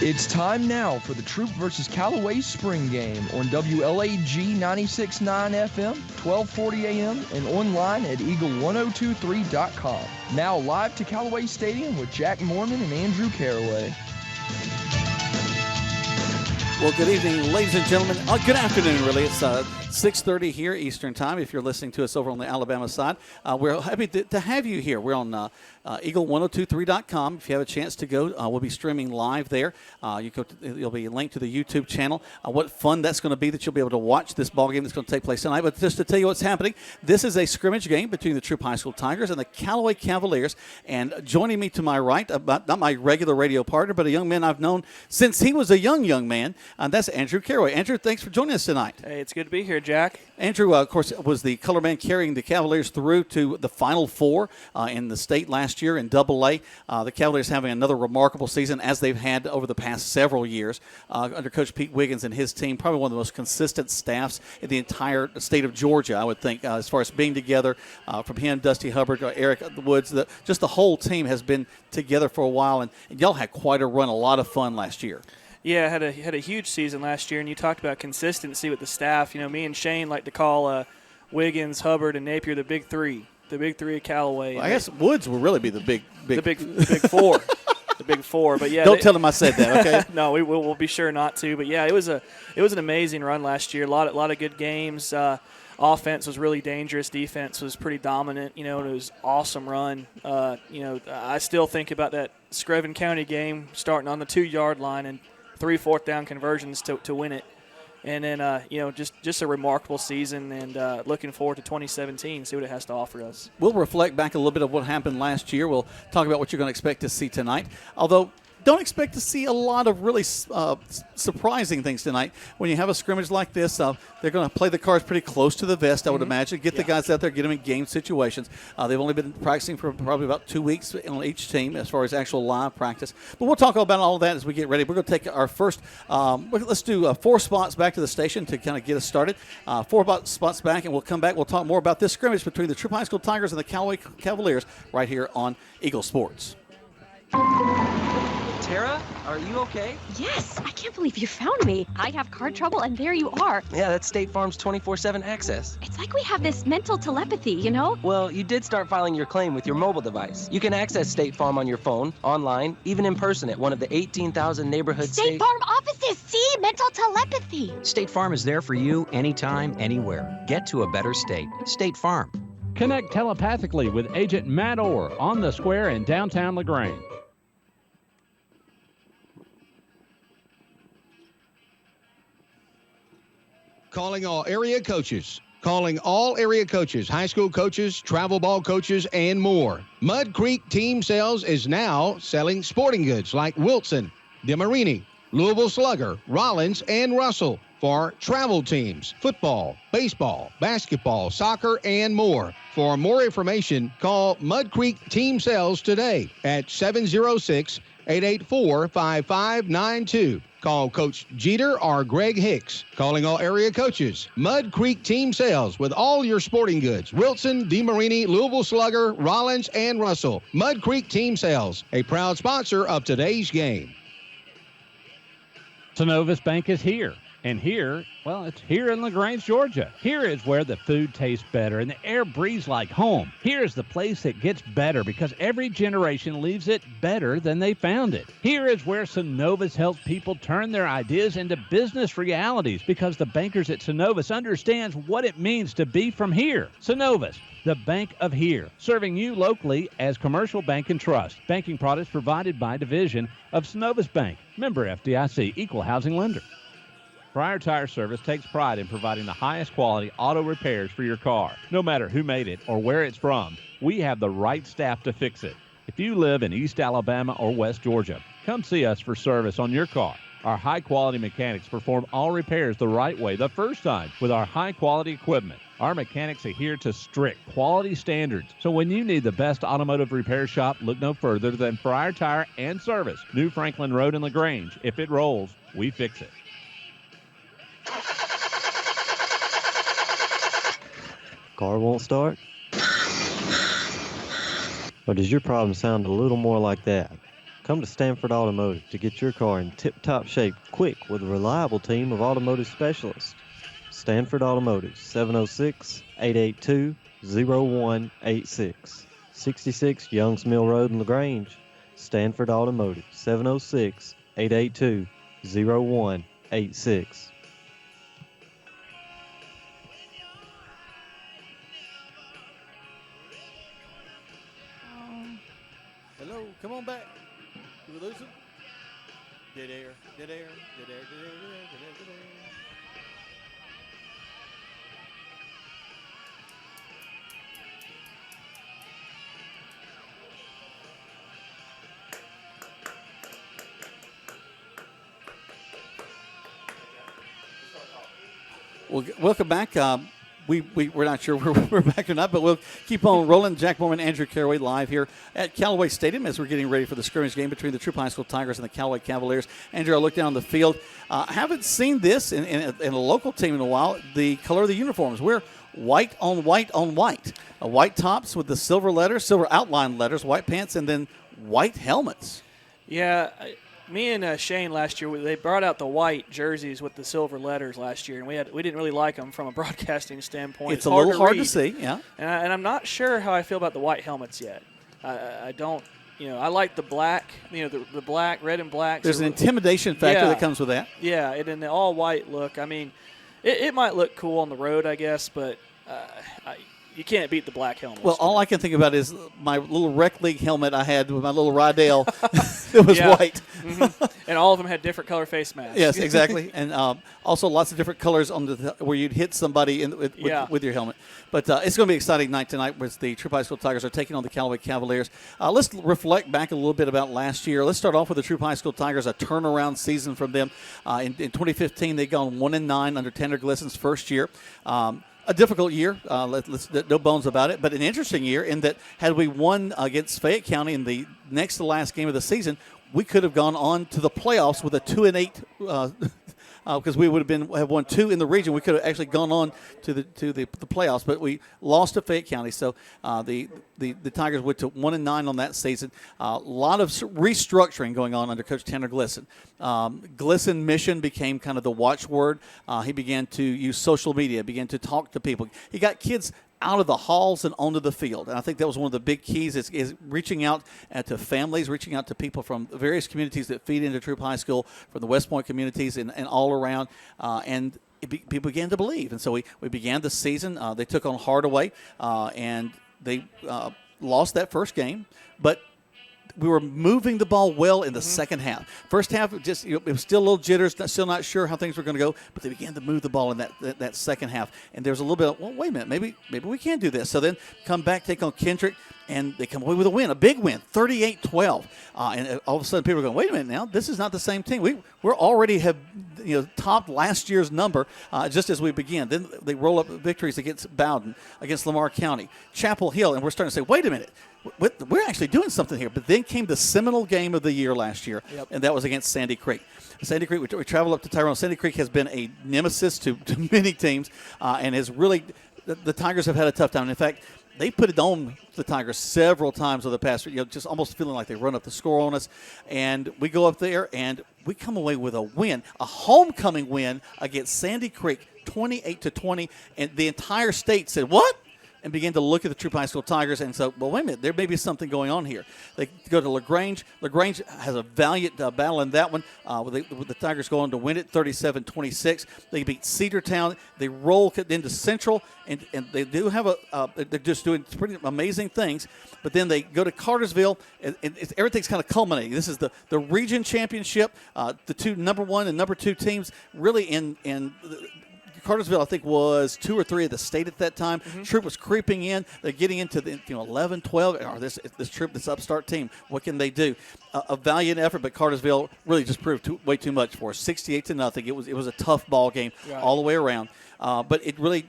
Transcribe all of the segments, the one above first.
It's time now for the Troup versus Callaway spring game on WLAG 96.9 FM, 1240 AM, and online at eagle1023.com. Now live to Callaway Stadium with Jack Morman and Andrew Caraway. Well, good evening, ladies and gentlemen. Good afternoon, really. It's 6:30 here Eastern Time if you're listening to us over on the Alabama side. We're happy to have you here. We're on eagle1023.com. If you have a chance to go, we'll be streaming live there. You'll be linked to the YouTube channel. What fun that's going to be that you'll be able to watch this ball game that's going to take place tonight. But just to tell you what's happening, this is a scrimmage game between the Troup High School Tigers and the Callaway Cavaliers. And joining me to my right, not my regular radio partner, but a young man I've known since he was a young man, and that's Andrew Caraway. Andrew, thanks for joining us tonight. Hey, it's good to be here, Jack. Andrew, of course, was the color man carrying the Cavaliers through to the Final Four in the state last year in Double-A. The Cavaliers having another remarkable season as they've had over the past several years under Coach Pete Wiggins and his team. Probably one of the most consistent staffs in the entire state of Georgia, I would think, as far as being together from him, Dusty Hubbard, Eric Woods. Just the whole team has been together for a while, and y'all had quite a run, a lot of fun last year. Yeah, had a huge season last year, and you talked about consistency with the staff. You know, me and Shane like to call Wiggins, Hubbard, and Napier the big three of Callaway. Well, I guess Woods will really be the big four. The big four, but yeah. Don't tell them I said that, okay? No, we'll be sure not to. But yeah, it was an amazing run last year. A lot of good games. Offense was really dangerous. Defense was pretty dominant. You know, and it was an awesome run. I still think about that Screven County game starting on the 2-yard line and 3 4th-down conversions to win it. And then, just a remarkable season, and looking forward to 2017, see what it has to offer us. We'll reflect back a little bit of what happened last year. We'll talk about what you're going to expect to see tonight. Although, don't expect to see a lot of really surprising things tonight. When you have a scrimmage like this, they're going to play the cards pretty close to the vest, I would imagine. Get the guys out there, get them in game situations. They've only been practicing for probably about 2 weeks on each team as far as actual live practice. But we'll talk about all of that as we get ready. We're going to take our first, let's do 4 spots back to the station to kind of get us started. 4 spots back, and we'll come back. We'll talk more about this scrimmage between the Troup High School Tigers and the Callaway Cavaliers right here on Eagle Sports. Tara, are you okay? Yes, I can't believe you found me. I have car trouble, and there you are. Yeah, that's State Farm's 24/7 access. It's like we have this mental telepathy, you know? Well, you did start filing your claim with your mobile device. You can access State Farm on your phone, online, even in person at one of the 18,000 neighborhood State Farm offices. See, mental telepathy. State Farm is there for you anytime, anywhere. Get to a better state. State Farm. Connect telepathically with Agent Matt Orr on the square in downtown LaGrange. Calling all area coaches. Calling all area coaches, high school coaches, travel ball coaches, and more. Mud Creek Team Sales is now selling sporting goods like Wilson, DeMarini, Louisville Slugger, Rollins, and Russell for travel teams, football, baseball, basketball, soccer, and more. For more information, call Mud Creek Team Sales today at 706-884-5592. Call Coach Jeter or Greg Hicks. Calling all area coaches. Mud Creek Team Sales with all your sporting goods. Wilson, DeMarini, Louisville Slugger, Rollins, and Russell. Mud Creek Team Sales, a proud sponsor of today's game. Synovus Bank is here. And here, well, it's here in LaGrange, Georgia. Here is where the food tastes better and the air breathes like home. Here is the place that gets better because every generation leaves it better than they found it. Here is where Synovus helps people turn their ideas into business realities because the bankers at Synovus understands what it means to be from here. Synovus, the bank of here, serving you locally as Commercial Bank and Trust. Banking products provided by division of Synovus Bank. Member FDIC, Equal Housing Lender. Friar Tire Service takes pride in providing the highest quality auto repairs for your car. No matter who made it or where it's from, we have the right staff to fix it. If you live in East Alabama or West Georgia, come see us for service on your car. Our high-quality mechanics perform all repairs the right way the first time with our high-quality equipment. Our mechanics adhere to strict quality standards. So when you need the best automotive repair shop, look no further than Friar Tire and Service, New Franklin Road in LaGrange. If it rolls, we fix it. Car won't start? Or does your problem sound a little more like that? Come to Stanford Automotive to get your car in tip-top shape quick with a reliable team of automotive specialists. Stanford Automotive, 706-882-0186. 66 Youngs Mill Road in LaGrange. Stanford Automotive, 706-882-0186. Hello, come on back. Did we lose him? Dead air, dead air, dead air, dead air, dead air, dead air, dead air. Well, welcome back. We're not sure we're back or not, but we'll keep on rolling. Jack Morman, Andrew Caraway live here at Callaway Stadium as we're getting ready for the scrimmage game between the Troup High School Tigers and the Callaway Cavaliers. Andrew, I look down the field. Haven't seen this in a local team in a while, the color of the uniforms. We're white on white on white. White tops with the silver letters, silver outline letters, white pants, and then white helmets. Yeah, me and Shane last year, they brought out the white jerseys with the silver letters last year, and we didn't really like them from a broadcasting standpoint. It's a little hard to see, yeah. And I'm not sure how I feel about the white helmets yet. I don't, I like the black, the black, red and black. There's an intimidation factor that comes with that. Yeah, and in the all-white look, I mean, it might look cool on the road, I guess, but you can't beat the black helmets. Well, all I can think about is my little rec league helmet I had with my little Rydell. It was white. Mm-hmm. And all of them had different color face masks. Yes, exactly. And also lots of different colors on where you'd hit somebody with your helmet. But it's going to be an exciting night tonight with the Troup High School Tigers are taking on the Callaway Cavaliers. Let's reflect back a little bit about last year. Let's start off with the Troup High School Tigers, a turnaround season from them. In 2015, they'd gone 1-9 under Tanner Glissen's first year. A difficult year, no bones about it, but an interesting year in that had we won against Fayette County in the next to last game of the season, we could have gone on to the playoffs with a 2-8 because we would have won 2 in the region. We could have actually gone on to the playoffs, but we lost to Fayette County. So the Tigers went to 1-9 on that season. A lot of restructuring going on under Coach Tanner Glissen. Glissen mission became kind of the watchword. He began to use social media, began to talk to people. He got kids out of the halls and onto the field. And I think that was one of the big keys is reaching out to families, reaching out to people from various communities that feed into Troup High School, from the West Point communities and all around. And people began to believe. And so we began the season. They took on Hardaway, and they lost that first game. But we were moving the ball well in the second half. First half, it was still a little jitters, still not sure how things were going to go, but they began to move the ball in that second half. And there was a little bit of, well, wait a minute, maybe we can do this. So then come back, take on Kendrick, and they come away with a win, a big win, 38-12. And all of a sudden people are going, wait a minute now, this is not the same team. We're already have topped last year's number just as we begin. Then they roll up victories against Bowden, against Lamar County, Chapel Hill, and we're starting to say, wait a minute, we're actually doing something here. But then came the seminal game of the year last year, and that was against Sandy Creek. Sandy Creek, we traveled up to Tyrone. Sandy Creek has been a nemesis to many teams and has really – the Tigers have had a tough time. In fact, they put it on the Tigers several times over the past, just almost feeling like they run up the score on us. And we go up there, and we come away with a win, a homecoming win against Sandy Creek, 28-20. And the entire state said, what? And began to look at the Troup High School Tigers and said, well, wait a minute, there may be something going on here. They go to LaGrange. LaGrange has a valiant battle in that one. With the Tigers going to win it 37-26. They beat Cedartown. They roll into Central, and they do have they're just doing pretty amazing things. But then they go to Cartersville, and everything's kind of culminating. This is the region championship. The two number 1 and number 2 teams really in Cartersville, I think, was 2 or 3 of the state at that time. Troup was creeping in. They're getting into the 11, 12. Or this Troup, this upstart team, what can they do? A valiant effort, but Cartersville really just proved way too much for us. 68-0. It was a tough ball game all the way around. But it really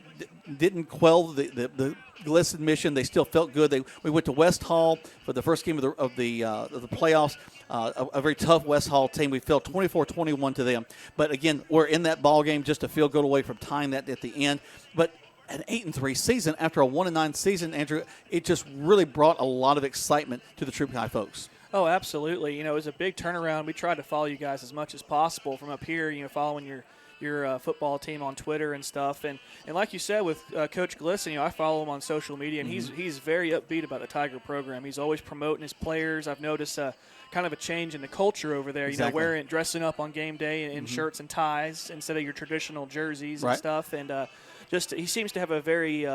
didn't quell the Glisson mission. They still felt good. We went to West Hall for the first game of the playoffs. A very tough West Hall team. We fell 24-21 to them. But again, we're in that ball game just a field goal away from tying that at the end. But an 8-3 season after a 1-9 season, Andrew, it just really brought a lot of excitement to the Troup High folks. Oh, absolutely. It was a big turnaround. We tried to follow you guys as much as possible from up here, following your football team on Twitter and stuff. And like you said with Coach Glisson, I follow him on social media, and he's very upbeat about the Tiger program. He's always promoting his players. I've noticed kind of a change in the culture over there, Exactly. dressing up on game day in shirts and ties instead of your traditional jerseys and Right. stuff. And he seems to have a very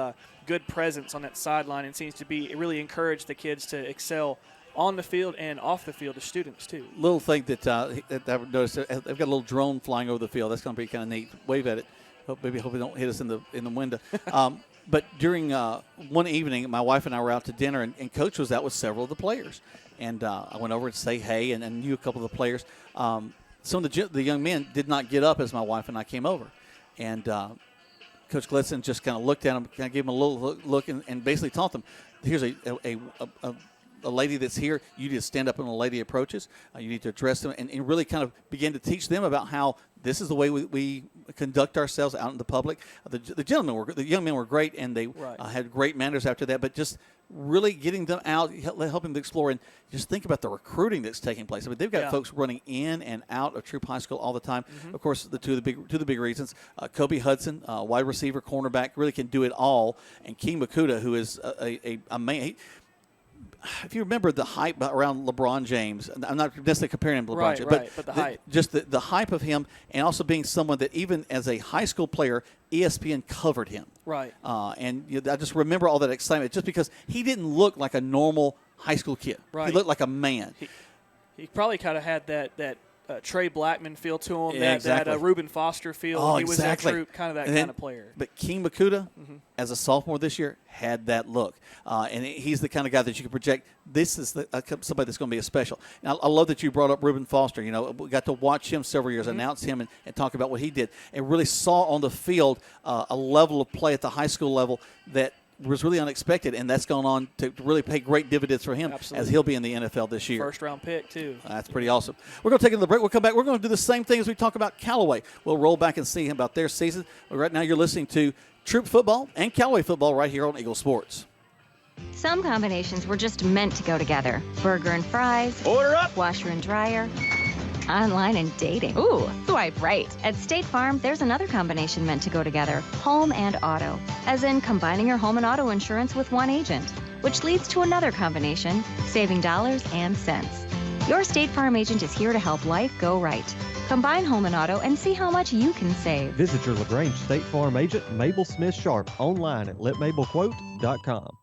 good presence on that sideline and seems to be really encourage the kids to excel on the field and off the field, the students too. Little thing that I've noticed, they've got a little drone flying over the field. That's going to be kind of neat. Wave at it. Hope it don't hit us in the window. But during one evening, my wife and I were out to dinner, and Coach was out with several of the players. And I went over to say hey and knew a couple of the players. Some of the young men did not get up as my wife and I came over. And Coach Glisson just kind of looked at them, kind of gave them a little look, and basically taught them, here's a lady that's here, you need to stand up when a lady approaches. You need to address them and really kind of begin to teach them about how this is the way we conduct ourselves out in the public. The young men were great, and they had great manners after that, but just really getting them out, helping them explore, and just think about the recruiting that's taking place. I mean, they've got folks running in and out of Troup High School all the time. Of course, two of the big reasons, Kobe Hudson, wide receiver, cornerback, really can do it all, and King Makuta, who is a man. If you remember the hype around LeBron James, I'm not necessarily comparing him to LeBron James, but the hype. Just the hype of him, and also being someone that even as a high school player, ESPN covered him. Right. And I just remember all that excitement just because he didn't look like a normal high school kid. Right. He looked like a man. He probably kind of had that Trey Blackman feel to him, exactly. that Reuben Foster feel. Oh, he was exactly. that Troup, kind of player. But King Makuta, as a sophomore this year, had that look. And he's the kind of guy that you can project, this is somebody that's going to be a special. Now, I love that you brought up Reuben Foster. We got to watch him several years, announce him, and talk about what he did. And really saw on the field a level of play at the high school level that was really unexpected, and that's gone on to really pay great dividends for him. Absolutely. As he'll be in the NFL this year. First-round pick, too. That's pretty awesome. We're going to take another break. We'll come back. We're going to do the same thing as we talk about Callaway. We'll roll back and see about their season. But right now you're listening to Troup football and Callaway football right here on Eagle Sports. Some combinations were just meant to go together. Burger and fries. Order up! Washer and dryer. Online and dating. Ooh, swipe right. At State Farm, there's another combination meant to go together. Home and auto. As in combining your home and auto insurance with one agent. Which leads to another combination, saving dollars and cents. Your State Farm agent is here to help life go right. Combine home and auto and see how much you can save. Visit your LaGrange State Farm agent, Mabel Smith Sharp, online at letmabelquote.com.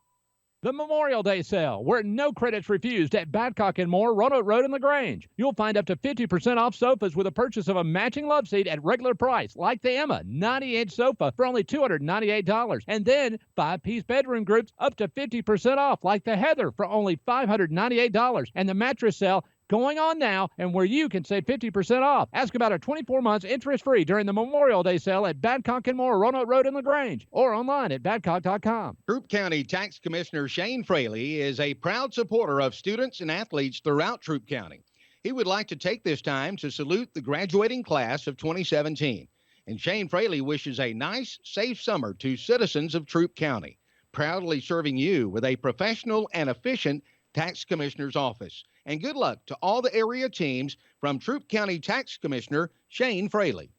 The Memorial Day sale, where no credits refused at Badcock & Moore, Roanoke Road in LaGrange. You'll find up to 50% off sofas with a purchase of a matching love seat at regular price, like the Emma 90-inch sofa for only $298. And then 5-piece bedroom groups up to 50% off, like the Heather for only $598. And the mattress sale going on now, and where you can save 50% off. Ask about our 24 months interest-free during the Memorial Day sale at Badcock & Moore, Roanoke Road in LaGrange, or online at badcock.com. Troup County Tax Commissioner Shane Fraley is a proud supporter of students and athletes throughout Troup County. He would like to take this time to salute the graduating class of 2017. And Shane Fraley wishes a nice, safe summer to citizens of Troup County, proudly serving you with a professional and efficient tax commissioner's office. And good luck to all the area teams from Troup County Tax Commissioner Shane Fraley.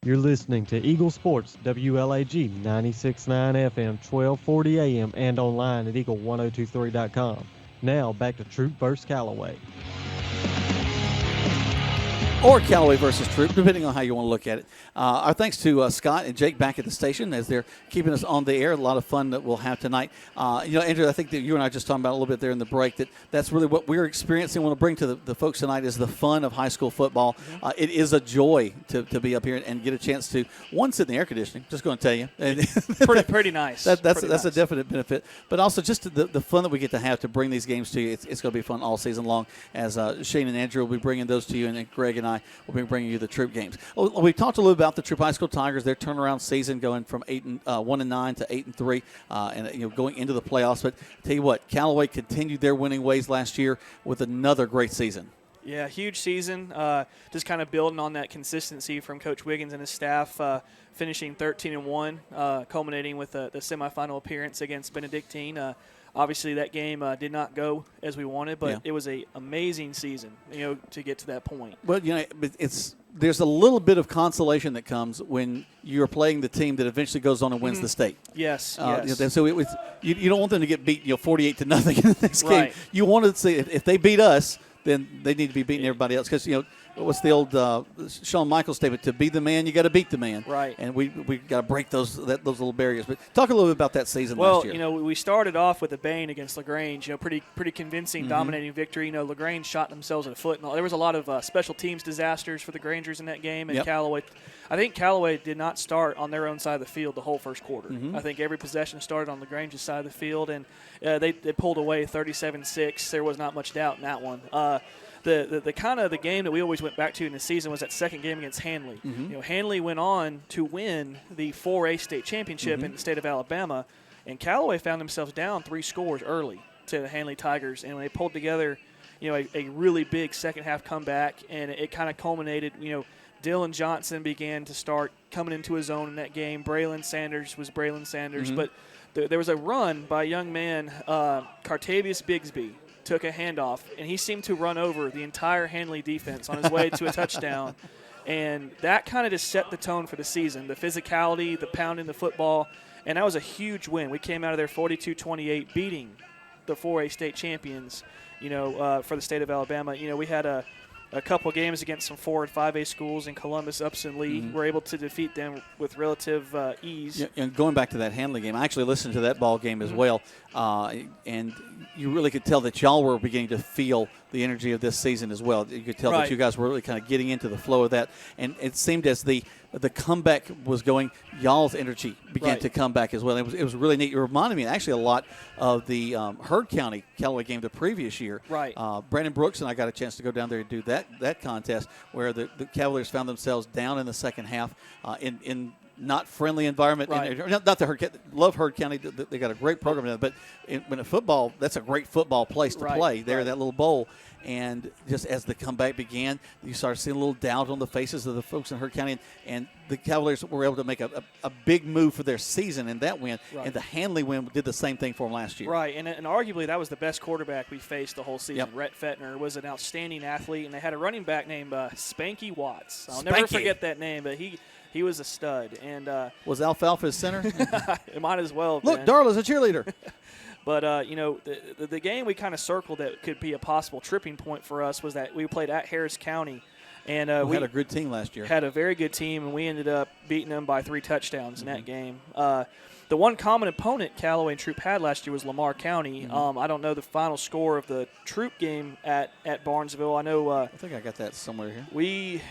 You're listening to Eagle Sports, WLAG 96.9 FM, 1240 AM, and online at eagle1023.com. Now back to Troup versus Callaway. Or Callaway versus Troup, depending on how you want to look at it. Our thanks to Scott and Jake back at the station as they're keeping us on the air. A lot of fun that we'll have tonight. Andrew, I think that you and I just talking about a little bit there in the break, that's really what we're experiencing. Want to bring to the folks tonight is the fun of high school football. It is a joy to be up here and get a chance to, one, sit in the air conditioning, just going to tell you. pretty nice. That's a definite benefit. But also just the fun that we get to have to bring these games to you. It's going to be fun all season long as Shane and Andrew will be bringing those to you, and Greg and I will be bringing you the Troup games. We talked a little about the Troup High School Tigers, their turnaround season going from 1-9 to 8-3, and going into the playoffs. But tell you what, Callaway continued their winning ways last year with another great season. Yeah, huge season. Just kind of building on that consistency from Coach Wiggins and his staff, finishing 13-1, culminating with the semifinal appearance against Benedictine. Obviously, that game did not go as we wanted, but it was an amazing season, to get to that point. Well, there's a little bit of consolation that comes when you're playing the team that eventually goes on and wins the state. Yes. So you don't want them to get beat 48-0 in the next game. You want to see if they beat us, then they need to be beating everybody else because what's the old Shawn Michaels statement? To be the man, you got to beat the man. Right. And we got to break those little barriers. But talk a little bit about that season last year. Well, we started off with a bang against LaGrange. Pretty convincing, dominating victory. LaGrange shot themselves in the foot. And there was a lot of special teams disasters for the Grangers in that game. And Callaway, I think Callaway did not start on their own side of the field the whole first quarter. I think every possession started on LaGrange's side of the field, and they pulled away 37-6. There was not much doubt in that one. The kind of the game that we always went back to in the season was that second game against Hanley. Hanley went on to win the 4A state championship in the state of Alabama, and Callaway found themselves down 3 scores early to the Hanley Tigers, and when they pulled together, a really big second half comeback, and it kind of culminated. Dylan Johnson began to start coming into his own in that game. Braylon Sanders was Braylon Sanders, but there was a run by a young man, Cartavius Bigsby. Took a handoff, and he seemed to run over the entire Hanley defense on his way to a touchdown. And that kind of just set the tone for the season, the physicality, the pounding the football, and that was a huge win. We came out of there 42-28, beating the 4A state champions, for the state of Alabama. We had a couple games against some 4 and 5A schools in Columbus, Upson, Lee. We're able to defeat them with relative ease. Yeah, and going back to that Hanley game, I actually listened to that ball game as well, and you really could tell that y'all were beginning to feel the energy of this season as well. You could tell that you guys were really kind of getting into the flow of that, and it seemed as the comeback was going, y'all's energy began to come back as well. It was really neat. It reminded me actually a lot of the Heard County Callaway game the previous year. Right. Brandon Brooks and I got a chance to go down there and do that contest where the Cavaliers found themselves down in the second half in not friendly environment. Right. Not the Heard, love Heard County. They got a great program in it, but when a football, that's a great football place to play there, that little bowl. And just as the comeback began, you started seeing a little doubt on the faces of the folks in Heard County, and the Cavaliers were able to make a big move for their season in that win. Right. And the Hanley win did the same thing for them last year. Right, and arguably that was the best quarterback we faced the whole season. Rhett Fettner was an outstanding athlete, and they had a running back named Spanky Watts. I'll never forget that name, but he was a stud. And was Alfalfa his center? It might as well. Look, Darla's a cheerleader. But, the game we kind of circled that could be a possible tripping point for us was that we played at Harris County. And we had a good team last year. Had a very good team, and we ended up beating them by 3 touchdowns in that game. The one common opponent Callaway and Troup had last year was Lamar County. I don't know the final score of the Troup game at Barnesville. I know. I think I got that somewhere here.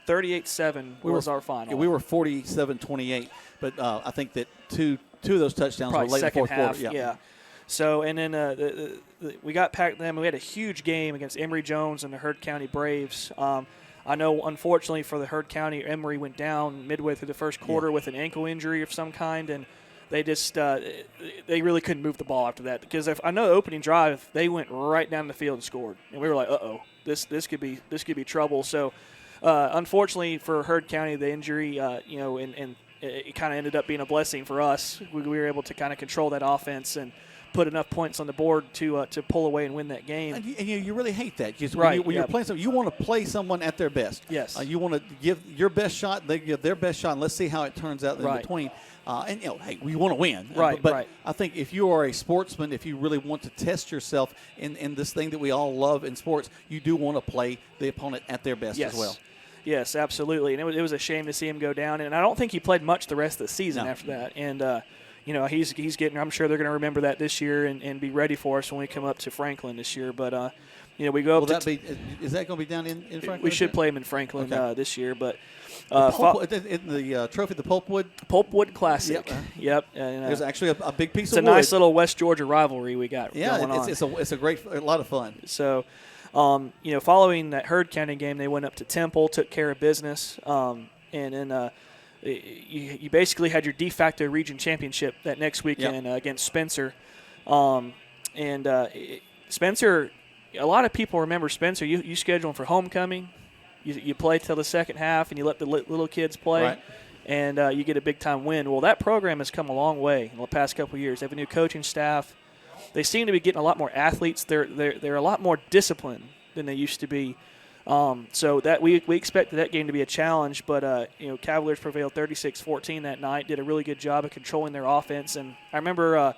38-7 was our final. Yeah, we were 47-28, but I think that two of those touchdowns were late in the fourth quarter. Yeah. So, and then we got packed them. We had a huge game against Emory Jones and the Heard County Braves. I know, unfortunately, for the Heard County, Emory went down midway through the first quarter with an ankle injury of some kind, and they just they really couldn't move the ball after that. Because I know the opening drive, they went right down the field and scored, and we were like, this could be trouble. So, unfortunately for Heard County, the injury, and it kind of ended up being a blessing for us. We were able to kind of control that offense and put enough points on the board to pull away and win that game. And you really hate that. Right. When you're playing someone, you want to play someone at their best. Yes. You want to give your best shot, they give their best shot, and let's see how it turns out in between. And, hey, we want to win. But I think if you are a sportsman, if you really want to test yourself in this thing that we all love in sports, you do want to play the opponent at their best as well. Yes, absolutely. And it was a shame to see him go down. And I don't think he played much the rest of the season after that. And, he's getting. I'm sure they're going to remember that this year and be ready for us when we come up to Franklin this year. But we go up. Is that going to be down in Franklin? We should play him in Franklin this year. But in the trophy, the Pulpwood Classic. Yep. There's actually a big piece of wood. It's a nice little West Georgia rivalry we got. going on. It's a lot of fun. So, following that Heard County game, they went up to Temple, took care of business, and then. You basically had your de facto region championship that next weekend against Spencer. Spencer, a lot of people remember Spencer. You schedule them for homecoming. You play till the second half, and you let the little kids play, right. And you get a big-time win. Well, that program has come a long way in the past couple of years. They have a new coaching staff. they seem to be getting a lot more athletes. They're a lot more disciplined than they used to be. So that we expected that game to be a challenge, but Cavaliers prevailed 36-14 that night. Did a really good job of controlling their offense, and I remember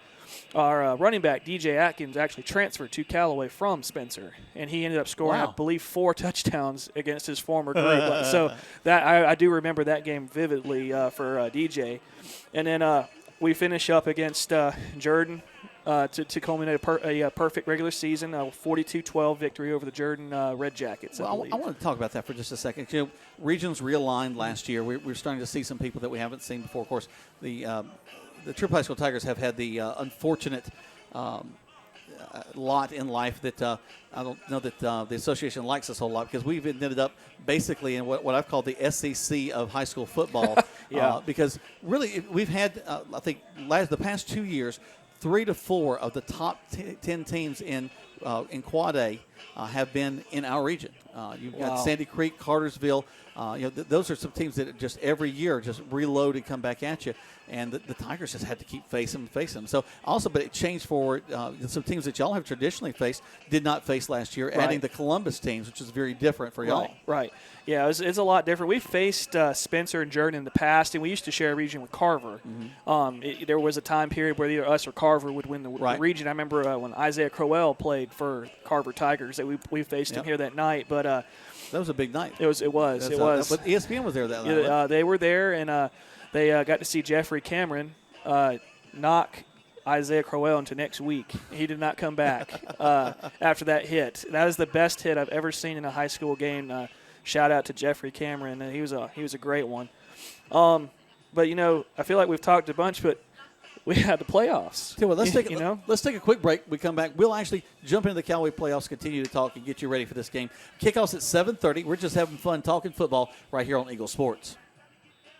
our running back DJ Atkins actually transferred to Callaway from Spencer, and he ended up scoring, I believe, 4 touchdowns against his former group. So that I do remember that game vividly for DJ, and then we finish up against Jordan. To culminate a perfect regular season, a 42-12 victory over the Jordan Red Jackets. I want to talk about that for just a second. Regions realigned last year. We're starting to see some people that we haven't seen before. Of course, the Troup High School Tigers have had the unfortunate lot in life that I don't know that the association likes us a whole lot, because we've ended up basically in what I've called the SEC of high school football. Because really we've had, I think, the past 2 years, 3 to 4 of the top 10 teams in Quad A have been in our region. You've got Sandy Creek, Cartersville. Those are some teams that just every year just reload and come back at you. And the Tigers just had to keep facing them. So also, but it changed for some teams that y'all have traditionally faced, did not face last year, adding the Columbus teams, which is very different for y'all. Right. Yeah, it's a lot different. We've faced Spencer and Jordan in the past, and we used to share a region with Carver. There was a time period where either us or Carver would win the region. I remember when Isaiah Crowell played for Carver Tigers, that we faced him here that night. But that was a big night. It was. But ESPN was there that night. They were there, and they got to see Jeffrey Cameron knock Isaiah Crowell into next week. He did not come back after that hit. That is the best hit I've ever seen in a high school game. Shout out to Jeffrey Cameron. He was a great one. But I feel like we've talked a bunch, but we had the playoffs. Well, let's take a quick break. We come back. We'll actually jump into the Callaway playoffs, continue to talk, and get you ready for this game. Kickoff's at 7:30. We're just having fun talking football right here on Eagle Sports.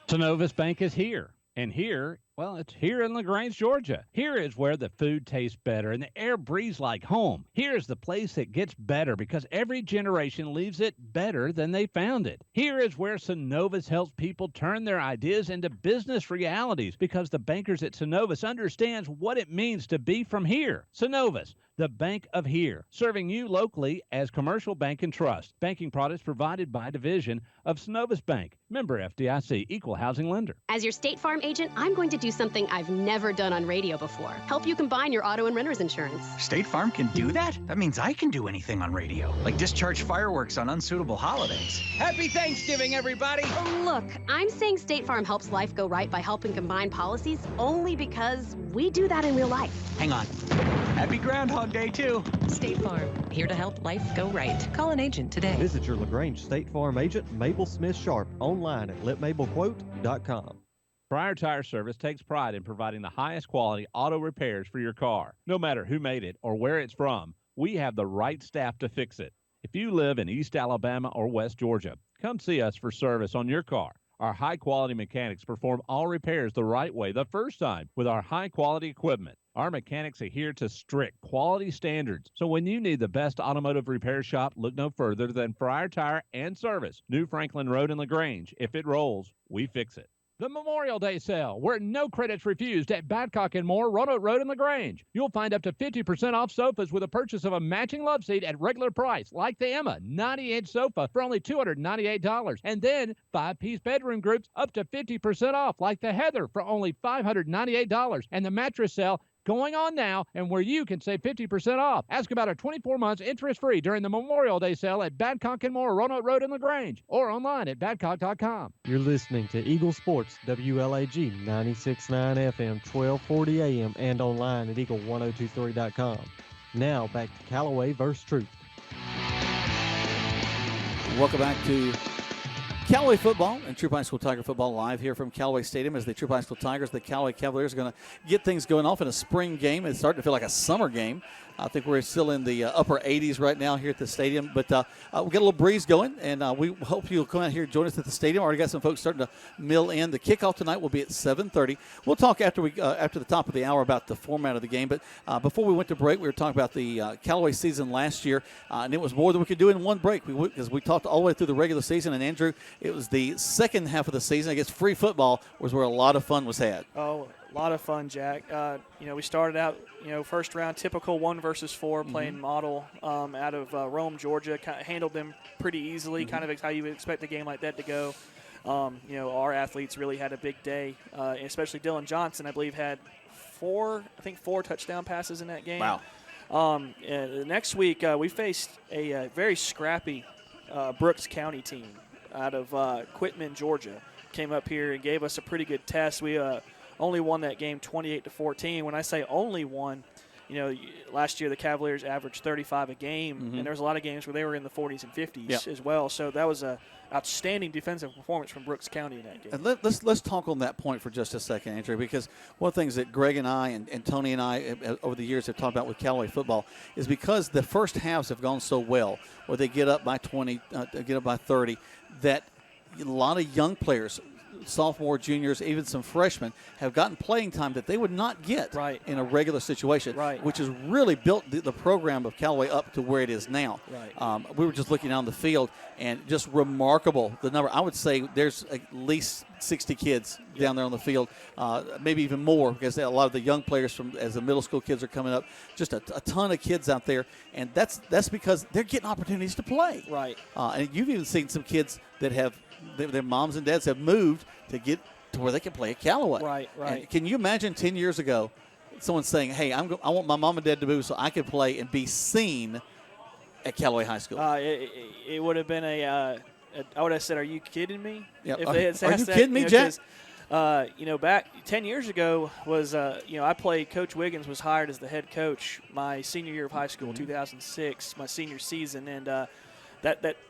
Synovus Bank is here. And here, well, it's here in LaGrange, Georgia. Here is where the food tastes better and the air breathes like home. Here is the place that gets better because every generation leaves it better than they found it. Here is where Synovus helps people turn their ideas into business realities because the bankers at Synovus understands what it means to be from here. Synovus, the bank of here, serving you locally as Commercial Bank and Trust. Banking products provided by division of Synovus Bank. Member FDIC, Equal Housing Lender. As your State Farm agent, I'm going to do something I've never done on radio before. Help you combine your auto and renter's insurance. State Farm can do that? That means I can do anything on radio, like discharge fireworks on unsuitable holidays. Happy Thanksgiving, everybody! Look, I'm saying State Farm helps life go right by helping combine policies only because we do that in real life. Hang on. Happy Groundhog Day, too. State Farm, here to help life go right. Call an agent today. Visit your LaGrange State Farm agent, Mabel Smith Sharp, online at letmabelquote.com. Prior Tire Service takes pride in providing the highest quality auto repairs for your car. No matter who made it or where it's from, we have the right staff to fix it. If you live in East Alabama or West Georgia, come see us for service on your car. Our high-quality mechanics perform all repairs the right way the first time with our high-quality equipment. Our mechanics adhere to strict quality standards. So when you need the best automotive repair shop, look no further than Friar Tire and Service, New Franklin Road in LaGrange. If it rolls, we fix it. The Memorial Day sale, where no credits refused at Badcock & Moore, Roanoke Road in LaGrange. You'll find up to 50% off sofas with a purchase of a matching love seat at regular price, like the Emma 90-inch sofa for only $298. And then 5-piece bedroom groups up to 50% off, like the Heather for only $598. And the mattress sale going on now, and where you can save 50% off. Ask about our 24 months interest-free during the Memorial Day sale at Badcock & Moore, Roanoke Road in LaGrange, or online at badcock.com. You're listening to Eagle Sports, WLAG 96.9 FM, 1240 AM, and online at eagle1023.com. Now back to Callaway versus Troup. Welcome back to Callaway football and Troup High School Tiger football live here from Callaway Stadium as the Troup High School Tigers, the Callaway Cavaliers, are going to get things going off in a spring game. It's starting to feel like a summer game. I think we're still in the upper 80s right now here at the stadium, but we got a little breeze going, and we hope you'll come out here and join us at the stadium. Already got some folks starting to mill in. The kickoff tonight will be at 7:30. We'll talk after the top of the hour about the format of the game, but before we went to break, we were talking about the Callaway season last year, and it was more than we could do in one break because we talked all the way through the regular season, and Andrew, it was the second half of the season, I guess free football was where a lot of fun was had. Oh, A lot of fun, Jack. We started out, first round, typical 1 versus 4 playing model out of Rome, Georgia. Kind of handled them pretty easily, kind of how you would expect a game like that to go. Our athletes really had a big day, especially Dylan Johnson, I believe, had 4 touchdown passes in that game. Wow. Next week, we faced a very scrappy Brooks County team out of Quitman, Georgia. Came up here and gave us a pretty good test. We only won that game 28-14. When I say only won, last year the Cavaliers averaged 35 a game, and there was a lot of games where they were in the 40s and 50s as well. So that was a outstanding defensive performance from Brooks County in that game. And let's talk on that point for just a second, Andrew, because one of the things that Greg and I and Tony and I over the years have talked about with Callaway football is because the first halves have gone so well, where they get up by 20, get up by 30, that a lot of young players, sophomore, juniors, even some freshmen, have gotten playing time that they would not get in a regular situation, which has really built the program of Callaway up to where it is now. We were just looking down the field, and just remarkable the number. I would say there's at least 60 kids down there on the field, maybe even more, because a lot of the young players as the middle school kids are coming up, just a ton of kids out there, and that's because they're getting opportunities to play. And you've even seen some kids that have their moms and dads have moved to get to where they can play at Callaway. And can you imagine 10 years ago someone saying, hey, I want my mom and dad to move so I can play and be seen at Callaway High School? It would have been I would have said, are you kidding me? Yep. If they had Are you kidding me, Jack? Back 10 years ago was, I played, Coach Wiggins was hired as the head coach my senior year of high school, 2006, my senior season. And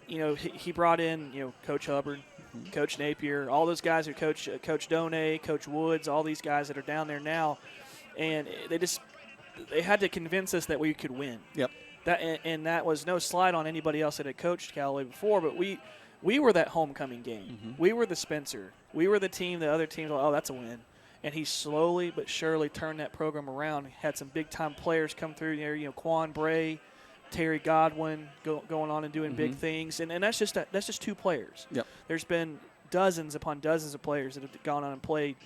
he brought in, Coach Hubbard, Coach Napier, all those guys who Coach Donay, Coach Woods, all these guys that are down there now. And they had to convince us that we could win. That was no slight on anybody else that had coached Callaway before, but we were that homecoming game. We were the Spencer. We were the team that other teams were, oh, that's a win. And he slowly but surely turned that program around. Had some big-time players come through there, Quan Bray, Terry Godwin going on and doing big things. And that's just 2 players. There's been dozens upon dozens of players that have gone on and played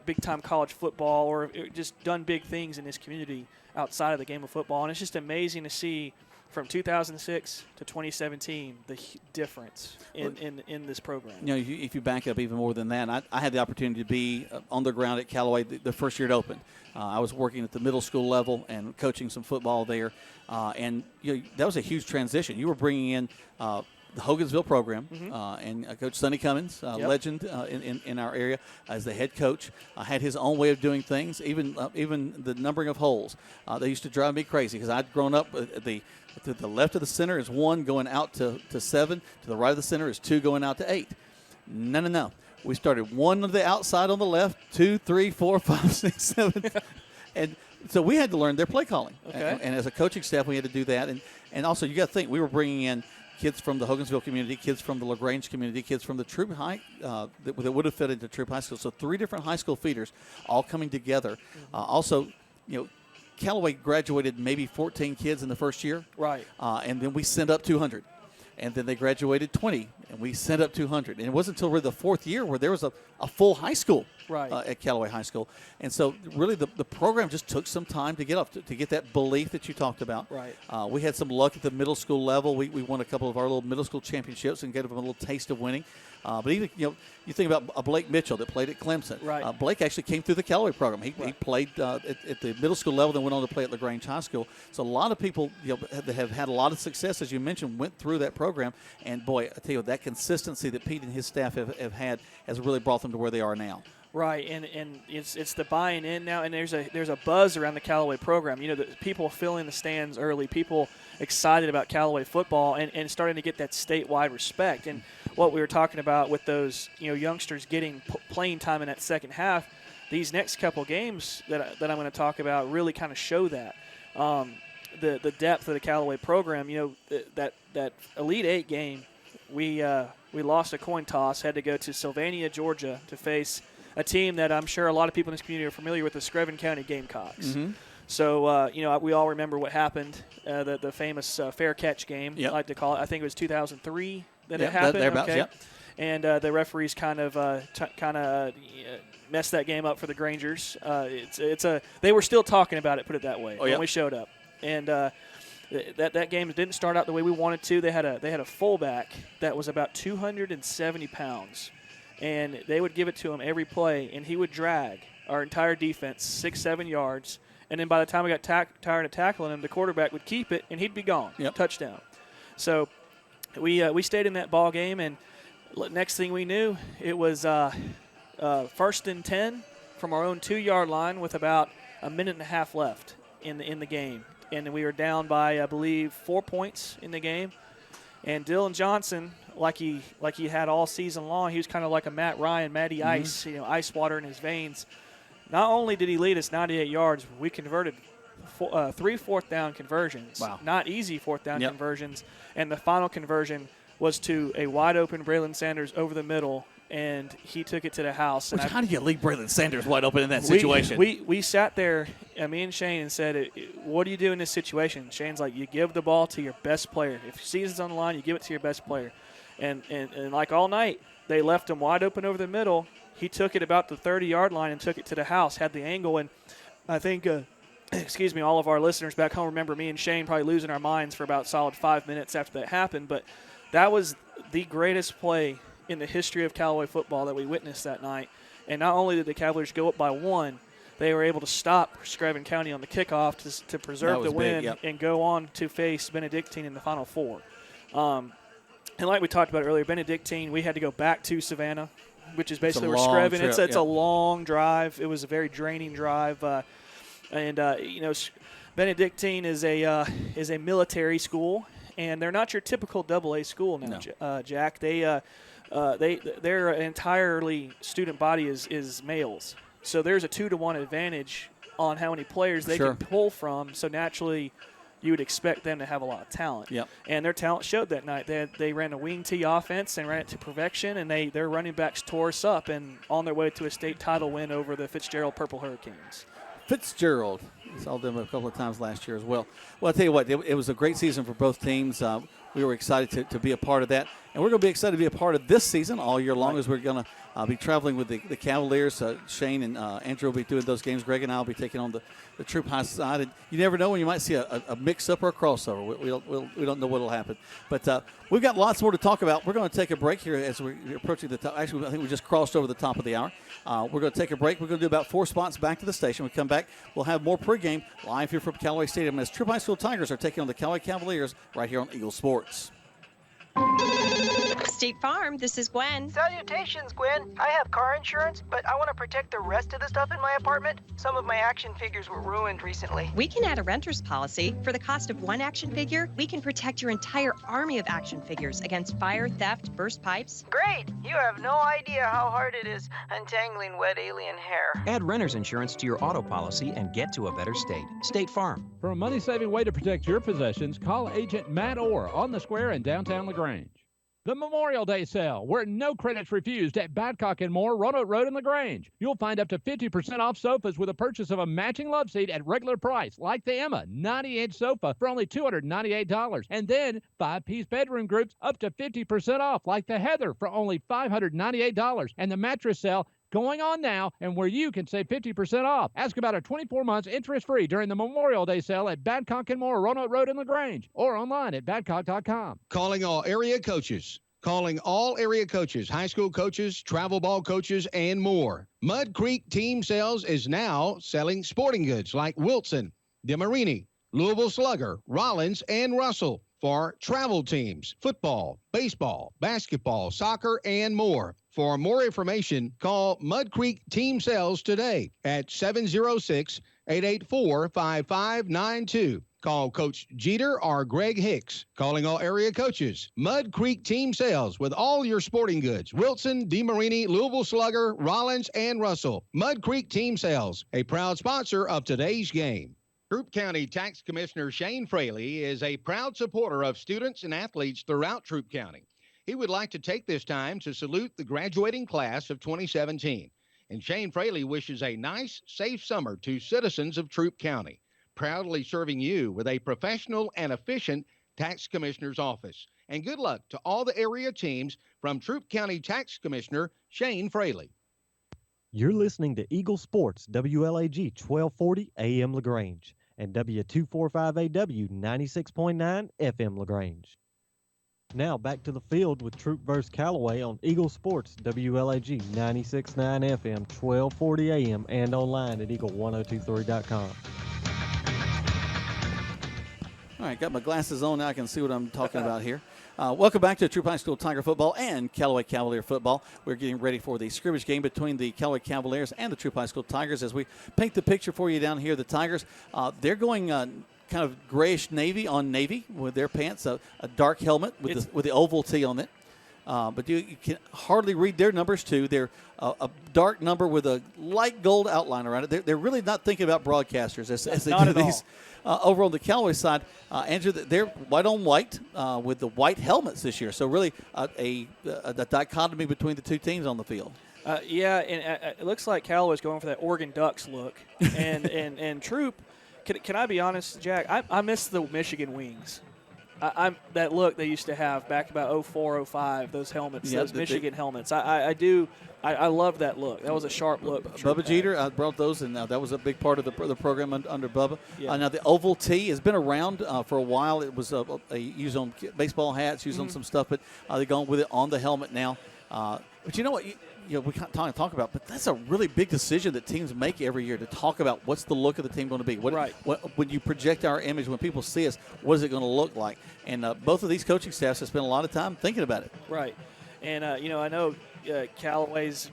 big-time college football or just done big things in this community outside of the game of football. And it's just amazing to see from 2006 to 2017 the difference in this program. If you back up even more than that, I had the opportunity to be on the ground at Callaway the first year it opened. I was working at the middle school level and coaching some football there, and that was a huge transition. You were bringing in the Hogansville program, and Coach Sonny Cummins, legend in our area, as the head coach, had his own way of doing things, even the numbering of holes. They used to drive me crazy because I'd grown up to the left of the center is 1 going out to 7, to the right of the center is 2 going out to 8. No. We started 1 on the outside on the left, 2, 3, 4, 5, 6, 7, and so we had to learn their play calling. And as a coaching staff, we had to do that. And also, you got to think, we were bringing in kids from the Hogansville community, kids from the LaGrange community, kids from the Troup High that would have fit into Troup High School. So 3 different high school feeders all coming together. Also, Callaway graduated maybe 14 kids in the first year. And then we sent up 200. And then they graduated 20, and we sent up 200. And it wasn't until really the 4th year where there was a full high school at Callaway High School. And so really the program just took some time to get up, to get that belief that you talked about. We had some luck at the middle school level. We won a couple of our little middle school championships and gave them a little taste of winning. But even, you think about Blake Mitchell that played at Clemson. Blake actually came through the Callaway program. He played at the middle school level, then went on to play at LaGrange High School. So a lot of people that have had a lot of success, as you mentioned, went through that program. And, boy, I tell you, that consistency that Pete and his staff have had has really brought them to where they are now. And it's the buying in now, and there's a buzz around the Callaway program. The people filling the stands early, people excited about Callaway football, and starting to get that statewide respect. And what we were talking about with those youngsters getting playing time in that second half, these next couple games that I'm going to talk about really kind of show that. The depth of the Callaway program. That Elite 8 game, we lost a coin toss, had to go to Sylvania, Georgia, to face a team that I'm sure a lot of people in this community are familiar with, the Screven County Gamecocks. So, we all remember what happened, the famous fair catch game, I like to call it. I think it was 2003 that it happened. and the referees kind of messed that game up for the Grangers. They were still talking about it, put it that way, when we showed up, and that game didn't start out the way we wanted to. They had a fullback that was about 270 pounds, and they would give it to him every play, and he would drag our entire defense 6-7 yards. And then by the time we got tired of tackling him, the quarterback would keep it, and he'd be gone. Touchdown. So we stayed in that ball game, and next thing we knew, it was 1st and 10 from our own 2-yard line with about a minute and a half left in the game. And we were down by, I believe, 4 points in the game. And Dylan Johnson, like he had all season long, he was kind of like a Matty Ice, ice water in his veins. Not only did he lead us 98 yards, we converted 3 fourth-down conversions. Wow. Not easy fourth-down conversions. And the final conversion was to a wide-open Braylon Sanders over the middle, and he took it to the house. Which, how do you leave Braylon Sanders wide open in that situation? We sat there, me and Shane, and said, what do you do in this situation? Shane's like, you give the ball to your best player. If season's on the line, you give it to your best player. And like all night, they left him wide open over the middle. He took it about the 30-yard line and took it to the house, had the angle. And I think, all of our listeners back home remember me and Shane probably losing our minds for about solid 5 minutes after that happened. But that was the greatest play in the history of Callaway football that we witnessed that night. And not only did the Cavaliers go up by 1, they were able to stop Screven County on the kickoff to preserve the win and go on to face Benedictine in the Final Four. And like we talked about earlier, Benedictine, we had to go back to Savannah, which is basically where Screven. It's a long drive. It was a very draining drive, Benedictine is a military school, and they're not your typical AA school now, Jack. Their entirely student body is males, so there's a 2-to-1 advantage on how many players they can pull from. So naturally, you would expect them to have a lot of talent. And their talent showed that night. They ran a wing tee offense and ran it to perfection, and their running backs tore us up and on their way to a state title win over the Fitzgerald Purple Hurricanes. Fitzgerald. I saw them a couple of times last year as well. Well, I'll tell you what, it was a great season for both teams. We were excited to be a part of that. And we're going to be excited to be a part of this season all year long as we're going to be traveling with the Cavaliers. Shane and Andrew will be doing those games. Greg and I will be taking on the Troup High side. And you never know when you might see a mix-up or a crossover. We don't know what will happen. But we've got lots more to talk about. We're going to take a break here as we're approaching the top. Actually, I think we just crossed over the top of the hour. We're going to take a break. We're going to do about 4 spots back to the station. When we come back, we'll have more pregame live here from Callaway Stadium as Troup High School Tigers are taking on the Callaway Cavaliers right here on Eagle Sports. State Farm, this is Gwen. Salutations, Gwen. I have car insurance, but I want to protect the rest of the stuff in my apartment. Some of my action figures were ruined recently. We can add a renter's policy. For the cost of 1 action figure, we can protect your entire army of action figures against fire, theft, burst pipes. Great! You have no idea how hard it is untangling wet alien hair. Add renter's insurance to your auto policy and get to a better state. State Farm. For a money-saving way to protect your possessions, call Agent Matt Orr on the square in downtown LaGrange. The Memorial Day sale, where no credits refused at Badcock & Moore, Roanoke Road in LaGrange. You'll find up to 50% off sofas with a purchase of a matching love seat at regular price, like the Emma 90-inch sofa for only $298. And then 5-piece bedroom groups up to 50% off, like the Heather for only $598. And the mattress sale going on now, and where you can save 50% off. Ask about a 24 months interest-free during the Memorial Day sale at Badcock & Moore, Roanoke Road in LaGrange, or online at badcock.com. Calling all area coaches. Calling all area coaches, high school coaches, travel ball coaches, and more. Mud Creek Team Sales is now selling sporting goods like Wilson, DeMarini, Louisville Slugger, Rollins, and Russell for travel teams, football, baseball, basketball, soccer, and more. For more information, call Mud Creek Team Sales today at 706-884-5592. Call Coach Jeter or Greg Hicks. Calling all area coaches. Mud Creek Team Sales with all your sporting goods. Wilson, DeMarini, Louisville Slugger, Rollins, and Russell. Mud Creek Team Sales, a proud sponsor of today's game. Troup County Tax Commissioner Shane Fraley is a proud supporter of students and athletes throughout Troup County. He would like to take this time to salute the graduating class of 2017. And Shane Fraley wishes a nice, safe summer to citizens of Troup County, proudly serving you with a professional and efficient Tax Commissioner's office. And good luck to all the area teams from Troup County Tax Commissioner Shane Fraley. You're listening to Eagle Sports, WLAG 1240 AM LaGrange and W245AW 96.9 FM LaGrange. Now back to the field with Troup vs. Callaway on Eagle Sports, WLAG 96.9 FM, 1240 AM, and online at eagle1023.com. All right, got my glasses on now. I can see what I'm talking about here. Welcome back to Troup High School Tiger football and Callaway Cavalier football. We're getting ready for the scrimmage game between the Callaway Cavaliers and the Troup High School Tigers. As we paint the picture for you down here, the Tigers, they're going kind of grayish navy on navy with their pants, a dark helmet with the oval T on it. But you can hardly read their numbers, too. They're a dark number with a light gold outline around it. They're really not thinking about broadcasters as they do these. Over on the Callaway side, Andrew, they're white on white with the white helmets this year. So really a dichotomy between the two teams on the field. Yeah, and it looks like Callaway's going for that Oregon Ducks look. And Troup, can I be honest, Jack? I miss the Michigan wings. That look they used to have back about 04, 05, those helmets, those Michigan helmets. I do. I love that look. That was a sharp look. Bubba Jeter brought those, and that was a big part of the program under Bubba. Yeah. Now, the oval T has been around for a while. It was used on baseball hats, used on some stuff, but they're going with it on the helmet now. But you know what? We can't talk about, but that's a really big decision that teams make every year to talk about what's the look of the team going to be. When you project our image, when people see us, what is it going to look like? And both of these coaching staffs have spent a lot of time thinking about it. Right. And, I know Callaway's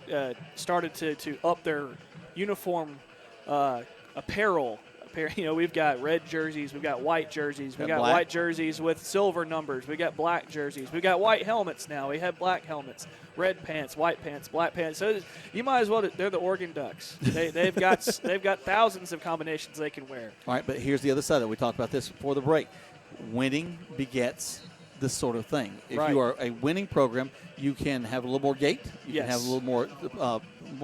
started to up their uniform apparel. We've got red jerseys, we've got white jerseys, we've got white jerseys with silver numbers, we've got black jerseys, we've got white helmets now, we have black helmets, red pants, white pants, black pants. So you might as well, they're the Oregon Ducks. They've got thousands of combinations they can wear. All right, but here's the other side that we talked about this before the break. Winning begets this sort of thing. If you are a winning program, you can have a little more gate. You can have a little more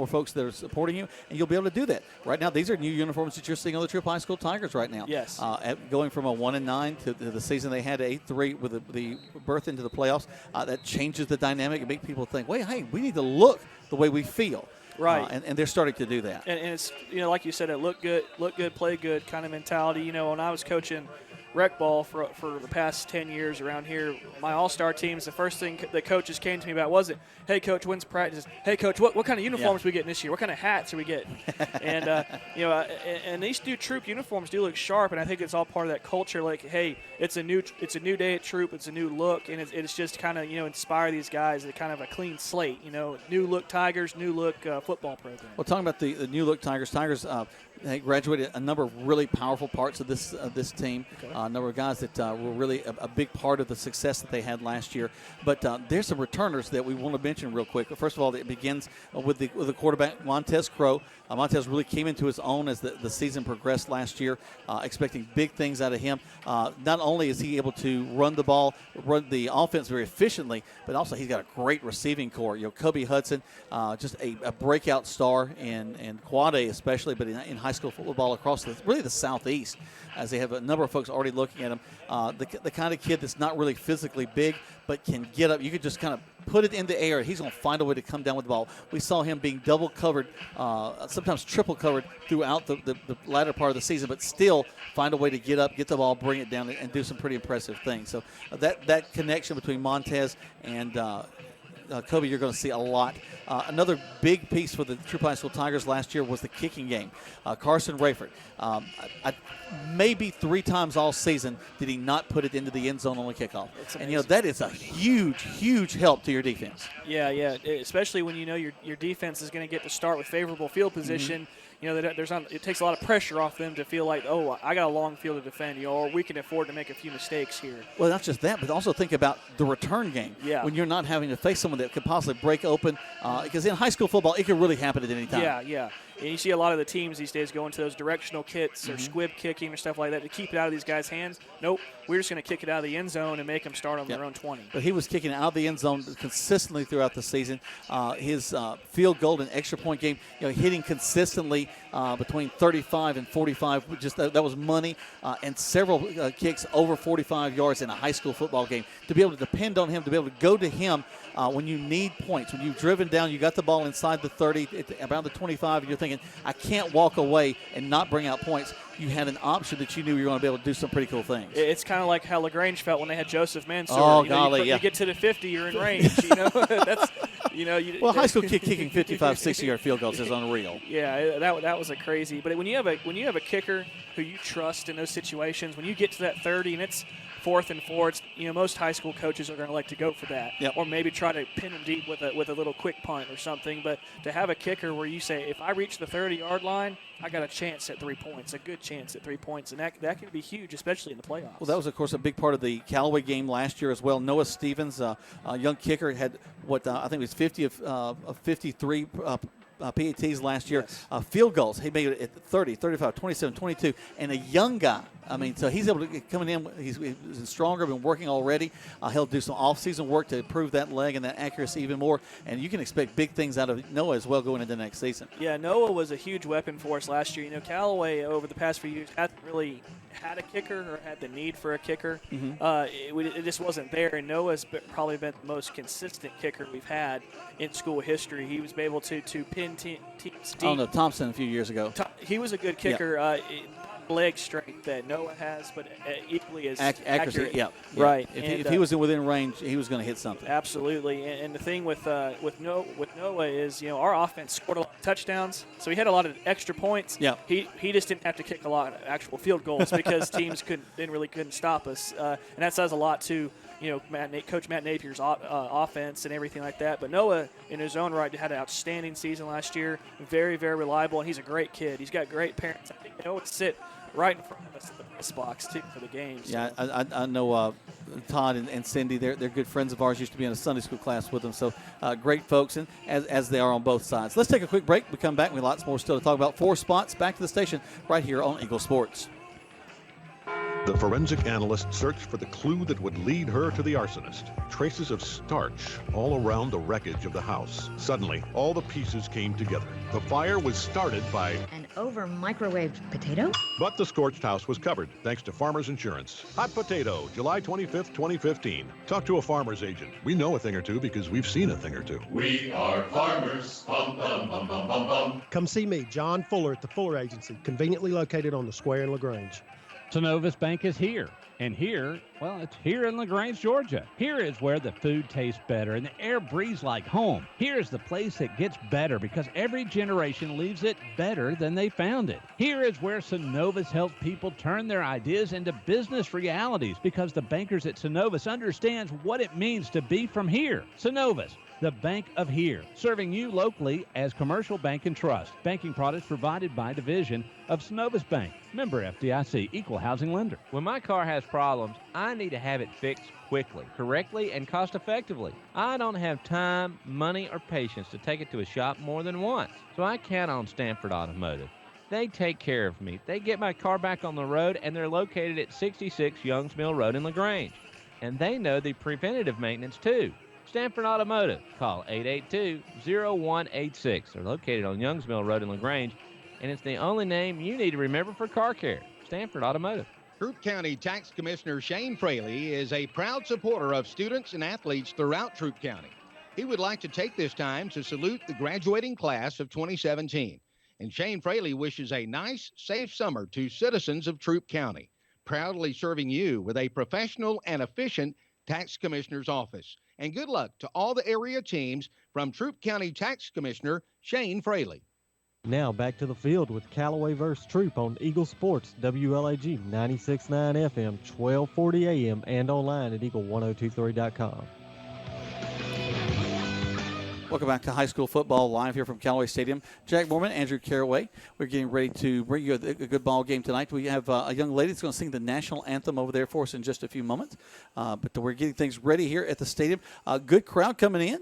folks that are supporting you, and you'll be able to do that. Right now, these are new uniforms that you're seeing on the Troup High School Tigers right now. Yes. Going from a 1-9 to the season they had 8-3 with the berth into the playoffs, that changes the dynamic and makes people think, wait, hey, we need to look the way we feel. Right. And they're starting to do that. And it's, like you said, it look good, play good kind of mentality. When I was coaching rec ball for the past 10 years around here, my all-star teams, the first thing that coaches came to me about wasn't, hey, Coach, when's practice? Hey, Coach, what kind of uniforms are we getting this year? What kind of hats are we getting? And, and these Troup uniforms do look sharp, and I think it's all part of that culture. Like, hey, it's a new day at Troup. It's a new look, and it's just kind of, inspire these guys at kind of a clean slate. New look Tigers, new look football program. Well, talking about the new look Tigers they graduated a number of really powerful parts of this team. Okay. A number of guys that were really a big part of the success that they had last year. But there's some returners that we want to mention real quick. First of all, it begins with the quarterback, Montez Crow. Montez really came into his own as the season progressed last year, expecting big things out of him. Not only is he able to run the offense very efficiently, but also he's got a great receiving core. Kobe Hudson, just a breakout star in Quad A especially, but in high school football across the Southeast, as they have a number of folks already looking at him. The kind of kid that's not really physically big, but can get up. You could just kind of put it in the air. He's going to find a way to come down with the ball. We saw him being double covered, sometimes triple covered throughout the latter part of the season, but still find a way to get up, get the ball, bring it down, and do some pretty impressive things. So that connection between Montez and Kobe, you're going to see a lot. Another big piece for the Troup High School Tigers last year was the kicking game. Carson Rayford, maybe 3 times all season did he not put it into the end zone on the kickoff. And, that is a huge, huge help to your defense. Yeah, especially when your defense is going to get to start with favorable field position. Mm-hmm. It takes a lot of pressure off them to feel like, oh, I got a long field to defend, or we can afford to make a few mistakes here. Well, not just that, but also think about the return game. Yeah. When you're not having to face someone that could possibly break open, because in high school football, it can really happen at any time. Yeah. And you see a lot of the teams these days going to those directional kicks or squib kicking or stuff like that to keep it out of these guys' hands. Nope, we're just going to kick it out of the end zone and make them start on their own 20. But he was kicking out of the end zone consistently throughout the season. His field goal and extra point game, hitting consistently between 35 and 45. Just that was money, and several kicks over 45 yards in a high school football game. To be able to depend on him, to be able to go to him when you need points, when you've driven down, you got the ball inside the 30, around the 25, and you're thinking, I can't walk away and not bring out points. You had an option that you knew you were going to be able to do some pretty cool things. It's kind of like how LaGrange felt when they had Joseph Mansour. Oh, golly, you get to the 50, you're in range. That's high school kicking 55, 60-yard field goals is unreal. Yeah, that was a crazy. But when you have a kicker who you trust in those situations, when you get to that 30 and it's 4th and 4, most high school coaches are going to like to go for that, or maybe try to pin them deep with a little quick punt or something. But to have a kicker where you say, if I reach the 30-yard line, I got a chance at 3 points, a good chance at 3 points, and that can be huge, especially in the playoffs. Well, that was, of course, a big part of the Callaway game last year as well. Noah Stevens, a young kicker, had I think it was 50 of 53 PATs last year. Yes. Field goals, he made it at 30, 35, 27, 22, and a young guy. I mean, so he's able to get coming in. He's stronger, been working already. He'll do some off-season work to improve that leg and that accuracy even more. And you can expect big things out of Noah as well going into next season. Yeah, Noah was a huge weapon for us last year. Callaway over the past few years hasn't really had a kicker or had the need for a kicker. It just wasn't there. And Noah's probably been the most consistent kicker we've had in school history. He was able to pin teams deep. Oh, no, Thompson a few years ago. He was a good kicker. Yeah. Leg strength that Noah has, but equally as accuracy. accurate. Yeah, right. If he was within range, he was going to hit something. Absolutely. And the thing with Noah is, our offense scored a lot of touchdowns, so he had a lot of extra points. Yeah. He just didn't have to kick a lot of actual field goals because teams couldn't stop us, and that says a lot to Coach Matt Napier's offense and everything like that. But Noah, in his own right, had an outstanding season last year. Very, very reliable, and he's a great kid. He's got great parents. I think Noah would sit right in front of us in the press box, too, for the games. Yeah, I know Todd and Cindy. They're good friends of ours. Used to be in a Sunday school class with them. So great folks, and as they are on both sides. Let's take a quick break. We come back. We have lots more still to talk about. 4 spots back to the station right here on Eagle Sports. The forensic analyst searched for the clue that would lead her to the arsonist. Traces of starch all around the wreckage of the house. Suddenly, all the pieces came together. The fire was started by an over-microwaved potato? But the scorched house was covered, thanks to Farmers Insurance. Hot Potato, July 25th, 2015. Talk to a farmer's agent. We know a thing or two because we've seen a thing or two. We are farmers. Bum, bum, bum, bum, bum, bum. Come see me, John Fuller, at the Fuller Agency, conveniently located on the square in LaGrange. Synovus Bank is here. And here, well, it's here in LaGrange, Georgia. Here is where the food tastes better and the air breathes like home. Here is the place that gets better because every generation leaves it better than they found it. Here is where Synovus helps people turn their ideas into business realities because the bankers at Synovus understands what it means to be from here. Synovus, the bank of here, serving you locally as Commercial Bank and Trust. Banking products provided by division of Synovus Bank. Member FDIC, Equal Housing Lender. When my car has problems, I need to have it fixed quickly, correctly, and cost-effectively. I don't have time, money, or patience to take it to a shop more than once, so I count on Stanford Automotive. They take care of me. They get my car back on the road, and they're located at 66 Youngs Mill Road in LaGrange. And they know the preventative maintenance, too. Stanford Automotive. Call 882-0186. They're located on Youngs Mill Road in LaGrange, and it's the only name you need to remember for car care. Stanford Automotive. Troup County Tax Commissioner Shane Fraley is a proud supporter of students and athletes throughout Troup County. He would like to take this time to salute the graduating class of 2017. And Shane Fraley wishes a nice, safe summer to citizens of Troup County, proudly serving you with a professional and efficient tax commissioner's office. And good luck to all the area teams from Troup County Tax Commissioner Shane Fraley. Now back to the field with Callaway vs. Troup on Eagle Sports, WLAG 96.9 FM, 1240 AM, and online at eagle1023.com. Welcome back to high school football live here from Callaway Stadium. Jack Morman, Andrew Caraway. We're getting ready to bring you a good ball game tonight. We have a young lady that's going to sing the national anthem over there for us in just a few moments. But we're getting things ready here at the stadium. Good crowd coming in.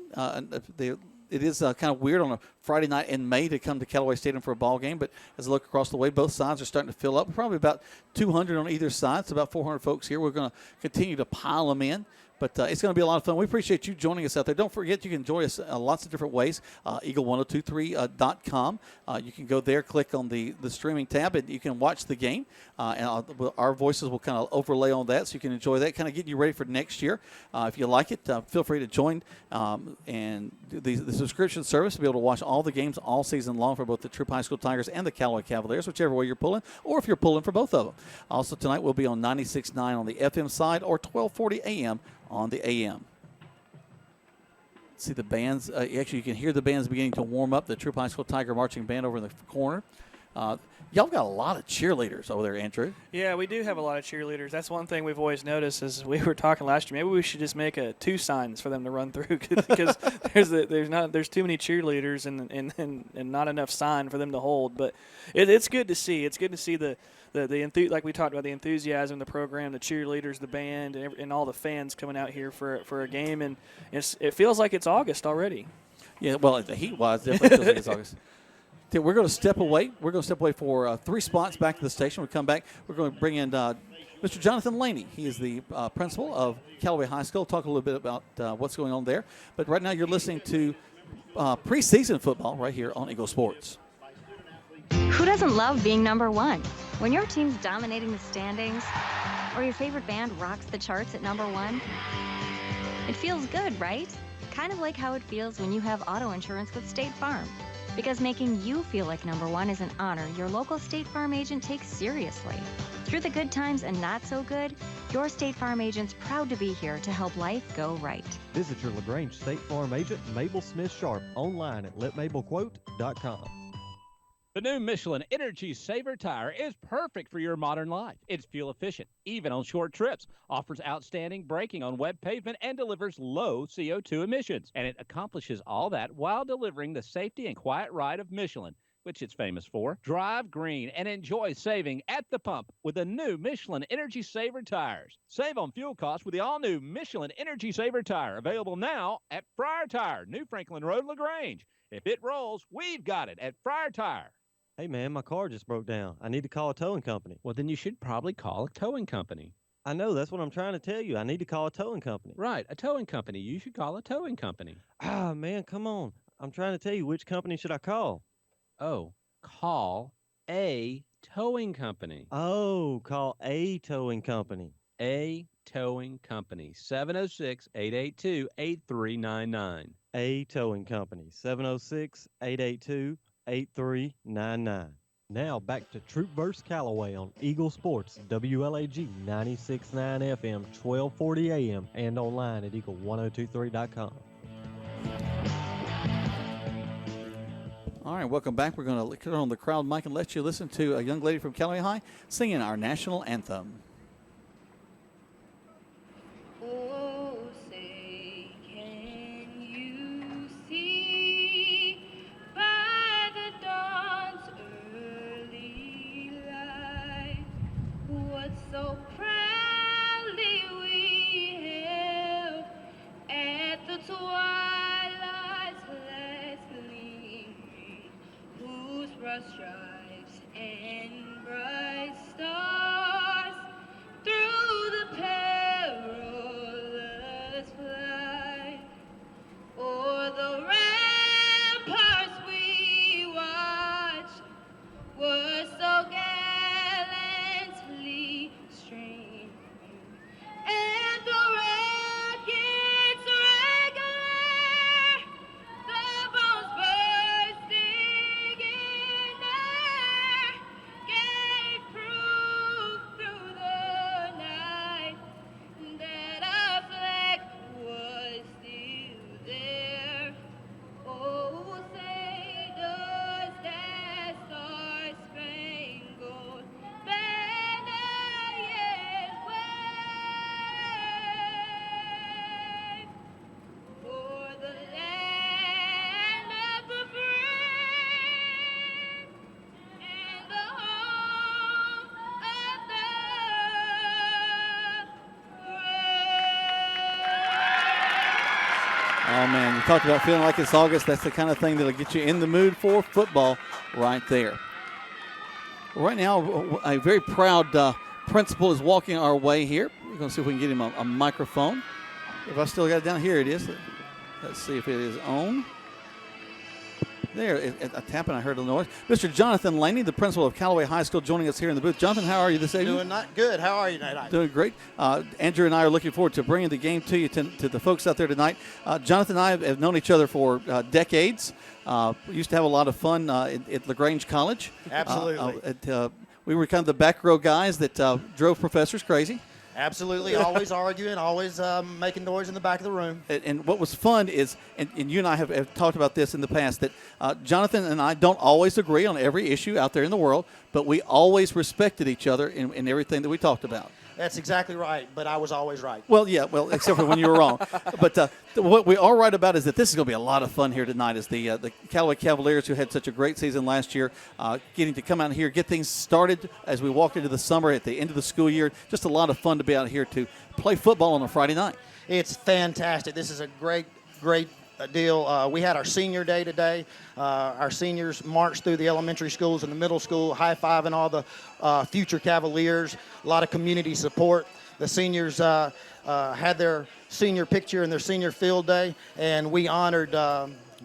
it is kind of weird on a Friday night in May to come to Callaway Stadium for a ball game. But as I look across the way, both sides are starting to fill up. Probably about 200 on either side. It's about 400 folks here. We're going to continue to pile them in. But it's going to be a lot of fun. We appreciate you joining us out there. Don't forget, you can join us lots of different ways. Eagle1023.com. You can go there, click on the streaming tab, and you can watch the game. And our voices will kind of overlay on that, so you can enjoy that, kind of getting you ready for next year. If you like it, feel free to join and the subscription service to be able to watch all the games all season long for both the Troup High School Tigers and the Callaway Cavaliers, whichever way you're pulling, or if you're pulling for both of them. Also tonight we'll be on 96.9 on the FM side or 1240 AM on the AM. See the bands. Actually, you can hear the bands beginning to warm up. The Troup High School Tiger Marching Band over in the corner. Y'all got a lot of cheerleaders over there, Andrew. Yeah, we do have a lot of cheerleaders. That's one thing we've always noticed is we were talking last year. Maybe we should just make 2 signs for them to run through because there's too many cheerleaders and not enough sign for them to hold. But it's good to see. It's good to see the like we talked about, the enthusiasm, the program, the cheerleaders, the band, and all the fans coming out here for a game. And it feels like it's August already. Yeah, well, the heat-wise, definitely feels like it's August. Okay, we're going to step away. We're going to step away for 3 spots back to the station. We come back. We're going to bring in Mr. Jonathan Laney. He is the principal of Callaway High School. Talk a little bit about what's going on there. But right now you're listening to preseason football right here on Eagle Sports. Who doesn't love being number one? When your team's dominating the standings, or your favorite band rocks the charts at number 1, it feels good, right? Kind of like how it feels when you have auto insurance with State Farm. Because making you feel like number 1 is an honor your local State Farm agent takes seriously. Through the good times and not so good, your State Farm agent's proud to be here to help life go right. Visit your LaGrange State Farm agent, Mabel Smith Sharp, online at letmabelquote.com. The new Michelin Energy Saver tire is perfect for your modern life. It's fuel efficient, even on short trips, offers outstanding braking on wet pavement, and delivers low CO2 emissions. And it accomplishes all that while delivering the safety and quiet ride of Michelin, which it's famous for. Drive green and enjoy saving at the pump with the new Michelin Energy Saver tires. Save on fuel costs with the all-new Michelin Energy Saver tire, available now at Friar Tire, New Franklin Road, LaGrange. If it rolls, we've got it at Friar Tire. Hey, man, my car just broke down. I need to call a towing company. Well, then you should probably call a towing company. I know. That's what I'm trying to tell you. I need to call a towing company. Right, a towing company. You should call a towing company. Ah, man, come on. I'm trying to tell you, which company should I call? Oh, call a towing company. Oh, call a towing company. A towing company. 706-882-8399. A towing company. 706-882-8399. Now back to Troup vs. Callaway on Eagle Sports, WLAG 96.9 FM, 1240 AM, and online at eagle1023.com. All right, welcome back. We're going to turn on the crowd mic and let you listen to a young lady from Callaway High singing our national anthem. So proudly we hailed at the twilight's last gleaming, whose broad stripes and bright stars through the perilous flight o'er the ramparts we watched were so gallantly streaming, and the rackets regular, the bombs bursting in Oh, man, you talked about feeling like it's August. That's the kind of thing that'll get you in the mood for football right there. Right now, a very proud principal is walking our way here. We're going to see if we can get him a microphone. If I still got it down, here it is. Let's see if it is on. There, a tap and I heard a noise. Mr. Jonathan Laney, the principal of Callaway High School, joining us here in the booth. Jonathan, how are you this evening? Doing not good. How are you tonight? Doing great. Andrew and I are looking forward to bringing the game to you, to the folks out there tonight. Jonathan and I have known each other for decades. We used to have a lot of fun at LaGrange College. Absolutely. We were kind of the back row guys that drove professors crazy. Absolutely. Always arguing, always making noise in the back of the room. And what was fun is, and you and I have talked about this in the past, that Jonathan and I don't always agree on every issue out there in the world, but we always respected each other in everything that we talked about. That's exactly right, but I was always right. Well, yeah, except for when you were wrong. But what we are right about is that this is going to be a lot of fun here tonight as the Callaway Cavaliers, who had such a great season last year, getting to come out here, get things started as we walk into the summer at the end of the school year. Just a lot of fun to be out here to play football on a Friday night. It's fantastic. This is a great deal. We had our senior day today. Our seniors marched through the elementary schools and the middle school, high-fiving all the future Cavaliers. A lot of community support. The seniors had their senior picture and their senior field day, and we honored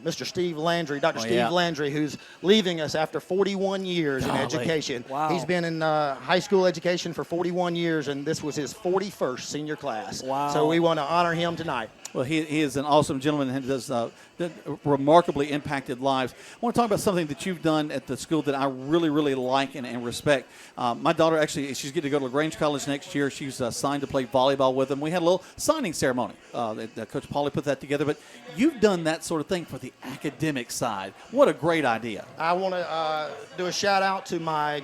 Mr. Steve Landry, Dr. Steve Landry, who's leaving us after 41 years in education. Wow. He's been in high school education for 41 years, and this was his 41st senior class. Wow. So we want to honor him tonight. Well, he is an awesome gentleman and has remarkably impacted lives. I want to talk about something that you've done at the school that I really, really like and respect. My daughter, actually, she's getting to go to LaGrange College next year. She's signed to play volleyball with them. We had a little signing ceremony. Coach Pauly put that together. But you've done that sort of thing for the academic side. What a great idea. I want to do a shout-out to my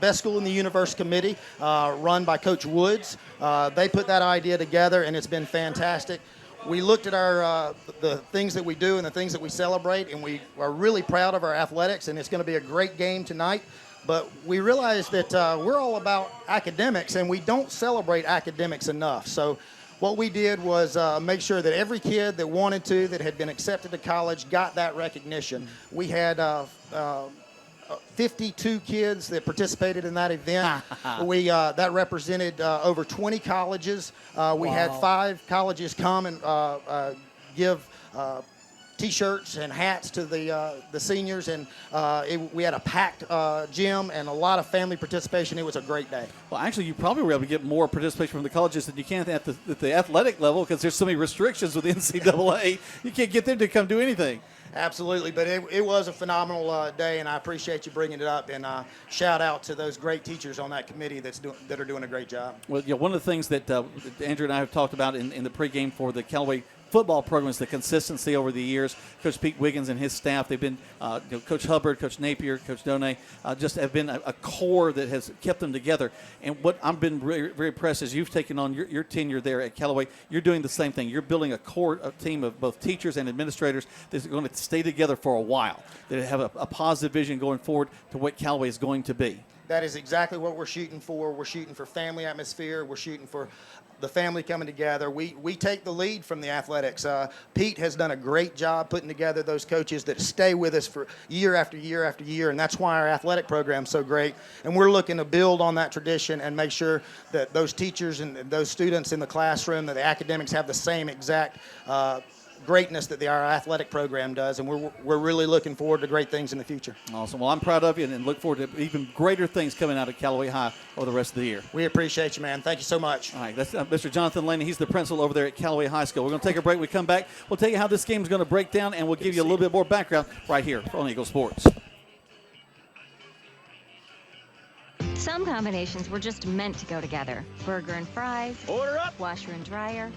Best School in the Universe committee, run by Coach Woods. They put that idea together, and it's been fantastic. We looked at our the things that we do and the things that we celebrate, and we are really proud of our athletics, and it's going to be a great game tonight. But we realized that we're all about academics, and we don't celebrate academics enough. So what we did was make sure that every kid that wanted to, that had been accepted to college, got that recognition. We had 52 kids that participated in that event. That represented over 20 colleges. We had 5 colleges come and give T-shirts and hats to the seniors, and we had a packed gym and a lot of family participation. It was a great day. Well, actually, you probably were able to get more participation from the colleges than you can at the athletic level, because there's so many restrictions with the NCAA. You can't get them to come do anything. Absolutely, but it was a phenomenal day, and I appreciate you bringing it up. And shout out to those great teachers on that committee that are doing a great job. Well, one of the things that Andrew and I have talked about in the pregame for the Callaway football program is the consistency over the years. Coach Pete Wiggins and his staff, they've been, Coach Hubbard, Coach Napier, Coach Donay, just have been a core that has kept them together. And what I've been very, very impressed is you've taken on your tenure there at Callaway. You're doing the same thing. You're building a core team of both teachers and administrators that's going to stay together for a while, that have a positive vision going forward to what Callaway is going to be. That is exactly what we're shooting for. We're shooting for family atmosphere. We're shooting for the family coming together. We take the lead from the athletics. Pete has done a great job putting together those coaches that stay with us for year after year after year, and that's why our athletic program's so great. And we're looking to build on that tradition and make sure that those teachers and those students in the classroom, that the academics have the same exact greatness that our athletic program does, and we're really looking forward to great things in the future. Awesome. Well, I'm proud of you and look forward to even greater things coming out of Callaway High over the rest of the year. We appreciate you, man. Thank you so much. All right, that's Mr. Jonathan Laney. He's the principal over there at Callaway High School. We're going to take a break. We come back, we'll tell you how this game is going to break down, and we'll give you a little bit more background right here on Eagle Sports. Some combinations were just meant to go together. Burger and fries. Order up. Washer and dryer.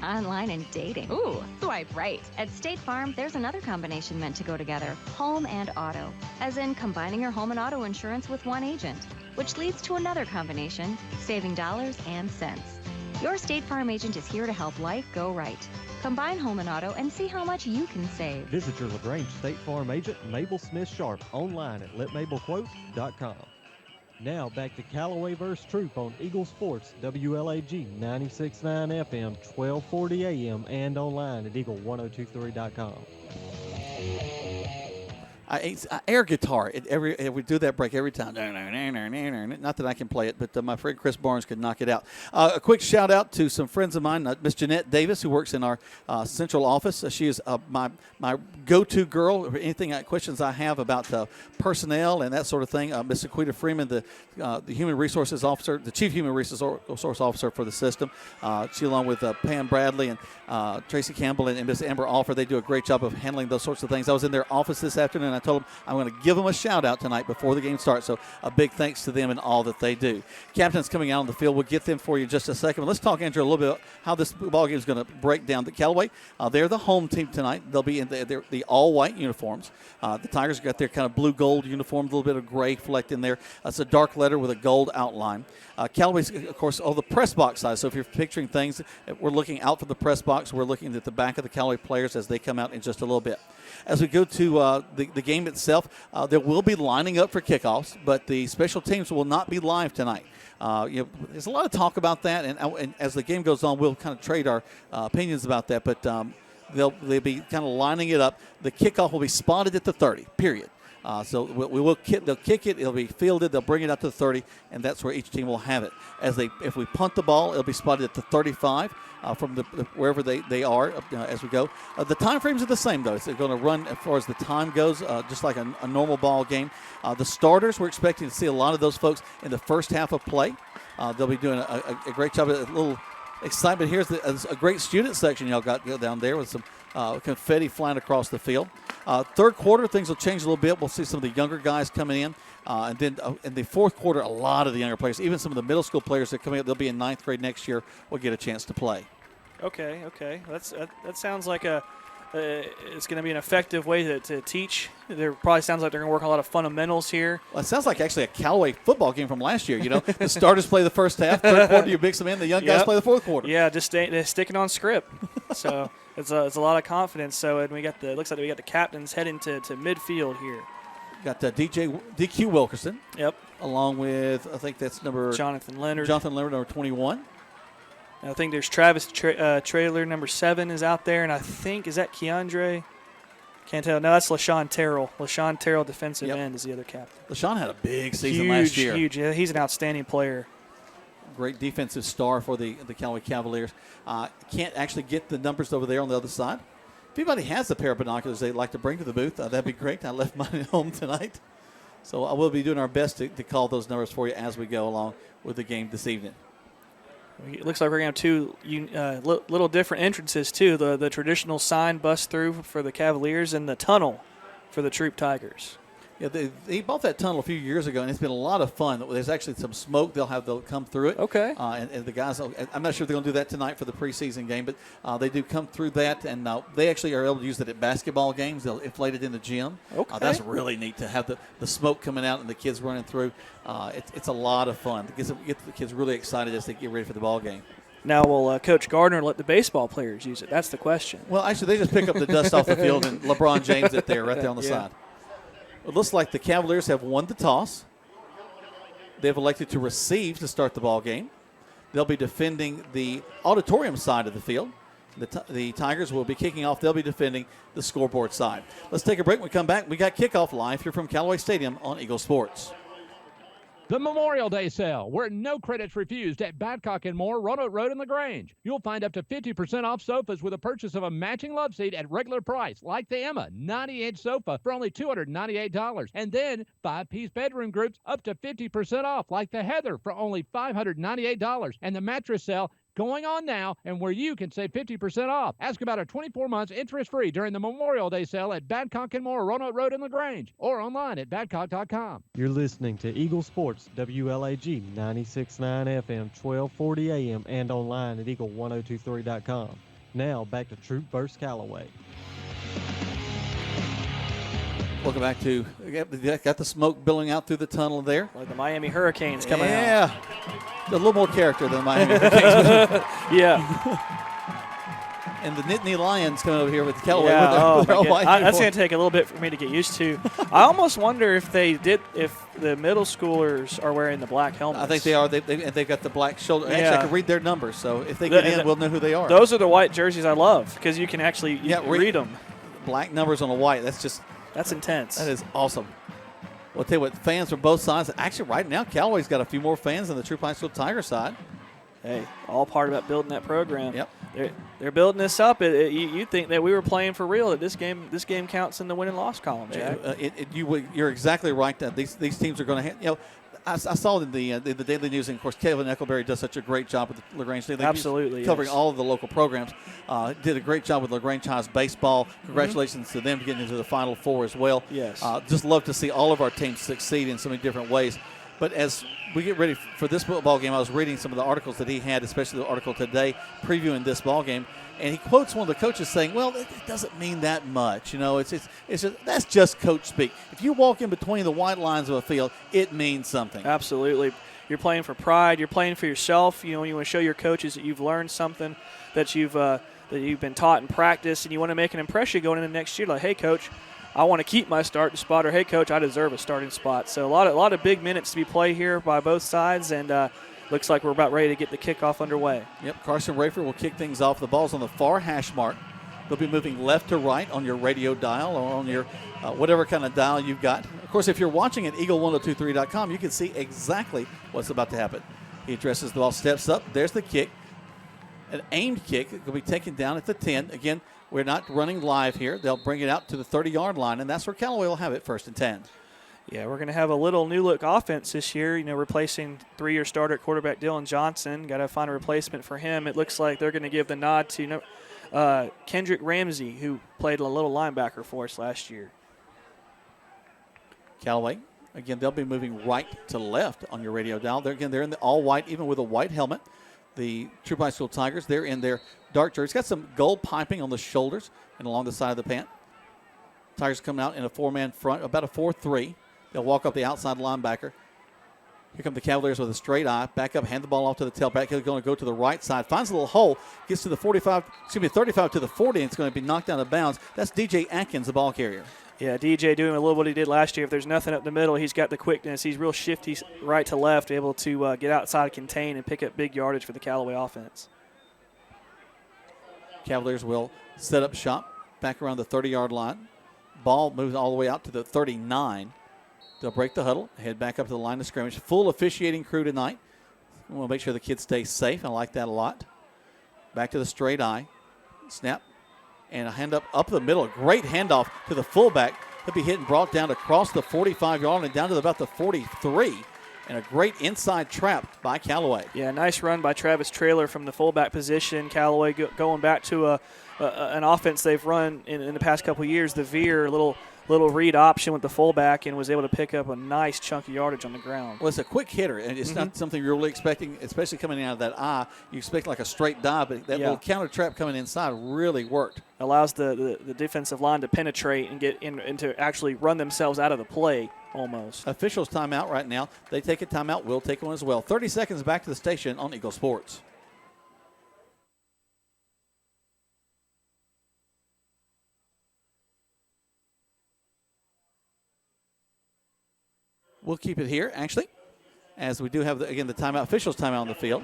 Online and dating. Ooh, swipe right. At State Farm, there's another combination meant to go together. Home and auto. As in combining your home and auto insurance with one agent. Which leads to another combination, saving dollars and cents. Your State Farm agent is here to help life go right. Combine home and auto and see how much you can save. Visit your LaGrange State Farm agent, Mabel Smith Sharp, online at letmabelquote.com. Now back to Callaway vs. Troup on Eagle Sports, WLAG 96.9 FM, 1240 AM, and online at eagle1023.com. I air guitar we do that break every time. Not that I can play it, but my friend Chris Barnes could knock it out. A quick shout out to some friends of mine, Miss Jeanette Davis, who works in our central office. She is my go-to girl for anything questions I have about personnel and that sort of thing. Miss Aquita Freeman, the human resources officer, the chief human resource officer for the system. She, along with Pam Bradley and Tracy Campbell and Miss Amber Alford, they do a great job of handling those sorts of things. I was in their office this afternoon, and I told them I'm going to give them a shout out tonight before the game starts. So a big thanks to them and all that they do. Captains coming out on the field. We'll get them for you in just a second. But let's talk, Andrew, a little bit about how this ball game is going to break down. The Callaway, they're the home team tonight. They'll be in the all-white uniforms. The Tigers got their kind of blue-gold uniform, a little bit of gray flecked in there. It's a dark letter with a gold outline. Callaway's, of course, all the press box size. So if you're picturing things, we're looking out for the press box. We're looking at the back of the Callaway players as they come out in just a little bit. As we go to the game itself, there will be lining up for kickoffs, but the special teams will not be live tonight. There's a lot of talk about that, and as the game goes on, we'll kind of trade our opinions about that. But they'll be kind of lining it up. The kickoff will be spotted at the 30, period. So they'll kick it. It'll be fielded. They'll bring it out to the 30, and that's where each team will have it. If we punt the ball, it'll be spotted at the 35 from wherever they are as we go. The time frames are the same, though. It's going to run as far as the time goes, just like a normal ball game. The starters, we're expecting to see a lot of those folks in the first half of play. They'll be doing a great job. A little excitement. Here's a great student section y'all got down there with some confetti flying across the field. Third quarter, things will change a little bit. We'll see some of the younger guys coming in. And then in the fourth quarter, a lot of the younger players, even some of the middle school players that are coming up, they'll be in ninth grade next year, will get a chance to play. Okay. That sounds like it's going to be an effective way to teach. There probably sounds like they're going to work on a lot of fundamentals here. Well, it sounds like actually a Callaway football game from last year. The starters play the first half, third quarter you mix them in, the young guys play the fourth quarter. Yeah, just sticking on script. So it's a lot of confidence. So and it looks like we got the captains heading to midfield here. Got DQ Wilkerson. Yep. Along with, I think that's Jonathan Leonard, number 21. And I think there's Travis Trailer, number 7, is out there. And I think, is that Keandre? Can't tell. No, that's LaShawn Terrell. LaShawn Terrell, defensive end, is the other captain. LaShawn had a big season last year. Huge. Yeah, he's an outstanding player. Great defensive star for the Callaway Cavaliers. Can't actually get the numbers over there on the other side. If anybody has a pair of binoculars they'd like to bring to the booth, that'd be great. I left mine at home tonight. So I will be doing our best to call those numbers for you as we go along with the game this evening. It looks like we're going to have two little different entrances, too. The traditional sign bust through for the Cavaliers and the tunnel for the Troup Tigers. Yeah, they bought that tunnel a few years ago, and it's been a lot of fun. There's actually some smoke they'll come through it. Okay. And the guys, I'm not sure if they're going to do that tonight for the preseason game, but they do come through that, and they actually are able to use it at basketball games. They'll inflate it in the gym. Okay. That's really neat to have the smoke coming out and the kids running through. It's a lot of fun. It gets the kids really excited as they get ready for the ball game. Now, will Coach Gardner let the baseball players use it? That's the question. Well, actually, they just pick up the dust off the field, and LeBron James it there, right there on the side. It looks like the Cavaliers have won the toss. They've elected to receive to start the ball game. They'll be defending the auditorium side of the field. The Tigers will be kicking off. They'll be defending the scoreboard side. Let's take a break. When we come back, we got kickoff live here from Callaway Stadium on Eagle Sports. The Memorial Day sale, where no credits refused at Badcock & More, Roanoke Road in LaGrange. You'll find up to 50% off sofas with a purchase of a matching love seat at regular price, like the Emma 90-inch sofa for only $298. And then 5-piece bedroom groups up to 50% off, like the Heather for only $598. And the mattress sale going on now, and where you can save 50% off. Ask about our 24 months interest-free during the Memorial Day sale at Badcock & More, Roanoke Road in LaGrange, or online at badcock.com. You're listening to Eagle Sports, WLAG 96.9 FM, 1240 AM, and online at eagle1023.com. Now, back to Troup vs. Callaway. Welcome back to, got the smoke billowing out through the tunnel there. Like the Miami Hurricanes coming out. Yeah, a little more character than the Miami Hurricanes. Yeah. And the Nittany Lions coming over here with Callaway. Yeah, with their all white that's uniform. going to take a little bit for me to get used to. I almost wonder if the middle schoolers are wearing the black helmets. I think they are. They've got the black shoulder. Yeah. Actually, I can read their numbers, so if they get in, we'll know who they are. Those are the white jerseys I love because you can actually read them. Black numbers on a white. That's intense. That is awesome. Well, I'll tell you what, fans from both sides. Actually, right now, Callaway's got a few more fans than the Troup High School Tiger side. Hey, all part about building that program. Yep. They're building this up. You think that we were playing for real? That this game counts in the win and loss column, Jack. You're exactly right. That these teams are going to. I saw in the Daily News, and of course, Kevin Eckelberry does such a great job with the LaGrange Daily News. Absolutely, covering yes. all of the local programs. Did a great job with LaGrange High's baseball. Congratulations to them getting into the Final Four as well. Yes. Just love to see all of our teams succeed in so many different ways. But as we get ready for this football game, I was reading some of the articles that he had, especially the article today previewing this ball game, and he quotes one of the coaches saying, "Well, it doesn't mean that much. It's just, that's just coach speak. If you walk in between the white lines of a field, it means something." Absolutely. You're playing for pride. You're playing for yourself. You want to show your coaches that you've learned something, that you've been taught in practice, and you want to make an impression going into next year. Like, hey, coach, I want to keep my starting spot, or hey, coach, I deserve a starting spot. So a lot of big minutes to be played here by both sides, and looks like we're about ready to get the kickoff underway. Yep, Carson Rayford will kick things off. The ball's on the far hash mark. They'll be moving left to right on your radio dial or on your whatever kind of dial you've got. Of course, if you're watching at eagle1023.com, you can see exactly what's about to happen. He addresses the ball, steps up. There's the kick. An aimed kick. It will be taken down at the 10. Again, we're not running live here. They'll bring it out to the 30-yard line, and that's where Callaway will have it, 1st and 10. Yeah, we're going to have a little new-look offense this year, replacing 3-year starter at quarterback Dylan Johnson. Got to find a replacement for him. It looks like they're going to give the nod to Kendrick Ramsey, who played a little linebacker for us last year. Callaway, again, they'll be moving right to left on your radio dial. They're in the all-white, even with a white helmet. The Troup High School Tigers, they're in their dark jerseys. Got some gold piping on the shoulders and along the side of the pant. Tigers coming out in a 4-man front, about a 4-3. They'll walk up the outside linebacker. Here come the Cavaliers with a straight eye. Back up, hand the ball off to the tailback. He's going to go to the right side. Finds a little hole. Gets to the 35 to the 40, and it's going to be knocked out of bounds. That's DJ Atkins, the ball carrier. Yeah, DJ doing a little what he did last year. If there's nothing up the middle, he's got the quickness. He's real shifty right to left, able to get outside, contain, and pick up big yardage for the Callaway offense. Cavaliers will set up shop back around the 30-yard line. Ball moves all the way out to the 39. They'll break the huddle, head back up to the line of scrimmage. Full officiating crew tonight. We want to make sure the kids stay safe. I like that a lot. Back to the straight eye. Snap. And a hand up the middle. A great handoff to the fullback. He'll be hit and brought down across the 45-yard line and down to about the 43. And a great inside trap by Callaway. Yeah, nice run by Travis Traylor from the fullback position. Callaway going back to an offense they've run in the past couple of years. The veer, little read option with the fullback, and was able to pick up a nice chunk of yardage on the ground. Well, it's a quick hitter, and it's not something you're really expecting, especially coming out of that eye. You expect like a straight dive, but that little counter trap coming inside really worked. Allows the defensive line to penetrate and get into actually run themselves out of the play almost. Officials timeout right now. They take a timeout. We'll take one as well. 30 seconds back to the station on Eagle Sports. We'll keep it here, actually, as we do have, the timeout, officials timeout on the field.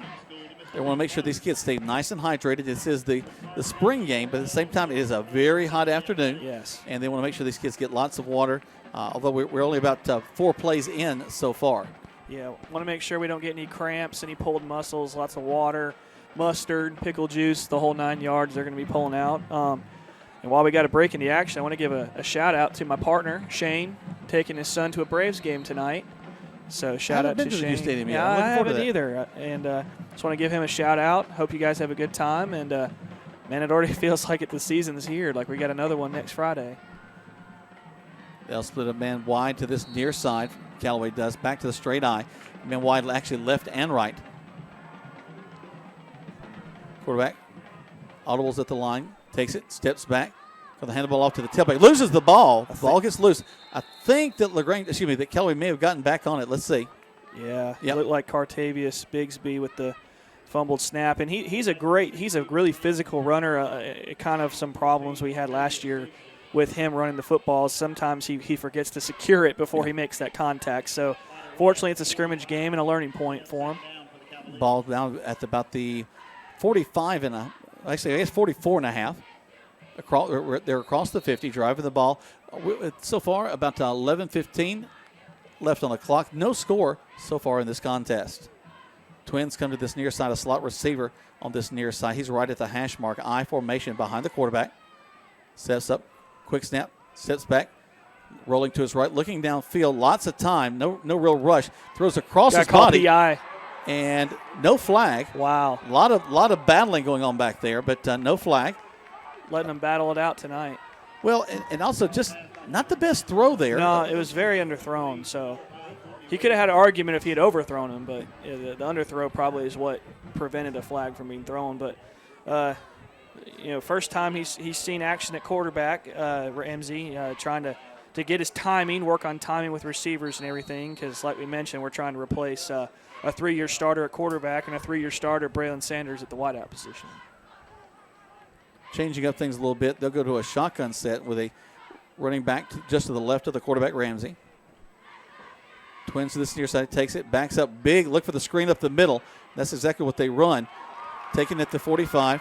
They want to make sure these kids stay nice and hydrated. This is the spring game, but at the same time, it is a very hot afternoon. Yes. And they want to make sure these kids get lots of water, although we're only about 4 plays in so far. Yeah, want to make sure we don't get any cramps, any pulled muscles, lots of water, mustard, pickle juice, the whole 9 yards they're going to be pulling out. And while we got a break in the action, I want to give a shout-out to my partner, Shane, taking his son to a Braves game tonight. So shout-out to Shane. Stadium yeah, I haven't either. And just want to give him a shout-out. Hope you guys have a good time. And, man, it already feels like the season's here. Like we got another one next Friday. They'll split a man wide to this near side. Callaway does. Back to the straight eye. Man wide, actually left and right. Quarterback audibles at the line. Takes it, steps back, going to hand the ball off to the tailback. Loses the ball. The ball gets loose. I think that Callaway may have gotten back on it. Let's see. Yeah, it looked like Cartavius Bigsby with the fumbled snap. And he's a really physical runner. Kind of some problems we had last year with him running the football. Sometimes he forgets to secure it before he makes that contact. So fortunately it's a scrimmage game and a learning point for him. Ball down at about the 45 and I guess 44 and a half. They're across the 50, driving the ball. So far, about 11:15 left on the clock. No score so far in this contest. Twins come to this near side, a slot receiver on this near side. He's right at the hash mark, I formation behind the quarterback. Steps up, quick snap, steps back, rolling to his right, looking downfield. Lots of time, no real rush. Throws across his body. PI. And no flag. Wow. A lot of battling going on back there, but no flag. Letting them battle it out tonight. Well, and also just not the best throw there. No, it was very underthrown. So he could have had an argument if he had overthrown him, but the underthrow probably is what prevented a flag from being thrown. But first time he's seen action at quarterback, Ramsey trying to get his timing, work on timing with receivers and everything. Because like we mentioned, we're trying to replace a 3-year starter at quarterback and a 3-year starter, Braylon Sanders, at the wideout position. Changing up things a little bit, they'll go to a shotgun set with a running back just to the left of the quarterback, Ramsey. Twins to this near side, takes it, backs up big, look for the screen up the middle. That's exactly what they run. Taking it to 45,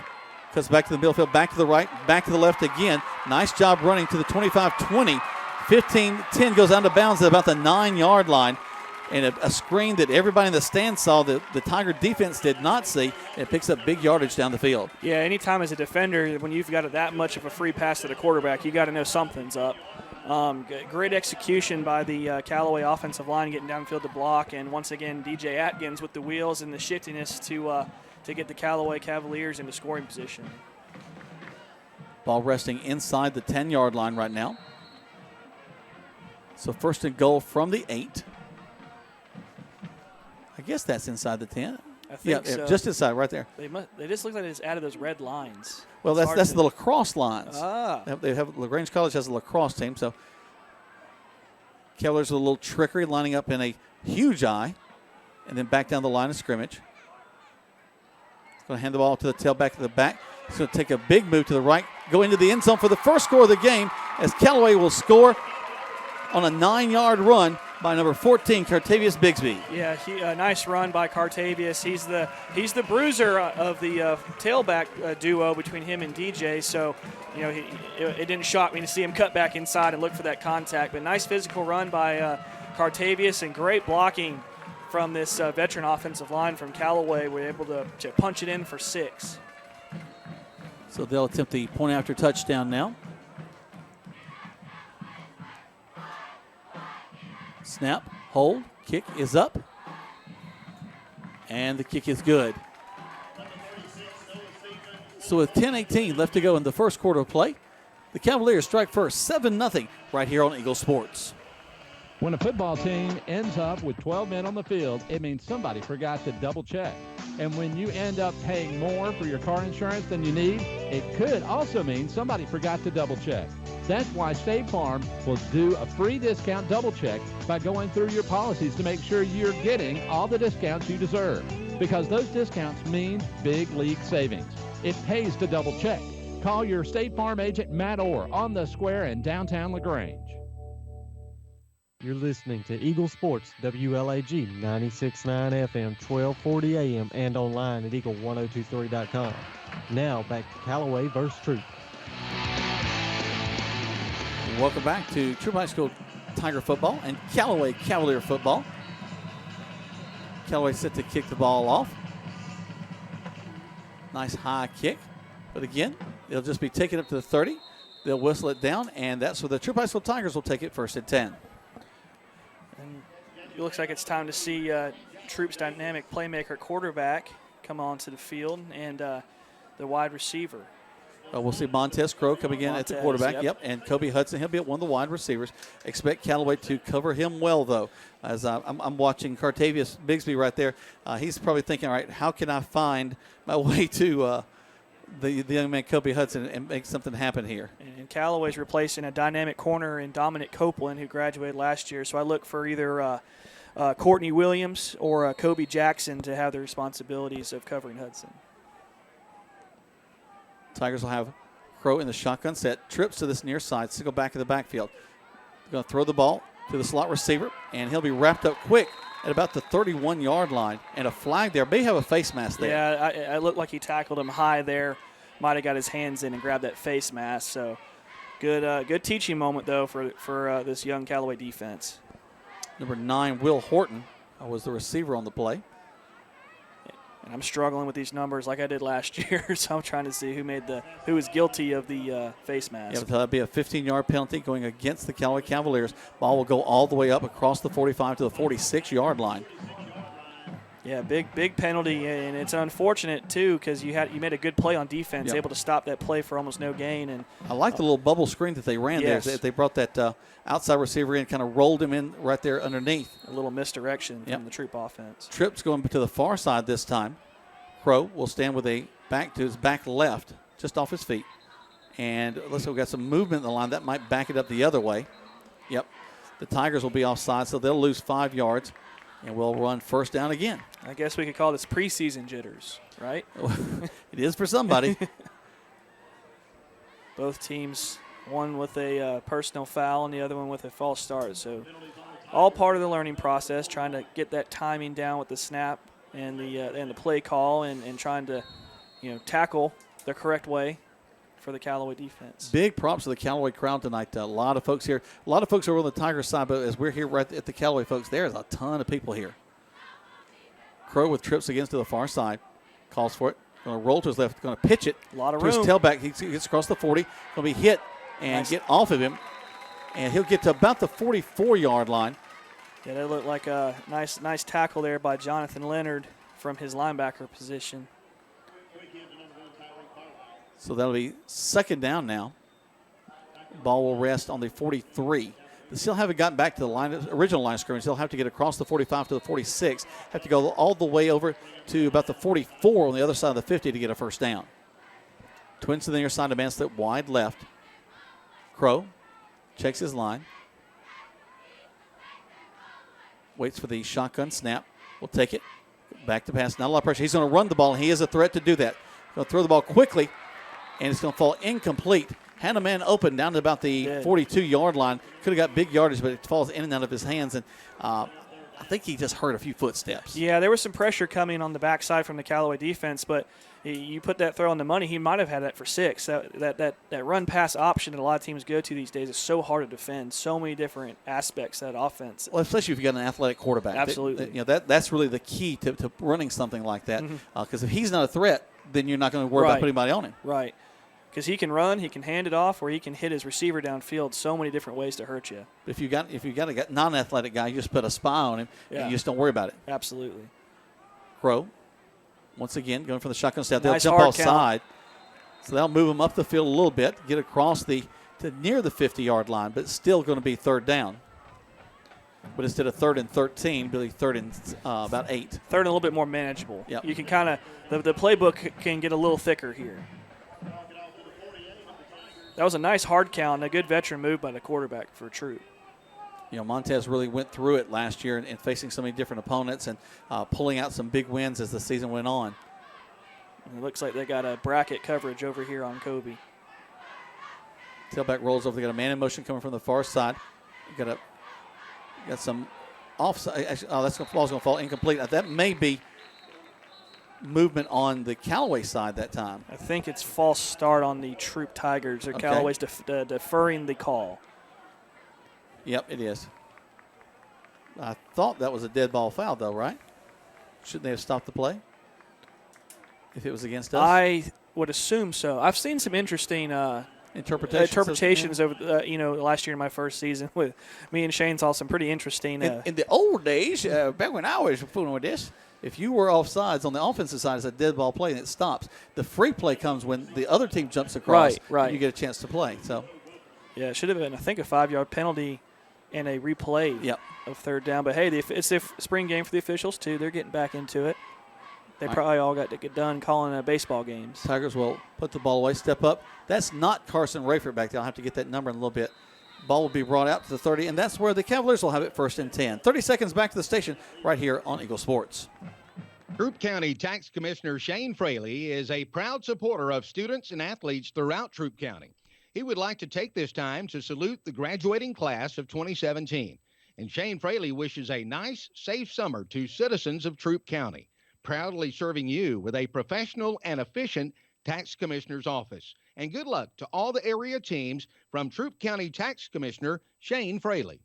cuts back to the middle field, back to the right, back to the left again. Nice job running to the 25-20. 15-10 goes out of bounds at about the 9-yard line. And a screen that everybody in the stand saw that the Tiger defense did not see, and it picks up big yardage down the field. Yeah, anytime as a defender, when you've got that much of a free pass to the quarterback, you got to know something's up. Great execution by the Callaway offensive line getting downfield to block, and once again, DJ Atkins with the wheels and the shiftiness to get the Callaway Cavaliers into scoring position. Ball resting inside the 10-yard line right now. So first and goal from the 8. I guess that's inside the 10. I think so. Just inside, right there. They just look like they just added those red lines. Well, that's the lacrosse lines. Ah. They have LaGrange College has a lacrosse team, so Cavaliers with a little trickery, lining up in a huge eye, and then back down the line of scrimmage. He's going to hand the ball to the tailback of the back. He's going to take a big move to the right, go into the end zone for the first score of the game, as Callaway will score on a 9-yard run by number 14, Cartavius Bigsby. Yeah, a nice run by Cartavius. He's the bruiser of the tailback duo between him and DJ. So, it didn't shock me to see him cut back inside and look for that contact. But nice physical run by Cartavius and great blocking from this veteran offensive line from Callaway. We're able to punch it in for 6. So they'll attempt the point after touchdown now. Snap, hold, kick is up, and the kick is good. So with 10:18 left to go in the first quarter of play, the Cavaliers strike first, 7-0 right here on Eagle Sports. When a football team ends up with 12 men on the field, it means somebody forgot to double check. And when you end up paying more for your car insurance than you need, it could also mean somebody forgot to double check. That's why State Farm will do a free discount double check by going through your policies to make sure you're getting all the discounts you deserve. Because those discounts mean big league savings. It pays to double check. Call your State Farm agent, Matt Orr, on the square in downtown LaGrange. You're listening to Eagle Sports, WLAG 96.9 FM, 1240 AM, and online at eagle1023.com. Now back to Callaway versus Troup. Welcome back to Troup High School Tiger football and Callaway Cavalier football. Callaway set to kick the ball off. Nice high kick. But again, they'll just be taken up to the 30. They'll whistle it down, and that's where the Troup High School Tigers will take it first and 10. And it looks like it's time to see Troup's dynamic playmaker quarterback come onto the field and the wide receiver. We'll see Montez Crow coming in at the quarterback. Yep. And Kobe Hudson, he'll be at one of the wide receivers. Expect Callaway to cover him well, though. As I'm watching Cartavius Bigsby right there. He's probably thinking, all right, how can I find my way to the young man Kobe Hudson and make something happen here? And Callaway's replacing a dynamic corner in Dominic Copeland, who graduated last year. So I look for either Courtney Williams or Kobe Jackson to have the responsibilities of covering Hudson. Tigers will have Crow in the shotgun set. Trips to this near side. So go back in the backfield. They're going to throw the ball to the slot receiver, and he'll be wrapped up quick at about the 31-yard line. And a flag there. May have a face mask there. Yeah, it looked like he tackled him high there. Might have got his hands in and grabbed that face mask. So good teaching moment, though, for this young Callaway defense. Number 9, Will Horton, was the receiver on the play. And I'm struggling with these numbers like I did last year, so I'm trying to see who was guilty of the face mask. Yeah, that'll be a 15-yard penalty going against the Callaway Cavaliers. Ball will go all the way up across the 45 to the 46-yard line. Yeah, big penalty, and it's unfortunate too because you made a good play on defense, Yep. able to stop that play for almost no gain. And I like the little bubble screen that they ran Yes. there. They brought that outside receiver in, kind of rolled him in right there underneath. A little misdirection Yep. from the Troup offense. Trips going to the far side this time. Crow will stand with a back to his back left, just off his feet. And let's go, got some movement in the line. That might back it up the other way. Yep. The Tigers will be offside, so they'll lose 5 yards, and we'll run first down again. I guess we could call this preseason jitters, right? It is for somebody. Both teams, one with a personal foul and the other one with a false start. So all part of the learning process, trying to get that timing down with the snap and the play call and trying to, tackle the correct way for the Callaway defense. Big props to the Callaway crowd tonight. A lot of folks here. A lot of folks are on the Tiger side, but as we're here right at the Callaway folks, there's a ton of people here. Crow with trips against to the far side. Calls for it. Going to roll to his left. Going to pitch it. A lot of to room. his tailback. He gets across the 40. Going to be hit and get off of him. And he'll get to about the 44-yard line. Yeah, that looked like a nice tackle there by Jonathan Leonard from his linebacker position. So that'll be second down now. Ball will rest on the 43. They still haven't gotten back to the original line of scrimmage. They'll have to get across the 45 to the 46. Have to go all the way over to about the 44 on the other side of the 50 to get a first down. Twins to the near side, a man slip wide left. Crow checks his line. Waits for the shotgun snap. We'll take it. Back to pass. Not a lot of pressure. He's going to run the ball, and he is a threat to do that. Going to throw the ball quickly, and it's going to fall incomplete. Had a man open down to about the 42-yard line. Could have got big yardage, but it falls in and out of his hands. And I think he just heard a few footsteps. Yeah, there was some pressure coming on the backside from the Callaway defense, but you put that throw on the money, he might have had that for 6. That run-pass option that a lot of teams go to these days is so hard to defend. So many different aspects of that offense. Well, especially if you've got an athletic quarterback. Absolutely. That's really the key to running something like that. Because if he's not a threat, then you're not going to worry about putting anybody on him. Right. Because he can run, he can hand it off, or he can hit his receiver downfield. So many different ways to hurt you. If you got a non-athletic guy, you just put a spy on him, and you just don't worry about it. Absolutely. Crow, once again, going for the shotgun snap. Nice They'll jump hard outside. So they'll move him up the field a little bit, get across to near the 50-yard line, but it's still going to be third down. But instead of 3rd and 13, it'll be 3rd and about 8. 3rd and a little bit more manageable. Yep. You can kind of, the playbook can get a little thicker here. That was a nice hard count, a good veteran move by the quarterback for Troup. Montez really went through it last year and facing so many different opponents and pulling out some big wins as the season went on. It looks like they got a bracket coverage over here on Kobe. Tailback rolls over. They got a man in motion coming from the far side. Got some offside. Ball's going to fall incomplete. That may be movement on the Callaway side that time. I think it's false start on the Troup Tigers. Or Callaway's deferring the call. Yep, it is. I thought that was a dead ball foul, though, right? Shouldn't they have stopped the play if it was against us? I would assume so. I've seen some interesting interpretations over last year in my first season. With me and Shane saw some pretty interesting. In the old days, back when I was fooling with this, if you were offsides on the offensive side, it's a dead ball play and it stops. The free play comes when the other team jumps across. Right. And you get a chance to play. So, yeah, it should have been, I think, a 5-yard penalty and a replay of third down. But, hey, it's the spring game for the officials, too. They're getting back into it. They probably all got to get done calling baseball games. Tigers will put the ball away, step up. That's not Carson Rayford back there. I'll have to get that number in a little bit. Ball will be brought out to the 30, and that's where the Cavaliers will have it 1st and 10. 30 seconds back to the station right here on Eagle Sports. Troup County Tax Commissioner Shane Fraley is a proud supporter of students and athletes throughout Troup County. He would like to take this time to salute the graduating class of 2017. And Shane Fraley wishes a nice, safe summer to citizens of Troup County, proudly serving you with a professional and efficient Tax Commissioner's office. And good luck to all the area teams from Troup County Tax Commissioner Shane Fraley.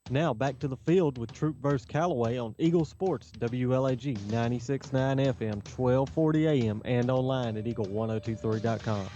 Now back to the field with Troup vs. Callaway on Eagle Sports, WLAG 96.9 FM, 1240 AM, and online at eagle1023.com.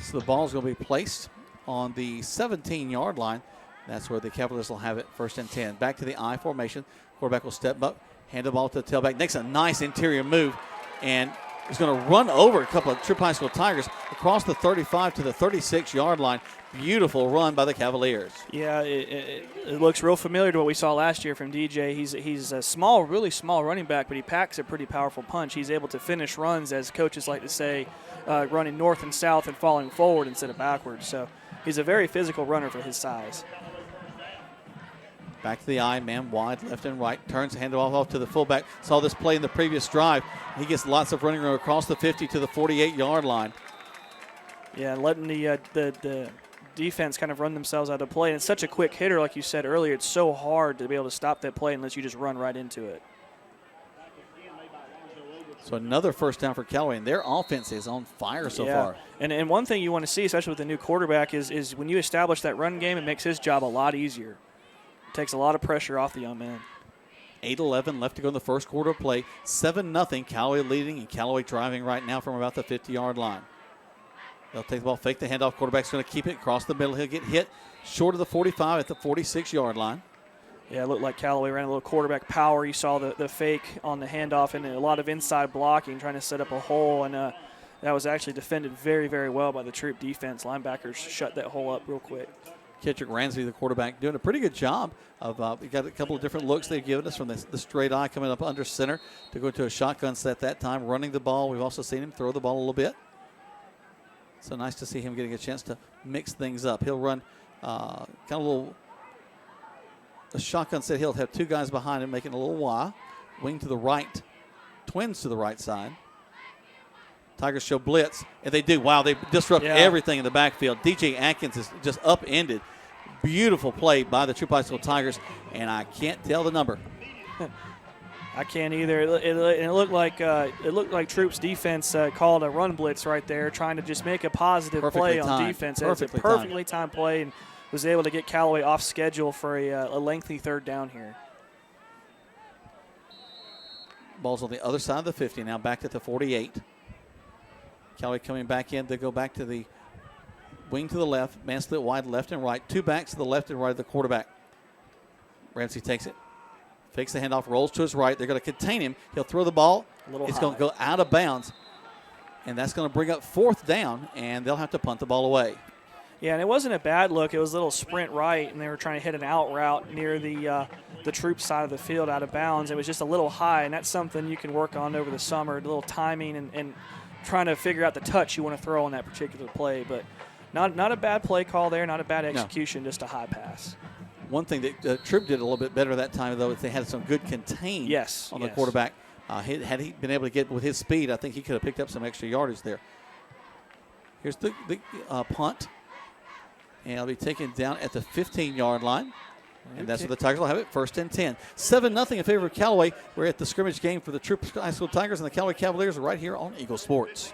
So the ball is going to be placed on the 17-yard line. That's where the Cavaliers will have it 1st and 10. Back to the I formation. Quarterback will step up, hand the ball to the tailback. Makes a nice interior move, and is going to run over a couple of Troup High School Tigers across the 35 to the 36-yard line. Beautiful run by the Cavaliers. Yeah, it looks real familiar to what we saw last year from DJ. He's a small, really small running back, but he packs a pretty powerful punch. He's able to finish runs, as coaches like to say, running north and south and falling forward instead of backwards. So he's a very physical runner for his size. Back to the I, man wide, left and right. Turns, hand the ball off to the fullback. Saw this play in the previous drive. He gets lots of running room across the 50 to the 48-yard line. Yeah, letting the defense kind of run themselves out of play. And it's such a quick hitter, like you said earlier. It's so hard to be able to stop that play unless you just run right into it. So another first down for Callaway, and their offense is on fire so far. And one thing you want to see, especially with the new quarterback, is when you establish that run game, it makes his job a lot easier. Takes a lot of pressure off the young man. 8:11 left to go in the first quarter of play. 7-0, Callaway leading, and Callaway driving right now from about the 50-yard line. They'll take the ball, fake the handoff. Quarterback's going to keep it across the middle. He'll get hit short of the 45 at the 46-yard line. Yeah, it looked like Callaway ran a little quarterback power. You saw the fake on the handoff and a lot of inside blocking, trying to set up a hole, and that was actually defended very, very well by the Troup defense. Linebackers shut that hole up real quick. Kendrick Ransby, the quarterback, doing a pretty good job of we got a couple of different looks they've given us from the straight eye coming up under center to go to a shotgun set that time, running the ball. We've also seen him throw the ball a little bit. So nice to see him getting a chance to mix things up. He'll run kind of a shotgun set. He'll have two guys behind him making a little Y. Wing to the right, twins to the right side. Tigers show blitz, and they do. Wow, they disrupt everything in the backfield. DJ Atkins is just upended. Beautiful play by the Troup High School Tigers, and I can't tell the number. I can't either. It looked like Troup's defense called a run blitz right there, trying to just make a positive play on defense. It's a perfectly timed play, and was able to get Callaway off schedule for a lengthy third down here. Ball's on the other side of the 50 now, back at the 48. Callaway coming back in. They go back to the wing to the left. Man split wide left and right. Two backs to the left and right of the quarterback. Ramsey takes it. Fakes the handoff. Rolls to his right. They're going to contain him. He'll throw the ball. It's going to go out of bounds. And that's going to bring up 4th down. And they'll have to punt the ball away. Yeah, and it wasn't a bad look. It was a little sprint right, and they were trying to hit an out route near the Troup side of the field out of bounds. It was just a little high, and that's something you can work on over the summer, a little timing and trying to figure out the touch you want to throw on that particular play. But not a bad play call there, not a bad execution, just a high pass. One thing that Troup did a little bit better that time, though, is they had some good contain on the quarterback. Had he been able to get with his speed, I think he could have picked up some extra yardage there. Here's the punt. And it'll be taken down at the 15-yard line. And that's where the Tigers will have it, 1st and 10. 7-0 in favor of Callaway. We're at the scrimmage game for the Troup High School Tigers and the Callaway Cavaliers right here on Eagle Sports.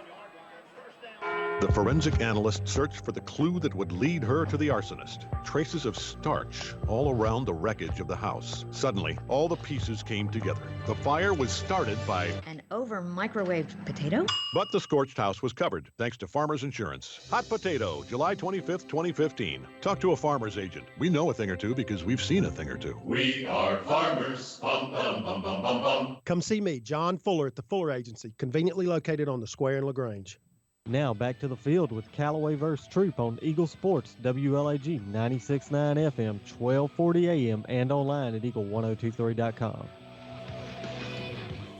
The forensic analyst searched for the clue that would lead her to the arsonist. Traces of starch all around the wreckage of the house. Suddenly, all the pieces came together. The fire was started by an over-microwaved potato? But the scorched house was covered, thanks to Farmers Insurance. Hot potato, July 25th, 2015. Talk to a farmer's agent. We know a thing or two because we've seen a thing or two. We are farmers. Bum, bum, bum, bum, bum, bum. Come see me, John Fuller, at the Fuller Agency, conveniently located on the square in LaGrange. Now back to the field with Callaway vs. Troup on Eagle Sports, WLAG 96.9 FM, 1240 AM, and online at eagle1023.com.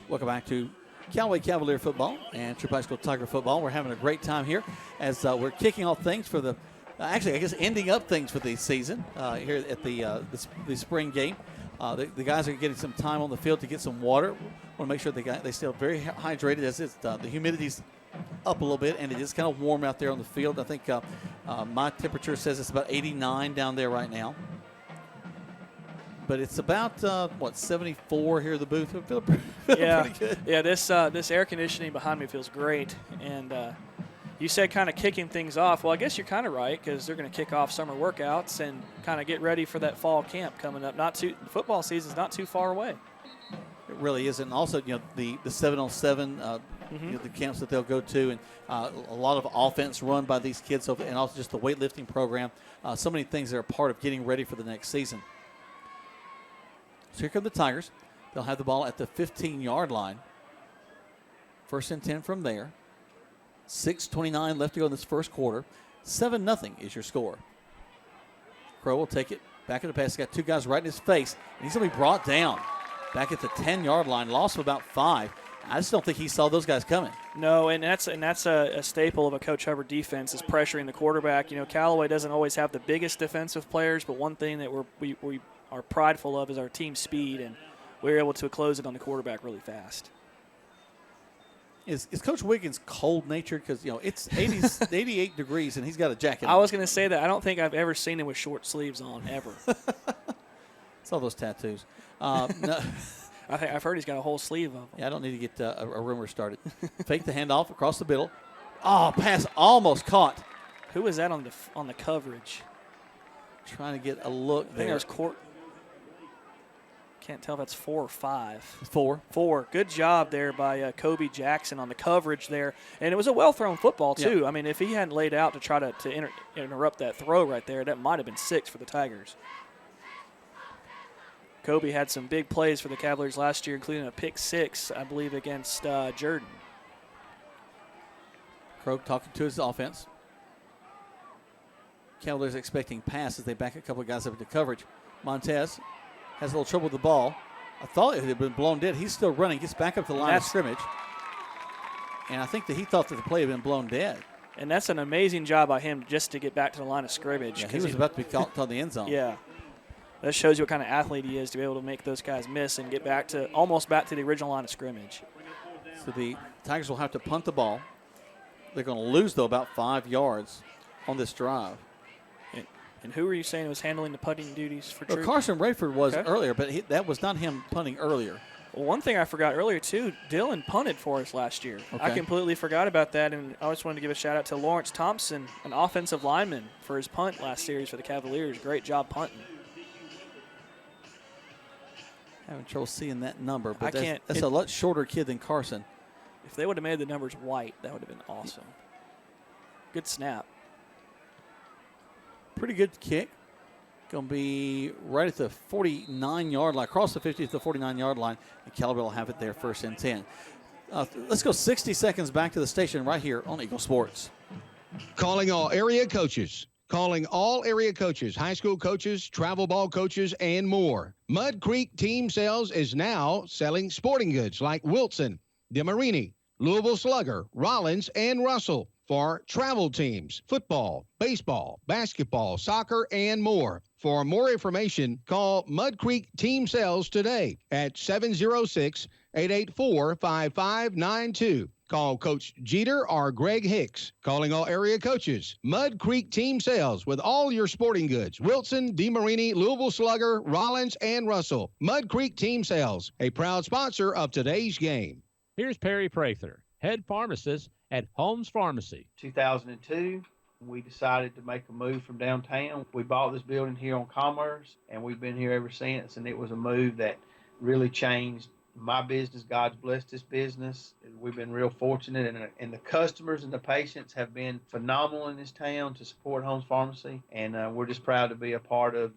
Welcome back to Callaway Cavalier football and Troup High School Tiger football. We're having a great time here as we're kicking off things for the actually, I guess ending up things for the season here at the spring game. The guys are getting some time on the field to get some water. Want to make sure they stay very hydrated as the humidity's up a little bit, and it is kind of warm out there on the field. I think my temperature says it's about 89 down there right now. But it's about 74 here at the booth. I feel pretty good. Yeah. This air conditioning behind me feels great. And you said kind of kicking things off. Well, I guess you're kind of right, because they're going to kick off summer workouts and kind of get ready for that fall camp coming up. Football season's not too far away. It really isn't. And also, the 7-on-7, the camps that they'll go to, and a lot of offense run by these kids, and also just the weightlifting program. So many things that are part of getting ready for the next season. So here come the Tigers. They'll have the ball at the 15-yard line. 1st and 10 from there. 6:29 left to go in this first quarter. 7-0 is your score. Crow will take it back in the pass. He's got two guys right in his face, and he's going to be brought down back at the 10-yard line. Loss of about 5. I just don't think he saw those guys coming. No, and that's a staple of a Coach Hubbard defense is pressuring the quarterback. Callaway doesn't always have the biggest defensive players, but one thing that we are prideful of is our team speed, and we were able to close it on the quarterback really fast. Is Coach Wiggins cold-natured? Because, it's 88 degrees, and he's got a jacket on. I was going to say that. I don't think I've ever seen him with short sleeves on, ever. It's all those tattoos. No. I've heard he's got a whole sleeve of them. Yeah, I don't need to get a rumor started. Fake the handoff across the middle. Oh, pass almost caught. Who was that on the coverage? Trying to get a look there. I think that was Court. Can't tell if that's 4 or 5. 4. 4. Good job there by Kobe Jackson on the coverage there. And it was a well-thrown football, too. Yeah. I mean, if he hadn't laid out to try to interrupt that throw right there, that might have been 6 for the Tigers. Kobe had some big plays for the Cavaliers last year, including a pick 6, I believe, against Jordan. Krog talking to his offense. Cavaliers expecting pass as they back a couple of guys up into coverage. Montez has a little trouble with the ball. I thought it had been blown dead. He's still running. Gets back up to the line of scrimmage. And I think that he thought that the play had been blown dead. And that's an amazing job by him just to get back to the line of scrimmage. Yeah, he was about to be caught on the end zone. Yeah. That shows you what kind of athlete he is to be able to make those guys miss and get almost back to the original line of scrimmage. So the Tigers will have to punt the ball. They're going to lose, though, about 5 yards on this drive. And who were you saying was handling the punting duties for Troup? Carson Rayford was earlier, but that was not him punting earlier. Well, one thing I forgot earlier, too, Dylan punted for us last year. Okay. I completely forgot about that, and I just wanted to give a shout-out to Lawrence Thompson, an offensive lineman, for his punt last series for the Cavaliers. Great job punting. Having trouble seeing that number, but I can't. That's a lot shorter kid than Carson. If they would have made the numbers white, that would have been awesome. Good snap. Pretty good kick. Going to be right at the 49-yard line, across the 50 to the 49-yard line, and Callaway will have it there 1st and 10. Let's go 60 seconds back to the station right here on Eagle Sports. Calling all area coaches. Calling all area coaches, high school coaches, travel ball coaches, and more. Mud Creek Team Sales is now selling sporting goods like Wilson, DeMarini, Louisville Slugger, Rollins, and Russell for travel teams, football, baseball, basketball, soccer, and more. For more information, call Mud Creek Team Sales today at 706-884-5592. Call Coach Jeter or Greg Hicks. Calling all area coaches. Mud Creek Team Sales with all your sporting goods. Wilson, DeMarini, Louisville Slugger, Rollins, and Russell. Mud Creek Team Sales, a proud sponsor of today's game. Here's Perry Prather, head pharmacist at Holmes Pharmacy. 2002, we decided to make a move from downtown. We bought this building here on Commerce, and we've been here ever since, and it was a move that really changed my business. God's blessed this business. We've been real fortunate, and the customers and the patients have been phenomenal in this town to support Holmes Pharmacy, and we're just proud to be a part of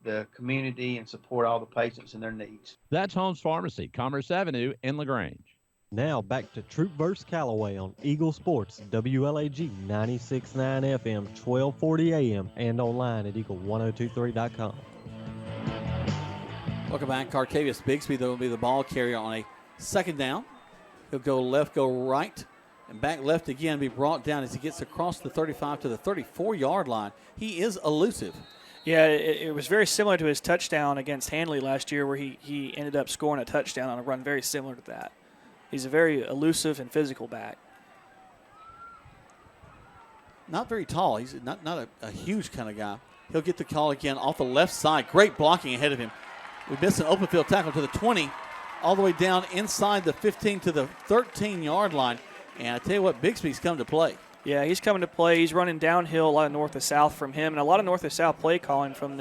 the community and support all the patients and their needs. That's Holmes Pharmacy, Commerce Avenue in LaGrange. Now back to Troup vs. Callaway on Eagle Sports, WLAG 96.9 FM, 1240 AM, and online at eagle1023.com. Welcome back. Carcavius Bigsby, though, will be the ball carrier on a 2nd down. He'll go left, go right, and back left again, be brought down as he gets across the 35 to the 34-yard line. He is elusive. Yeah, it was very similar to his touchdown against Handley last year where he ended up scoring a touchdown on a run very similar to that. He's a very elusive and physical back. Not very tall. He's not a huge kind of guy. He'll get the call again off the left side. Great blocking ahead of him. We missed an open field tackle to the 20, all the way down inside the 15 to the 13-yard line. And I tell you what, Bixby's come to play. Yeah, he's coming to play. He's running downhill, a lot of north to south from him, and a lot of north to south play calling from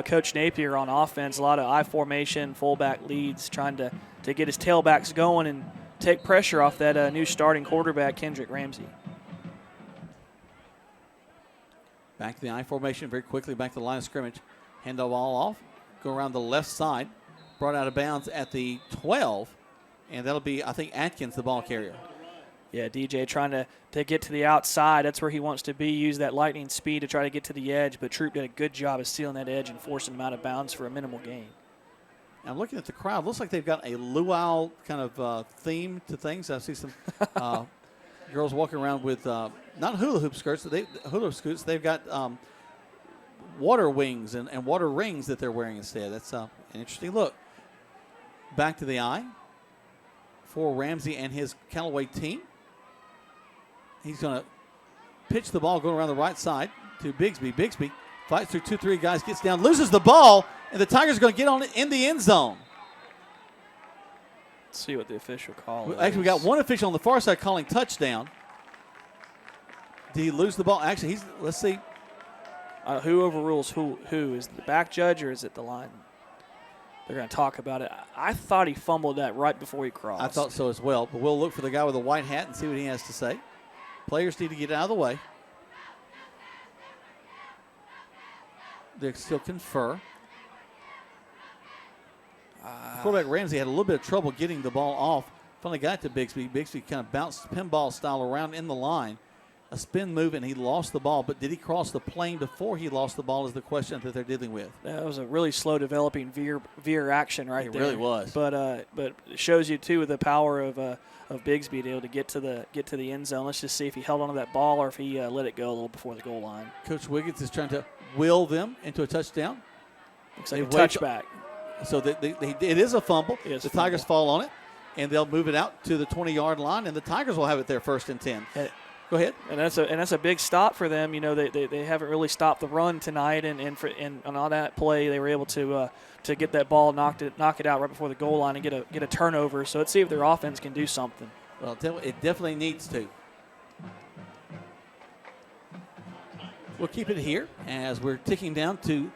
Coach Napier on offense. A lot of I formation, fullback leads, trying to get his tailbacks going and take pressure off that new starting quarterback, Kendrick Ramsey. Back to the I formation very quickly, back to the line of scrimmage. Hand the ball off, go around the left side, brought out of bounds at the 12, and that'll be, I think, Atkins, the ball carrier. Yeah, DJ trying to get to the outside. That's where he wants to be, use that lightning speed to try to get to the edge, but Troup did a good job of stealing that edge and forcing him out of bounds for a minimal gain. I'm looking at the crowd. Looks like they've got a luau kind of theme to things. I see some girls walking around with not hula hoop skirts. They've got water wings and water rings that they're wearing instead. That's an interesting look. Back to the eye for Ramsey and his Callaway team. He's going to pitch the ball going around the right side to Bigsby. Bigsby fights through 2-3 guys, gets down, loses the ball, and the Tigers are going to get on it in the end zone. Let's see what the official call is. Actually, we got one official on the far side calling touchdown. Did he lose the ball? Actually, let's see. Who overrules who? Is it the back judge or is it the line? They're going to talk about it. I thought he fumbled that right before he crossed. I thought so as well, but we'll look for the guy with the white hat and see what he has to say. Players need to get out of the way. They still confer. Quarterback Ramsey had a little bit of trouble getting the ball off. Finally got to Bigsby. Bigsby kind of bounced pinball style around in the line. A spin move, and he lost the ball. But did he cross the plane before he lost the ball is the question that they're dealing with. That was a really slow developing veer action right there. It really was. But it shows you, too, the power of Bigsby to be able to get to the end zone. Let's just see if he held onto that ball or if he let it go a little before the goal line. Coach Wiggins is trying to will them into a touchdown. Looks like a touchback. So it is a fumble. The Tigers fall on it, and they'll move it out to the 20-yard line, and the Tigers will have it there 1st and 10. Go ahead. And that's a big stop for them. You know, they haven't really stopped the run tonight, and on that play they were able to get that ball, knock it out right before the goal line and get a turnover. So let's see if their offense can do something. Well, it definitely needs to. We'll keep it here as we're ticking down to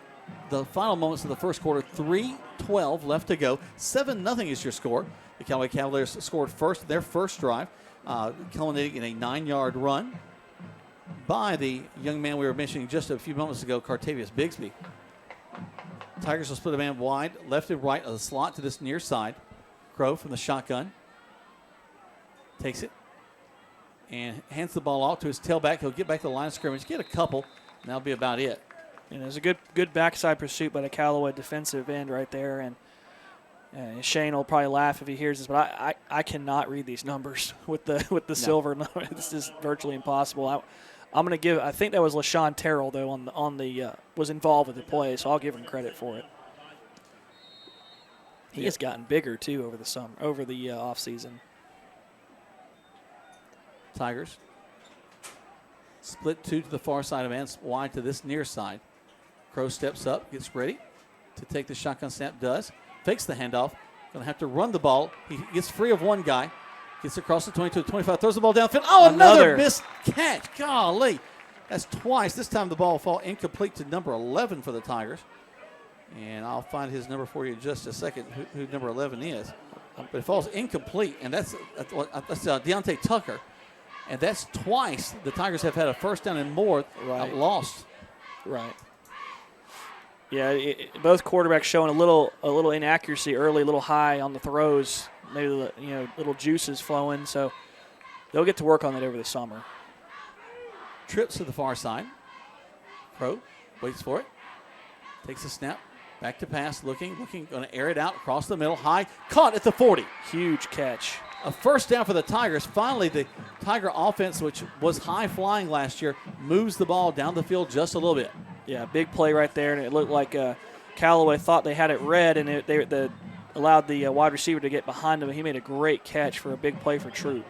the final moments of the first quarter. 3:12 left to go. 7-0 is your score. The Callaway Cavaliers scored their first drive, culminating in a 9-yard run by the young man we were mentioning just a few moments ago, Cartavius Bigsby. Tigers will split a man wide, left and right of the slot to this near side. Crow from the shotgun takes it and hands the ball off to his tailback. He'll get back to the line of scrimmage, get a couple, and that'll be about it. And there's a good backside pursuit by the Callaway defensive end right there. And Shane will probably laugh if he hears this, but I cannot read these numbers with the silver. It's just virtually impossible. I'm going to give. I think that was LaShawn Terrell though on the was involved with the play, so I'll give him credit for it. He has gotten bigger too over the off season. Tigers split 2 to the far side of man, wide to this near side. Crow steps up, gets ready to take the shotgun snap. Does. Fakes the handoff. Going to have to run the ball. He gets free of one guy. Gets across the 20 to the 25. Throws the ball downfield. Oh, another missed catch. Golly. That's twice. This time the ball will fall incomplete to number 11 for the Tigers. And I'll find his number for you in just a second, who number 11 is. But it falls incomplete, and that's Deontay Tucker. And that's twice the Tigers have had a first down and more lost. Right. Yeah, both quarterbacks showing a little inaccuracy early, a little high on the throws. Maybe little juices flowing. So they'll get to work on that over the summer. Trips to the far side. Crow waits for it. Takes a snap. Back to pass. Looking. Going to air it out across the middle. High. Caught at the 40. Huge catch. a first down for the Tigers. Finally, the Tiger offense, which was high-flying last year, moves the ball down the field just a little bit. Yeah, big play right there, and it looked like Callaway thought they had it read, and they allowed the wide receiver to get behind him. He made a great catch for a big play for Troup.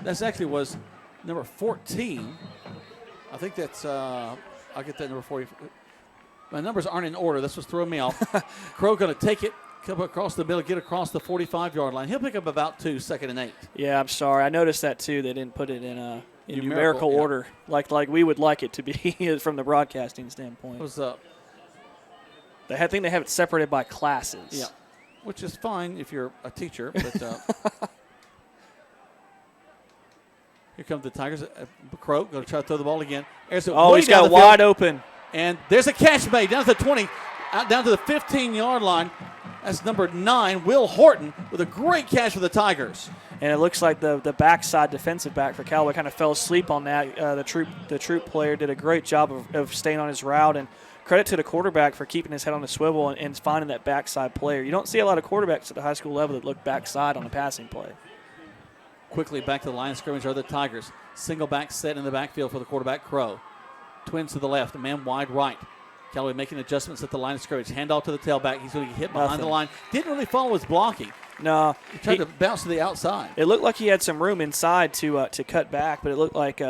That actually was number 14. I think that's I'll get that number 40. My numbers aren't in order. This was throwing me off. Crow going to take it, come across the middle, get across the 45-yard line. He'll pick up about 2, 2nd and 8. Yeah, I'm sorry. I noticed that too. They didn't put it in numerical order like we would like it to be from the broadcasting standpoint. It was I think they have it separated by classes. Yeah, which is fine if you're a teacher. But here come the Tigers. Crow going to try to throw the ball again. He's got wide open. And there's a catch made down to the 20, out down to the 15-yard line. That's number 9, Will Horton, with a great catch for the Tigers. And it looks like the backside defensive back for Callaway kind of fell asleep on that. The Troup player did a great job of staying on his route, and credit to the quarterback for keeping his head on the swivel and finding that backside player. You don't see a lot of quarterbacks at the high school level that look backside on a passing play. Quickly back to the line of scrimmage are the Tigers. Single back set in the backfield for the quarterback, Crow. Twins to the left, a man wide right. Callaway making adjustments at the line of scrimmage. Handoff to the tailback. He's going to get hit behind the line. Didn't really follow his blocking. No. He tried to bounce to the outside. It looked like he had some room inside to cut back, but it looked like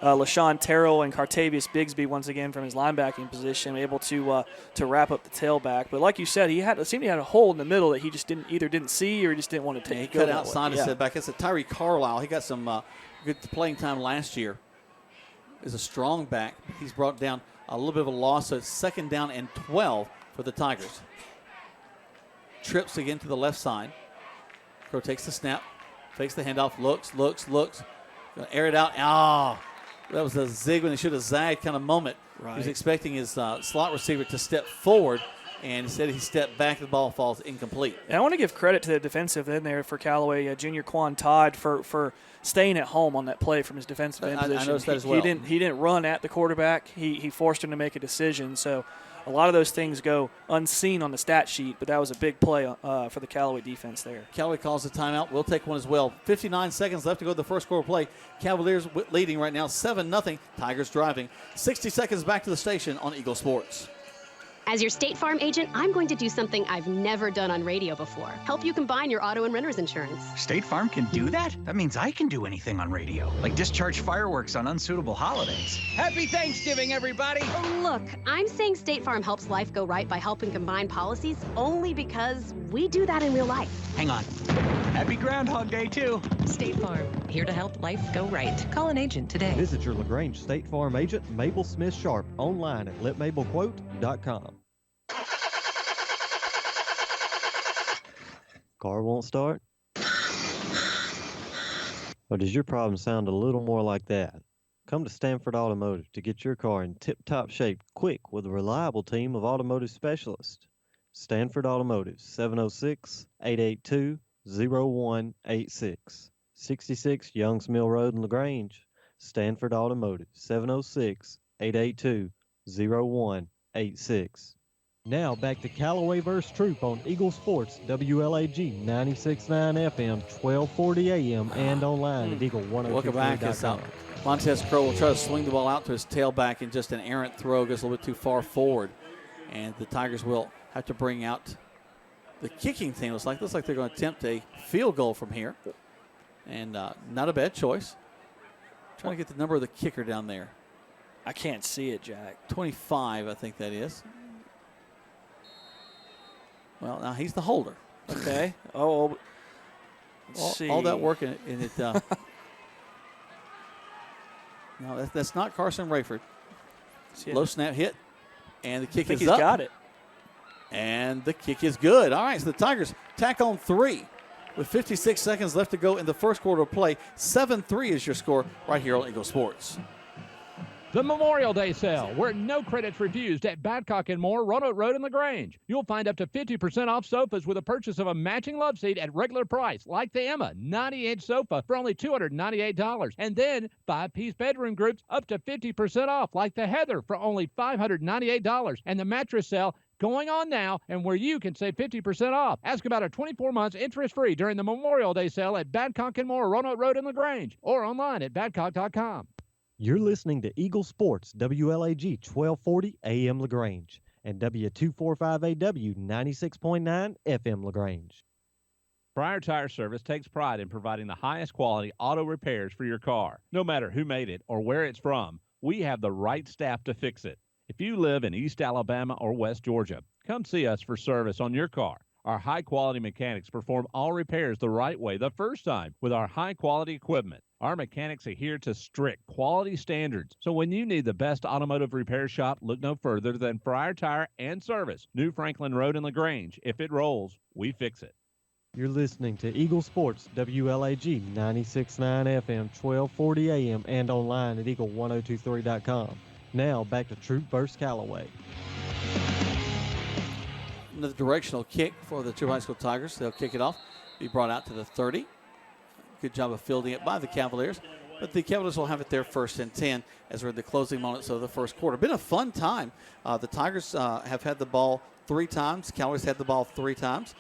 LaShawn Terrell and Cartavius Bigsby once again from his linebacking position able to wrap up the tailback. But like you said, it seemed he had a hole in the middle that he just didn't see or he just didn't want to take. He cut outside and set back. It's a Tyree Carlisle. He got some good playing time last year. Is a strong back. He's brought down a little bit of a loss, so it's 2nd down and 12 for the Tigers. Trips again to the left side. Crow takes the snap, fakes the handoff, looks. Gonna air it out. That was a zig when he should have zagged kind of moment. Right. He was expecting his slot receiver to step forward, and instead he stepped back. The ball falls incomplete. And I want to give credit to the defensive end there for Callaway, Junior Quan Todd, for staying at home on that play from his defensive end position. I noticed that as well. He didn't run at the quarterback. He forced him to make a decision. So a lot of those things go unseen on the stat sheet, but that was a big play for the Callaway defense there. Callaway calls a timeout. We'll take one as well. 59 seconds left to go to the first quarter play. Cavaliers leading right now 7-0. Tigers driving. 60 seconds back to the station on Eagle Sports. As your State Farm agent, I'm going to do something I've never done on radio before. Help you combine your auto and renter's insurance. State Farm can do that? That means I can do anything on radio, like discharge fireworks on unsuitable holidays. Happy Thanksgiving, everybody! Look, I'm saying State Farm helps life go right by helping combine policies only because we do that in real life. Hang on. Happy Groundhog Day, too. State Farm, here to help life go right. Call an agent today. Visit your LaGrange State Farm agent, Mabel Smith Sharp, online at letmabelquote.com. Car won't start? Or does your problem sound a little more like that? Come to Stanford Automotive to get your car in tip-top shape quick with a reliable team of automotive specialists. Stanford Automotive, 706-882-0186. 66 Youngs Mill Road in LaGrange. Stanford Automotive, 706-882-0186. Now back to Callaway vs. Troup on Eagle Sports, WLAG 96.9 FM, 1240 AM, and online at Eagle102.com. Welcome back. Montez Crow will try to swing the ball out to his tailback in just an errant throw. Goes a little bit too far forward. And the Tigers will have to bring out the kicking team. Looks like they're going to attempt a field goal from here. And not a bad choice. Trying to get the number of the kicker down there. I can't see it, Jack. 25, I think that is. Well, now he's the holder. Okay. Let's see. All that work in it. No, that's not Carson Rayford. Low snap hit, and the kick is he's up. Got it. And the kick is good. All right, so the Tigers tack on 3 with 56 seconds left to go in the first quarter of play. 7-3 is your score right here on Eagle Sports. The Memorial Day sale, where no credits refused at Badcock & More, Roanoke Road in LaGrange. You'll find up to 50% off sofas with a purchase of a matching love seat at regular price, like the Emma 90-inch sofa for only $298. And then 5-piece bedroom groups up to 50% off, like the Heather for only $598. And the mattress sale, going on now and where you can save 50% off. Ask about our 24 months interest-free during the Memorial Day sale at Badcock and More, Roanoke Road in LaGrange, or online at badcock.com. You're listening to Eagle Sports, WLAG 1240 AM LaGrange, and W245AW 96.9 FM LaGrange. Friar Tire Service takes pride in providing the highest quality auto repairs for your car. No matter who made it or where it's from, we have the right staff to fix it. If you live in East Alabama or West Georgia, come see us for service on your car. Our high-quality mechanics perform all repairs the right way the first time with our high-quality equipment. Our mechanics adhere to strict quality standards, so when you need the best automotive repair shop, look no further than Friar Tire and Service, New Franklin Road in LaGrange. If it rolls, we fix it. You're listening to Eagle Sports, WLAG 96.9 FM, 1240 AM, and online at eagle1023.com. Now, back to Troup vs. Callaway. Another directional kick for the Troup High School Tigers. They'll kick it off, be brought out to the 30. Good job of fielding it by the Cavaliers. But the Cavaliers will have it there 1st and 10 as we're in the closing moments of the first quarter. Been a fun time. The Tigers have had the ball 3 times. Callaway's had the ball 3 times.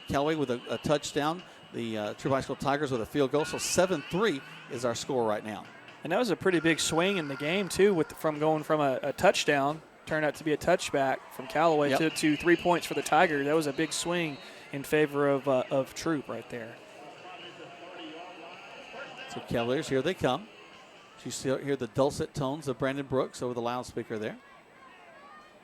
Callaway with a touchdown. The Troup High School Tigers with a field goal. So 7-3 is our score right now. And that was a pretty big swing in the game, too, from going from a touchdown, turned out to be a touchback from Callaway to 3 points for the Tigers. That was a big swing in favor of Troup right there. So Cavaliers, here they come. You still hear the dulcet tones of Brandon Brooks over the loudspeaker there.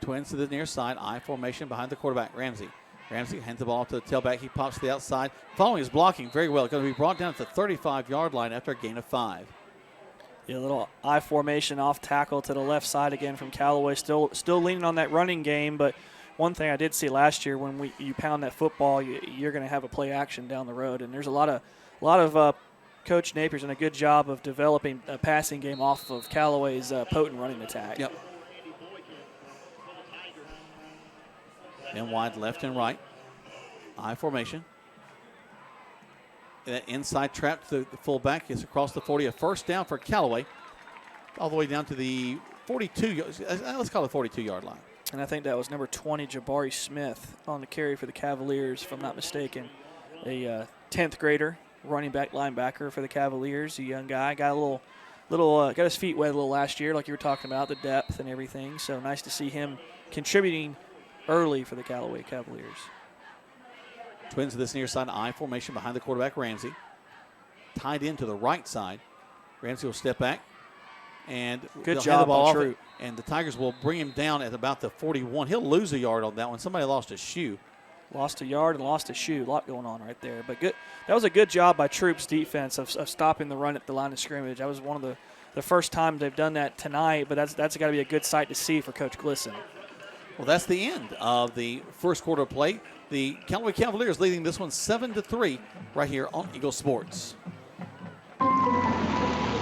Twins to the near side, I formation behind the quarterback, Ramsey. Ramsey hands the ball to the tailback. He pops to the outside. Following his blocking very well. Going to be brought down at the 35-yard line after a gain of 5. Yeah, a little I formation off tackle to the left side again from Callaway. Still leaning on that running game, but one thing I did see last year when you pound that football, you're going to have a play action down the road, and there's a lot of Coach Napier's done a good job of developing a passing game off of Callaway's potent running attack. Yep. And wide left and right. I formation. That inside trap to the fullback is across the 40. A first down for Callaway. All the way down to the 42. Let's call it 42-yard line. And I think that was number 20, Jabari Smith, on the carry for the Cavaliers, if I'm not mistaken. A 10th grader. Running back linebacker for the Cavaliers, a young guy. Got got his feet wet a little last year, like you were talking about, the depth and everything. So nice to see him contributing early for the Callaway Cavaliers. Twins to this near side, I formation behind the quarterback, Ramsey. Tied in to the right side. Ramsey will step back. And good job by Troup. And the Tigers will bring him down at about the 41. He'll lose a yard on that one. Somebody lost a shoe. Lost a yard and lost a shoe. A lot going on right there. But good. That was a good job by Troup's defense of stopping the run at the line of scrimmage. That was one of the first times they've done that tonight, but that's got to be a good sight to see for Coach Glisson. Well, that's the end of the first quarter of play. The Callaway Cavaliers leading this one 7-3 right here on Eagle Sports.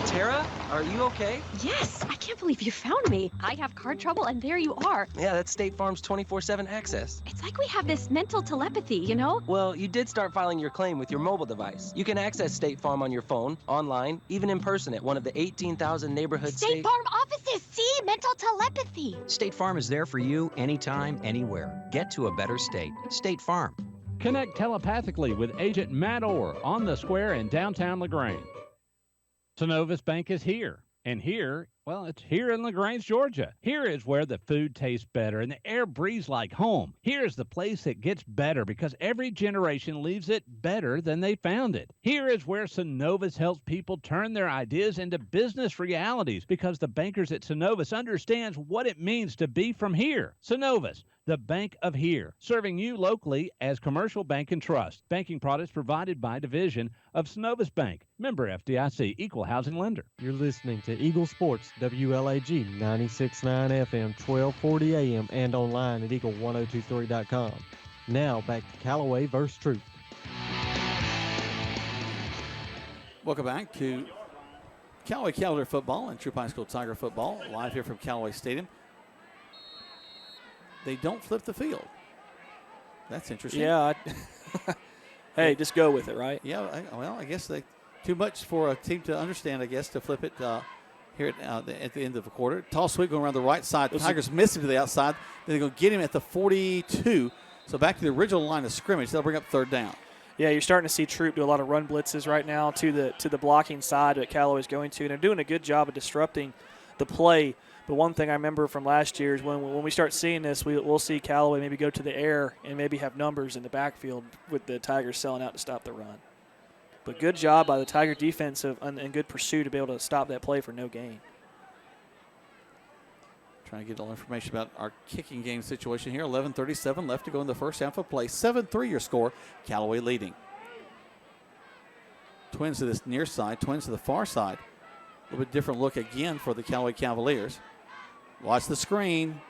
Tara, are you okay? Yes, I can't believe you found me. I have car trouble, and there you are. Yeah, that's State Farm's 24/7 access. It's like we have this mental telepathy, you know? Well, you did start filing your claim with your mobile device. You can access State Farm on your phone, online, even in person at one of the 18,000 neighborhood State Farm offices. See? Mental telepathy. State Farm is there for you anytime, anywhere. Get to a better state. State Farm. Connect telepathically with Agent Matt Orr on the square in downtown LaGrange. Synovus Bank is here. And here, well, it's here in LaGrange, Georgia. Here is where the food tastes better and the air breathes like home. Here is the place that gets better because every generation leaves it better than they found it. Here is where Synovus helps people turn their ideas into business realities because the bankers at Synovus understands what it means to be from here. Synovus, the bank of here, serving you locally as Commercial Bank and Trust. Banking products provided by division of Synovus Bank. Member FDIC, Equal Housing Lender. You're listening to Eagle Sports, WLAG 96.9 FM, 1240 AM, and online at eagle1023.com. Now back to Callaway versus Troup. Welcome back to Callaway Cavalier football and Troup High School Tiger football, live here from Callaway Stadium. They don't flip the field. That's interesting. Yeah. Hey, just go with it, right? Yeah, I guess too much for a team to understand, I guess, to flip it here at the end of the quarter. Toss sweep going around the right side. The Tigers miss him to the outside. Then they're going to get him at the 42. So back to the original line of scrimmage. They'll bring up third down. Yeah, you're starting to see Troup do a lot of run blitzes right now to the blocking side that Callaway's going to, and they're doing a good job of disrupting the play. But one thing I remember from last year is when we start seeing this, we'll see Callaway maybe go to the air and maybe have numbers in the backfield with the Tigers selling out to stop the run. But good job by the Tiger defense and good pursuit to be able to stop that play for no gain. Trying to get all information about our kicking game situation here. 11:37 left to go in the first half of play. 7-3 your score. Callaway leading. Twins to this near side. Twins to the far side. A little bit different look again for the Callaway Cavaliers. Watch the screen.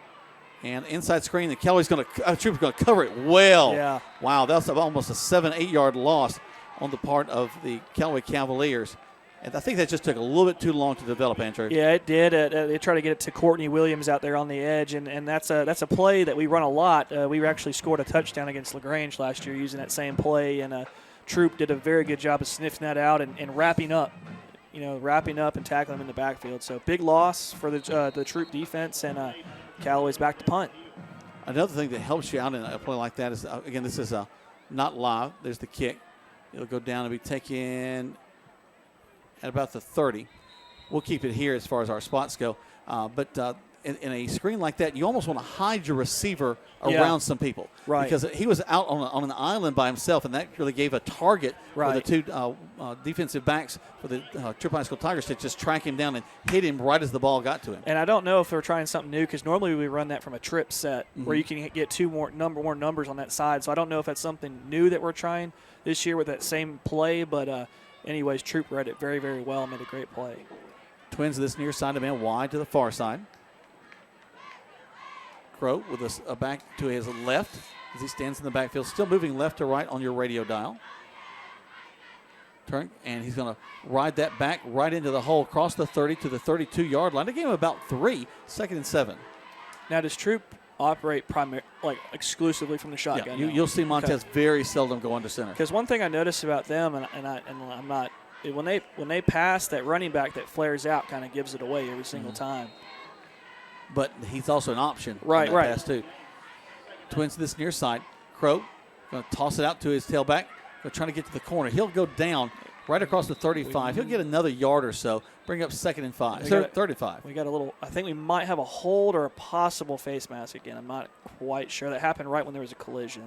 And inside screen, the Callaway's going to Troop's going to cover it well. Yeah. Wow, that's almost a 7-8 yard loss on the part of the Callaway Cavaliers. And I think that just took a little bit too long to develop, Andrew. Yeah, it did. They tried to get it to Courtney Williams out there on the edge, and that's a play that we run a lot. We actually scored a touchdown against LaGrange last year using that same play, and Troup did a very good job of sniffing that out and wrapping up and tackling him in the backfield. So big loss for the Troup defense, and Callaway's back to punt. Another thing that helps you out in a play like that is, again, this is not live. There's the kick. It'll go down and be taken at about the 30. We'll keep it here as far as our spots go. But in a screen like that, you almost want to hide your receiver around some people. Right. Because he was out on an island by himself, and that really gave a target for the two defensive backs for the Troup High School Tigers to just track him down and hit him right as the ball got to him. And I don't know if they're trying something new, because normally we run that from a trip set where you can get more numbers on that side. So I don't know if that's something new that we're trying this year with that same play, but anyways, Troup read it very, very well and made a great play. Twins this near side, a man wide to the far side. Crow with a back to his left as he stands in the backfield, still moving left to right on your radio dial. Turn, and he's going to ride that back right into the hole, across the 30 to the 32-yard line. They gave him about 3, 2nd and 7. Now, does Troup operate exclusively from the shotgun? Yeah, you'll see Montez very seldom go under center. Because one thing I noticed about them, and I'm not, when they pass, that running back that flares out kind of gives it away every single time. But he's also an option right. pass too. Twins to this near side. Crow going to toss it out to his tailback. Trying to get to the corner. He'll go down right across the 35. He'll get another yard or so. Bring up 2nd and 5. 35. We got a little. I think we might have a hold or a possible face mask again. I'm not quite sure. That happened right when there was a collision.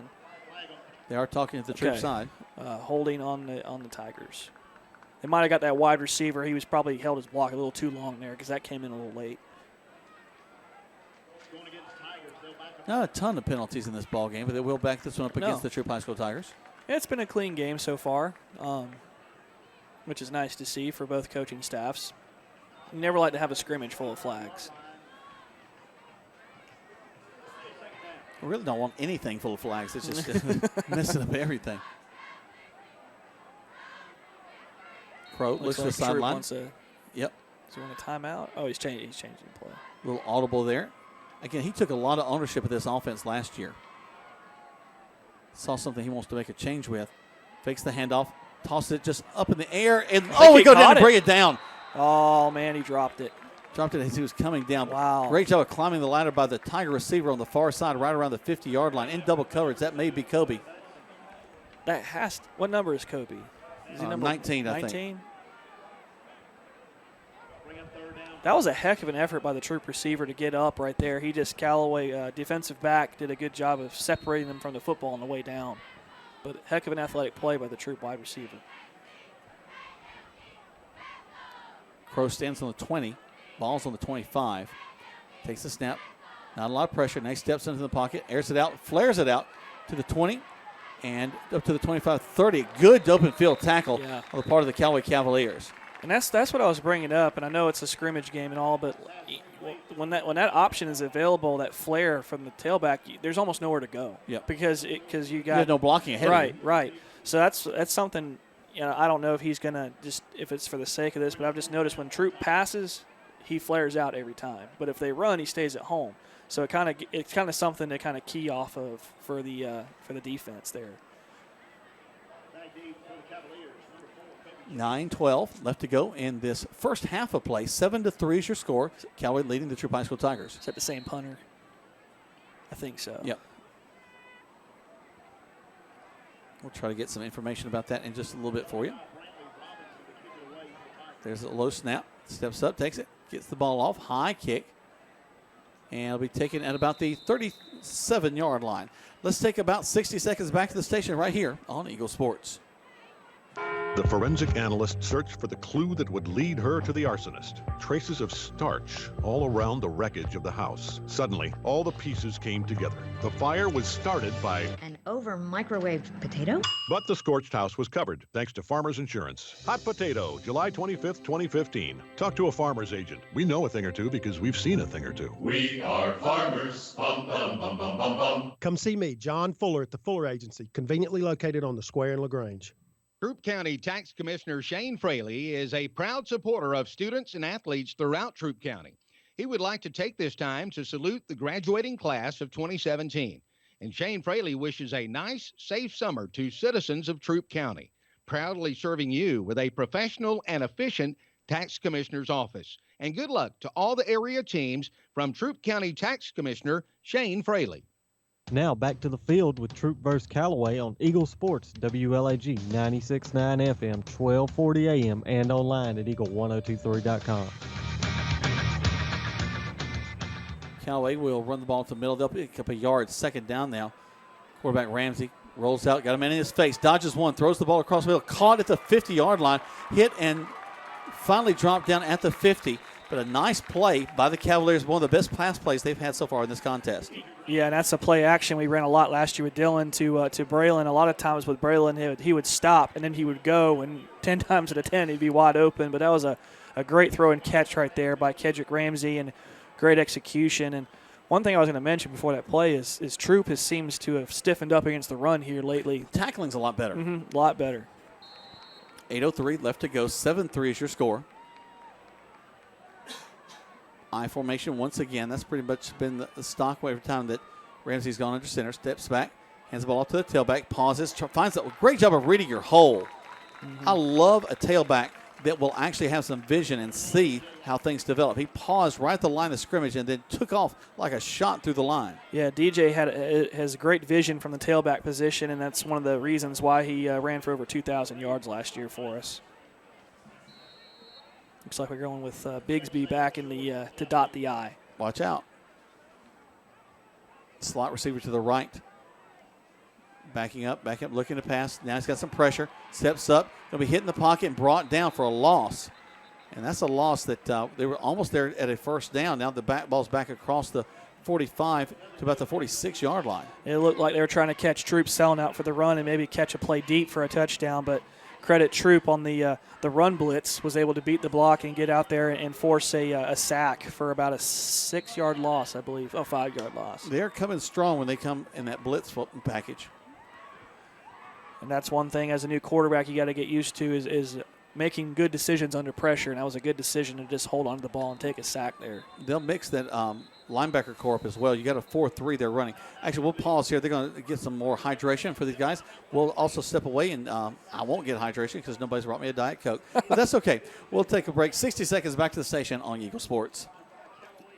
They are talking at the Troup side. Holding on the Tigers. They might have got that wide receiver. He was probably held his block a little too long there because that came in a little late. Not a ton of penalties in this ball game, but they will back this one up against the Troup High School Tigers. Yeah, it's been a clean game so far, which is nice to see for both coaching staffs. You never like to have a scrimmage full of flags. We really don't want anything full of flags. It's just messing up everything. Crow looks to the sideline. Yep. Does he want a timeout? Oh, he's changing play. A little audible there. Again, he took a lot of ownership of this offense last year. Saw something he wants to make a change with. Fakes the handoff, tosses it just up in the air, and he go down and bring it down. Oh, man, he dropped it. Dropped it as he was coming down. Wow. Great job of climbing the ladder by the Tiger receiver on the far side, right around the 50-yard line, in double coverage. That may be Kobe. What number is Kobe? Is he number 19, I think. 19? That was a heck of an effort by the Troup receiver to get up right there. Callaway, defensive back, did a good job of separating them from the football on the way down. But heck of an athletic play by the Troup wide receiver. Crow stands on the 20. Ball's on the 25. Takes the snap. Not a lot of pressure. Nice steps into the pocket. Airs it out. Flares it out to the 20. And up to the 25-30. Good open field tackle on the part of the Callaway Cavaliers. And that's what I was bringing up, and I know it's a scrimmage game and all, but when that option is available, that flare from the tailback, there's almost nowhere to go. Yep. Because you got no blocking ahead of you. Right. So that's something. I don't know if he's gonna if it's for the sake of this, but I've just noticed when Troup passes, he flares out every time. But if they run, he stays at home. So it's kind of something to kind of key off of for the defense there. 9-12 left to go in this first half of play. 7-3 is your score. Callaway leading the Troup High School Tigers. Is that the same punter? I think so. Yep. We'll try to get some information about that in just a little bit for you. There's a low snap. Steps up, takes it, gets the ball off. High kick. And it'll be taken at about the 37-yard line. Let's take about 60 seconds back to the station right here on Eagle Sports. The forensic analyst searched for the clue that would lead her to the arsonist. Traces of starch all around the wreckage of the house. Suddenly, all the pieces came together. The fire was started by An over-microwaved potato? but the scorched house was covered, thanks to Farmers Insurance. Hot potato, July 25th, 2015. Talk to a farmer's agent. We know a thing or two because we've seen a thing or two. We are farmers. Bum, bum, bum, bum, bum, bum. Come see me, John Fuller, at the Fuller Agency, conveniently located on the square in LaGrange. Troup County Tax Commissioner Shane Fraley is a proud supporter of students and athletes throughout Troup County. He would like to take this time to salute the graduating class of 2017. And Shane Fraley wishes a nice, safe summer to citizens of Troup County, proudly serving you with a professional and efficient tax commissioner's office. And good luck to all the area teams from Troup County Tax Commissioner Shane Fraley. Now back to the field with Troup vs. Callaway on Eagle Sports, WLAG 96.9 FM, 1240 AM, and online at eagle1023.com. Callaway will run the ball to the middle. They'll pick up a yard. Second down now. Quarterback Ramsey rolls out, got a man in his face, dodges one, throws the ball across the middle, caught at the 50-yard line, hit and finally dropped down at the 50. But a nice play by the Cavaliers, one of the best pass plays they've had so far in this contest. Yeah, and that's a play action we ran a lot last year with Dylan to Braylon. A lot of times with Braylon, he would stop, and then he would go, and 10 times out of 10 he'd be wide open. But that was a great throw and catch right there by Kedrick Ramsey, and great execution. And one thing I was going to mention before that play is Troup seems to have stiffened up against the run here lately. Tackling's a lot better. A lot better. 8:03 left to go. 7-3 is your score. I formation once again. That's pretty much been the stock way every time that Ramsey's gone under center. Steps back, hands the ball off to the tailback, pauses, finds a great job of reading your hole. I love a tailback that will actually have some vision and see how things develop. He paused right at the line of scrimmage and then took off like a shot through the line. Yeah, DJ has great vision from the tailback position, and that's one of the reasons why he ran for over 2,000 yards last year for us. Looks like we're going with Bigsby back in the to dot the I. Watch out. Slot receiver to the right. Backing up, looking to pass. Now he's got some pressure. Steps up. Going to be hit in the pocket and brought down for a loss. And that's a loss that they were almost there at a first down. Now the ball's back across the 45 to about the 46-yard line. It looked like they were trying to catch Troup selling out for the run and maybe catch a play deep for a touchdown, but credit Troup on the run blitz, was able to beat the block and get out there and force a sack for about a 6-yard loss, I believe. 5-yard loss. They're coming strong when they come in that blitz package. And that's one thing as a new quarterback you got to get used to is making good decisions under pressure, and that was a good decision to just hold on to the ball and take a sack there. They'll mix that linebacker core up as well. You got a 4-3 they're running. Actually, we'll pause here. They're going to get some more hydration for these guys. We'll also step away, and I won't get hydration because nobody's brought me a Diet Coke. But that's okay. We'll take a break. 60 seconds back to the station on Eagle Sports.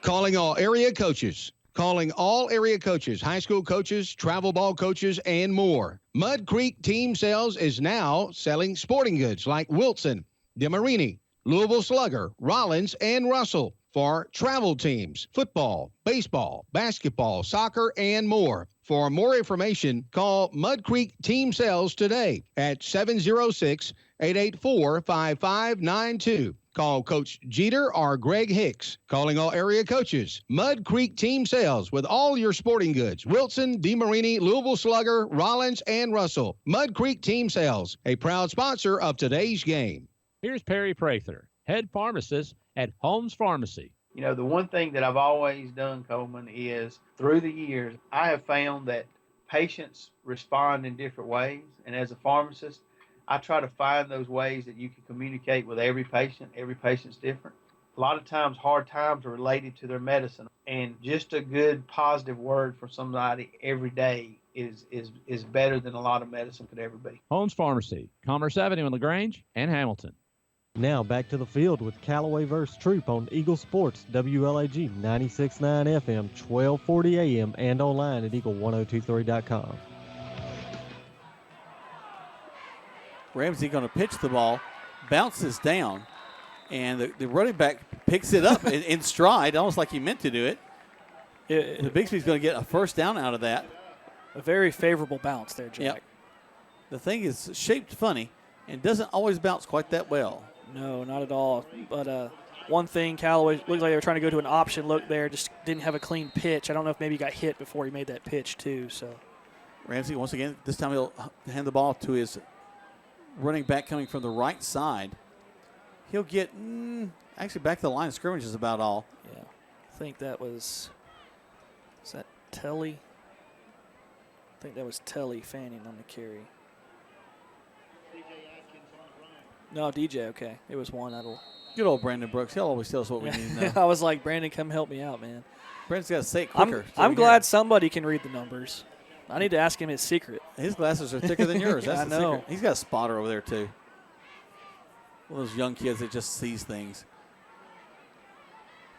Calling all area coaches. Calling all area coaches, high school coaches, travel ball coaches, and more. Mud Creek Team Sales is now selling sporting goods like Wilson, DeMarini, Louisville Slugger, Rollins, and Russell for travel teams, football, baseball, basketball, soccer, and more. For more information, call Mud Creek Team Sales today at 706-884-5592. Call Coach Jeter or Greg Hicks. Calling all area coaches. Mud Creek Team Sales with all your sporting goods. Wilson, DeMarini, Louisville Slugger, Rollins, and Russell. Mud Creek Team Sales, a proud sponsor of today's game. Here's Perry Prather, head pharmacist at Holmes Pharmacy. You know, the one thing that I've always done, Coleman, is through the years, I have found that patients respond in different ways. And as a pharmacist, I try to find those ways that you can communicate with every patient. Every patient's different. A lot of times, hard times are related to their medicine. And just a good, positive word from somebody every day is better than a lot of medicine could ever be. Holmes Pharmacy, Commerce Avenue in LaGrange and Hamilton. Now back to the field with Callaway vs. Troup on Eagle Sports, WLAG 96.9 FM, 1240 AM, and online at eagle1023.com. Ramsey going to pitch the ball, bounces down, and the running back picks it up in stride, almost like he meant to do it. The Bigsby's going to get a first down out of that. A very favorable bounce there, Jack. Yep. The thing is shaped funny and doesn't always bounce quite that well. No, not at all. But one thing, Callaway looked like they were trying to go to an option look there, just didn't have a clean pitch. I don't know if maybe he got hit before he made that pitch too. So Ramsey, once again, this time he'll hand the ball to his running back coming from the right side. He'll get actually back to the line of scrimmage is about all. Yeah, I think that was that Telly? I think that was Telly Fanning on the carry. No, DJ, okay. It was one. Good old Brandon Brooks. He'll always tell us what we need to know. I was like, Brandon, come help me out, man. Brandon's got to say it quicker. I'm glad somebody can read the numbers. I need to ask him his secret. His glasses are thicker than yours. That's I the know. secret. He's got a spotter over there, too. One of those young kids that just sees things.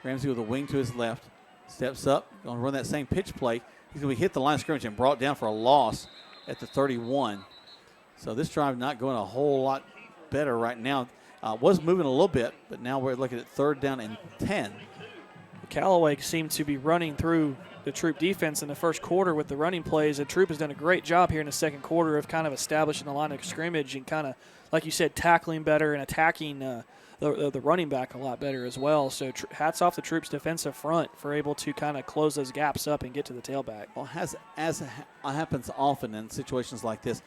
Ramsey with a wing to his left. Steps up. Going to run that same pitch play. He's going to be hit the line of scrimmage and brought down for a loss at the 31. So this drive not going a whole lot better right now. Was moving a little bit, but now we're looking at 3rd down and 10. Callaway seemed to be running through the Troup defense in the first quarter with the running plays, and Troup has done a great job here in the second quarter of kind of establishing the line of scrimmage and kind of, like you said, tackling better and attacking the running back a lot better as well. So hats off the Troup's defensive front for able to kind of close those gaps up and get to the tailback. Well, as happens often in situations like this,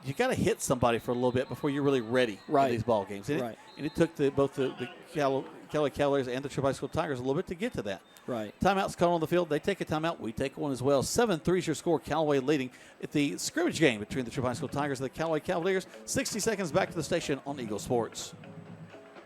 you got to hit somebody for a little bit before you're really ready for these ball games. And it took both the Callaway Cavaliers and the Troup High School Tigers a little bit to get to that. Right. Timeout's called on the field. They take a timeout. We take one as well. 7-3 is your score. Callaway leading at the scrimmage game between the Troup High School Tigers and the Callaway Cavaliers. 60 seconds back to the station on Eagle Sports.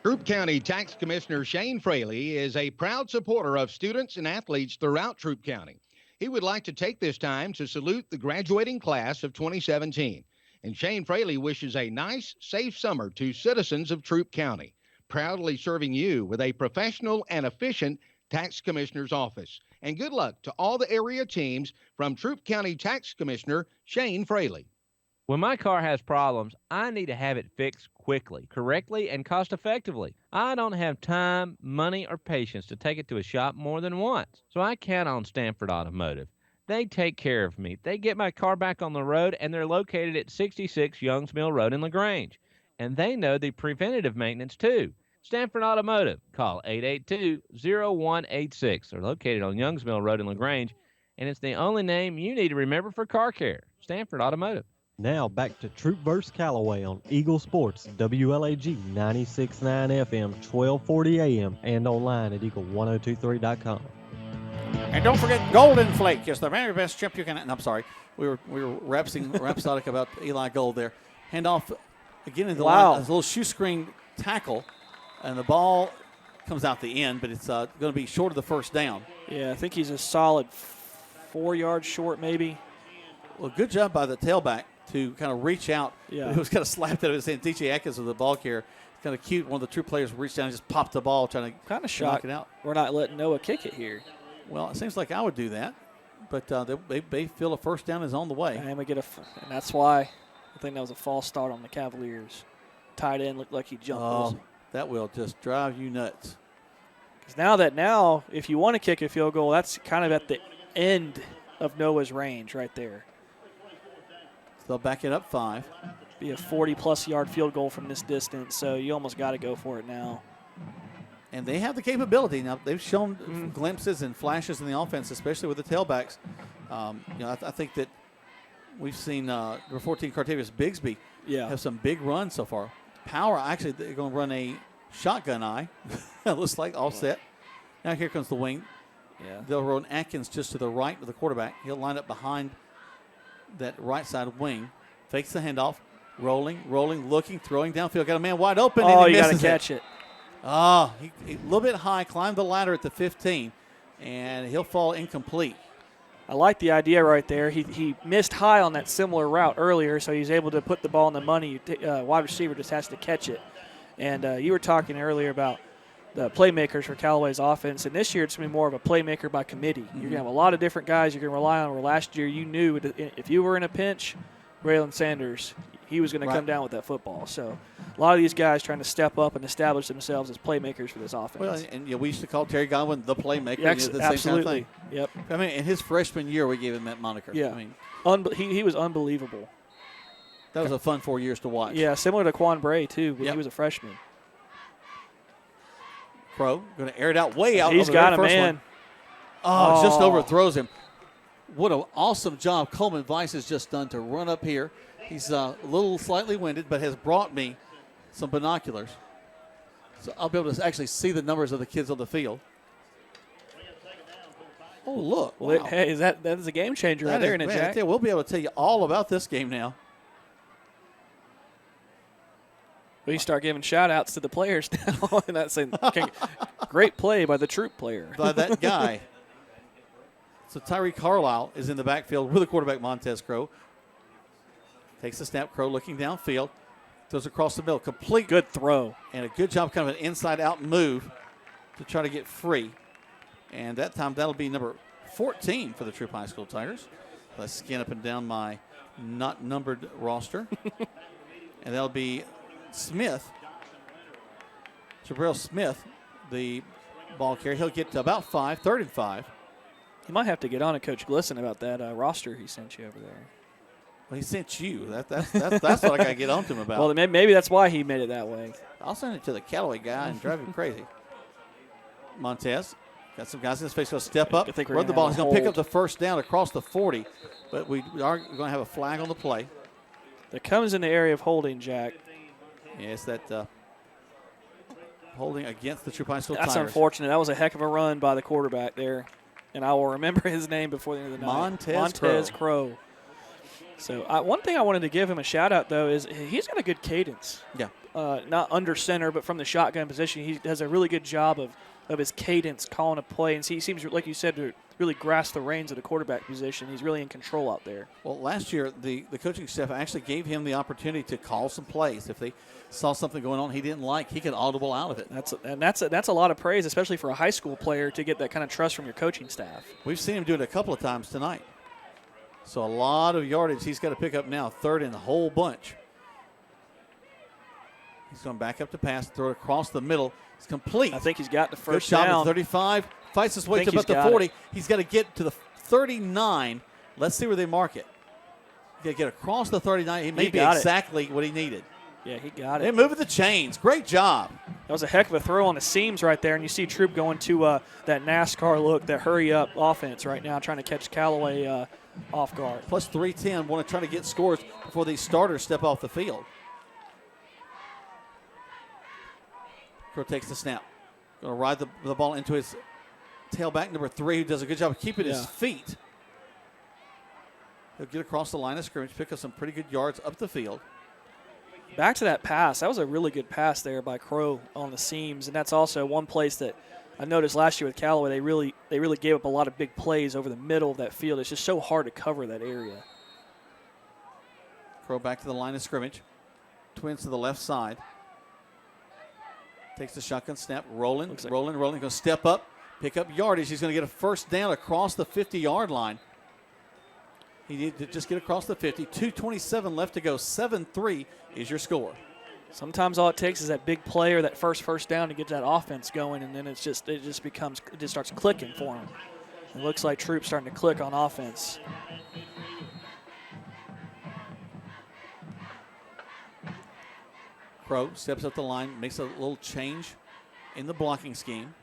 Troup County Tax Commissioner Shane Fraley is a proud supporter of students and athletes throughout Troup County. He would like to take this time to salute the graduating class of 2017. And Shane Fraley wishes a nice, safe summer to citizens of Troup County, proudly serving you with a professional and efficient tax commissioner's office. And good luck to all the area teams from Troup County Tax Commissioner Shane Fraley. When my car has problems, I need to have it fixed quickly, correctly, and cost-effectively. I don't have time, money, or patience to take it to a shop more than once, so I count on Stanford Automotive. They take care of me. They get my car back on the road, and they're located at 66 Youngs Mill Road in LaGrange. And they know the preventative maintenance, too. Stanford Automotive. Call 882-0186. They're located on Youngs Mill Road in LaGrange, and it's the only name you need to remember for car care. Stanford Automotive. Now back to Troup vs. Callaway on Eagle Sports, WLAG 96.9 FM, 1240 AM, and online at eagle1023.com. And don't forget Golden Flake. Yes, the very best chip you can. I'm sorry. We were rhapsodic about Eli Gold there. Handoff again in the line. A little shoe screen tackle, and the ball comes out the end, but it's going to be short of the first down. Yeah, I think he's a solid 4 yards short maybe. Well, good job by the tailback to kind of reach out. Yeah. It was kind of slapped out of his hand. DJ Atkins with the ball carrier. Kind of cute. One of the Troup players reached down and just popped the ball, trying to kind of knock it out. We're not letting Noah kick it here. Well, it seems like I would do that, but they feel a first down is on the way. And and that's why I think that was a false start on the Cavaliers. Tight end looked like he jumped. Oh, that will just drive you nuts. Because now, if you want to kick a field goal, that's kind of at the end of Noah's range right there. So they'll back it up 5. Be a 40-plus yard field goal from this distance, so you almost got to go for it now. And they have the capability. Now, they've shown glimpses and flashes in the offense, especially with the tailbacks. I think that we've seen number 14, Cartavius Bigsby, have some big runs so far. Power, actually, they're going to run a shotgun eye. It looks like offset. Now here comes the wing. Yeah. They'll run Atkins just to the right of the quarterback. He'll line up behind that right side wing. Fakes the handoff. Rolling, looking, throwing downfield. Got a man wide open. Oh, and he you got to misses catch it. Oh, he a little bit high, climbed the ladder at the 15, and he'll fall incomplete. I like the idea right there. He missed high on that similar route earlier, so he's able to put the ball in the money. Wide receiver just has to catch it. And you were talking earlier about the playmakers for Callaway's offense, and this year it's going to be more of a playmaker by committee. You're going to have a lot of different guys you're going to rely on. Where last year you knew if you were in a pinch, Braylon Sanders, he was going to come down with that football. So a lot of these guys trying to step up and establish themselves as playmakers for this offense. Well, and we used to call Terry Godwin the playmaker. Yeah, the absolutely. Same kind of thing. Yep. I mean, in his freshman year, we gave him that moniker. Yeah. I mean, he was unbelievable. That was a fun 4 years to watch. Yeah, similar to Quan Bray, too, when he was a freshman. Crow going to air it out way out. He's got a man. Just overthrows him. What an awesome job Coleman Weiss has just done to run up here. He's a little slightly winded, but has brought me some binoculars. So I'll be able to actually see the numbers of the kids on the field. Oh, look. Well, wow. Hey, that is a game changer right there, isn't it, Jack? We'll be able to tell you all about this game now. We start giving shout-outs to the players now. And that's a great play by the Troup player. By that guy. So Tyree Carlisle is in the backfield with the quarterback, Montez Crow. Takes the snap. Crow looking downfield. Throws across the middle. Complete. Good throw. And a good job, kind of an inside-out move to try to get free. And that time, that'll be number 14 for the Troup High School Tigers. Let's scan up and down my not numbered roster. And that'll be Smith. Jabril Smith, the ball carrier. He'll get to about 5, 3rd and 5. You might have to get on to Coach Glisson about that roster he sent you over there. Well, he sent you. That's what I got to get on to him about. Well, maybe that's why he made it that way. I'll send it to the Callaway guy and drive him crazy. Montez got some guys in his face. Going to step up, run the ball. He's going to pick up the first down across the 40, but we are going to have a flag on the play. That comes in the area of holding, Jack. Yes, that holding against the Troup High School That's Tigers. Unfortunate. That was a heck of a run by the quarterback there, and I will remember his name before the end of the night. Montez Crow. So one thing I wanted to give him a shout-out, though, is he's got a good cadence. Yeah. Not under center, but from the shotgun position. He does a really good job of his cadence calling a play, and he seems, like you said, to really grasp the reins of the quarterback position. He's really in control out there. Well, last year, the coaching staff actually gave him the opportunity to call some plays. If they saw something going on he didn't like, he could audible out of it. That's a lot of praise, especially for a high school player, to get that kind of trust from your coaching staff. We've seen him do it a couple of times tonight. So a lot of yardage he's got to pick up now, 3rd in the whole bunch. He's going back up to pass, throw it across the middle. It's complete. I think he's got the first Good job down. at 35. Fights his way to about the 40. He's got to get to the 39. Let's see where they mark it. He's got to get across the 39. He may be exactly what he needed. Yeah, he got it. They're moving the chains. Great job. That was a heck of a throw on the seams right there, and you see Troup going to that NASCAR look, that hurry-up offense right now, trying to catch Callaway off guard. Plus 310, want to try to get scores before these starters step off the field. Crow takes the snap. Going to ride the ball into his tailback, number 3, who does a good job of keeping his feet. He'll get across the line of scrimmage, pick up some pretty good yards up the field. Back to that pass. That was a really good pass there by Crow on the seams, and that's also one place that I noticed last year with Callaway. They really gave up a lot of big plays over the middle of that field. It's just so hard to cover that area. Crow back to the line of scrimmage. Twins to the left side. Takes the shotgun snap, rolling. Going to step up, pick up yardage. He's going to get a first down across the 50-yard line. He needed to just get across the 50. 2:27 left to go. 7-3 is your score. Sometimes all it takes is that big play or that first down to get that offense going, and then it just starts clicking for him. It looks like Troup's starting to click on offense. Crow steps up the line, makes a little change in the blocking scheme.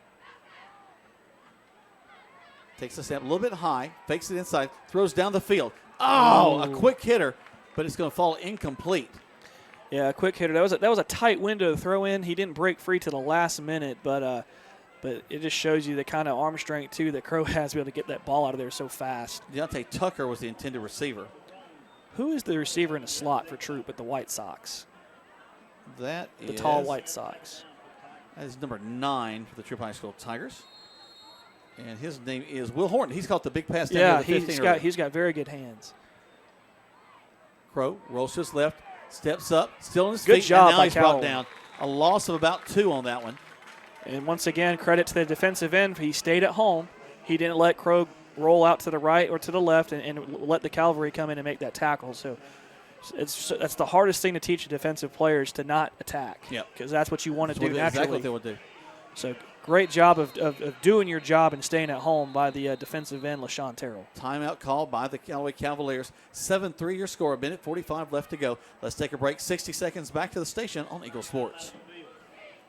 Takes a step a little bit high, fakes it inside, throws down the field. Oh, a quick hitter, but it's going to fall incomplete. Yeah, a quick hitter. That was a tight window to throw in. He didn't break free to the last minute, but it just shows you the kind of arm strength, too, that Crow has to be able to get that ball out of there so fast. Deontay Tucker was the intended receiver. Who is the receiver in the slot for Troup at the White Sox? Tall White Sox. That is number 9 for the Troup High School Tigers. And his name is Will Horton. He's caught the big pass down Yeah, to the 15. he's got very good hands. Crow rolls to his left, steps up, still on his Good feet, job and now by he's brought Callaway. down. A loss of about 2 on that one. And once again, credit to the defensive end. He stayed at home. He didn't let Crow roll out to the right or to the left and let the cavalry come in and make that tackle. So that's the hardest thing to teach defensive players, to not attack. Yep. Because that's what you want to do naturally. Exactly what they would do. So great job of doing your job and staying at home by the defensive end, LaShawn Terrell. Timeout called by the Callaway Cavaliers. 7-3 your score. A minute 45 left to go. Let's take a break. 60 seconds back to the station on Eagle Sports.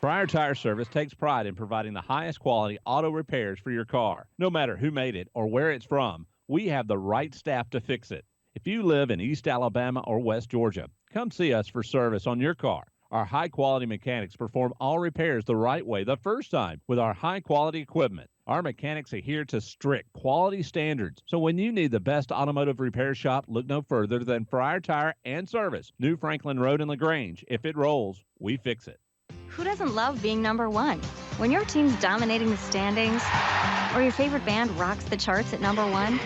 Friar Tire Service takes pride in providing the highest quality auto repairs for your car. No matter who made it or where it's from, we have the right staff to fix it. If you live in East Alabama or West Georgia, come see us for service on your car. Our high-quality mechanics perform all repairs the right way the first time with our high-quality equipment. Our mechanics adhere to strict quality standards, so when you need the best automotive repair shop, look no further than Friar Tire and Service, New Franklin Road in LaGrange. If it rolls, we fix it. Who doesn't love being number one? When your team's dominating the standings, or your favorite band rocks the charts at number one,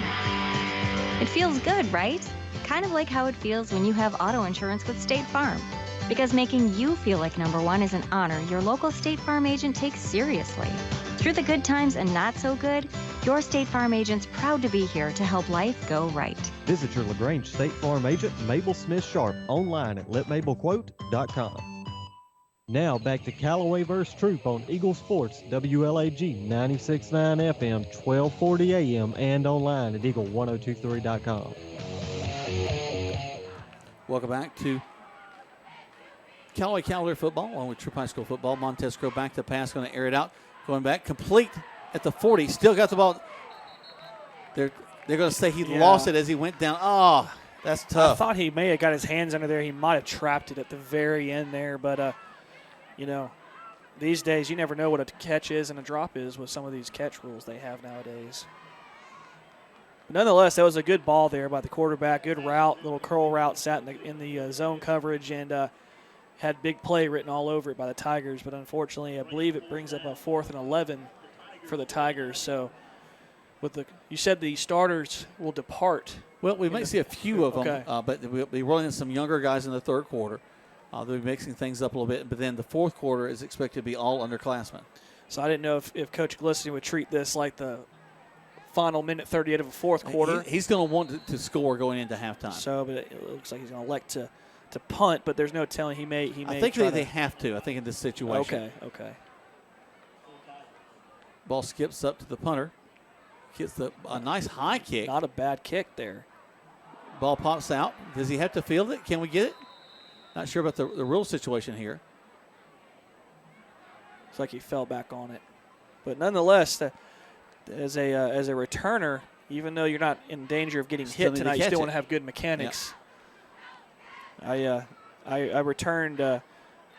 it feels good, right? Kind of like how it feels when you have auto insurance with State Farm. Because making you feel like number one is an honor your local State Farm agent takes seriously. Through the good times and not so good, your State Farm agent's proud to be here to help life go right. Visit your LaGrange State Farm agent, Mabel Smith Sharp, online at letmabelquote.com. Now back to Callaway vs. Troup on Eagle Sports, WLAG 96.9 FM, 1240 AM, and online at eagle1023.com. Welcome back to Callaway Cavalier football along with Troup High School football. Montez Crow back to pass, going to air it out. Going back, complete at the 40. Still got the ball. They're going to say he lost it as he went down. Oh, that's tough. I thought he may have got his hands under there. He might have trapped it at the very end there, but you know, these days you never know what a catch is and a drop is with some of these catch rules they have nowadays. But nonetheless, that was a good ball there by the quarterback. Good route, little curl route, sat in the zone coverage, and had big play written all over it by the Tigers. But unfortunately, I believe it brings up a 4th and 11 for the Tigers. So, you said the starters will depart. Well, we might see a few of them, okay. But we'll be rolling in some younger guys in the third quarter. They'll be mixing things up a little bit, but then the fourth quarter is expected to be all underclassmen. So I didn't know if Coach Glissany would treat this like the final minute 38 of a fourth quarter. He's going to want to score going into halftime. So, but it looks like he's going to elect to punt, but there's no telling he may. I think they have to. I think in this situation. Okay. Ball skips up to the punter. Gets a nice high kick. Not a bad kick there. Ball pops out. Does he have to field it? Can we get it? Not sure about the rule situation here. It's like he fell back on it. But nonetheless, as a returner, even though you're not in danger of getting hit tonight, you still want to have good mechanics. Yeah. I returned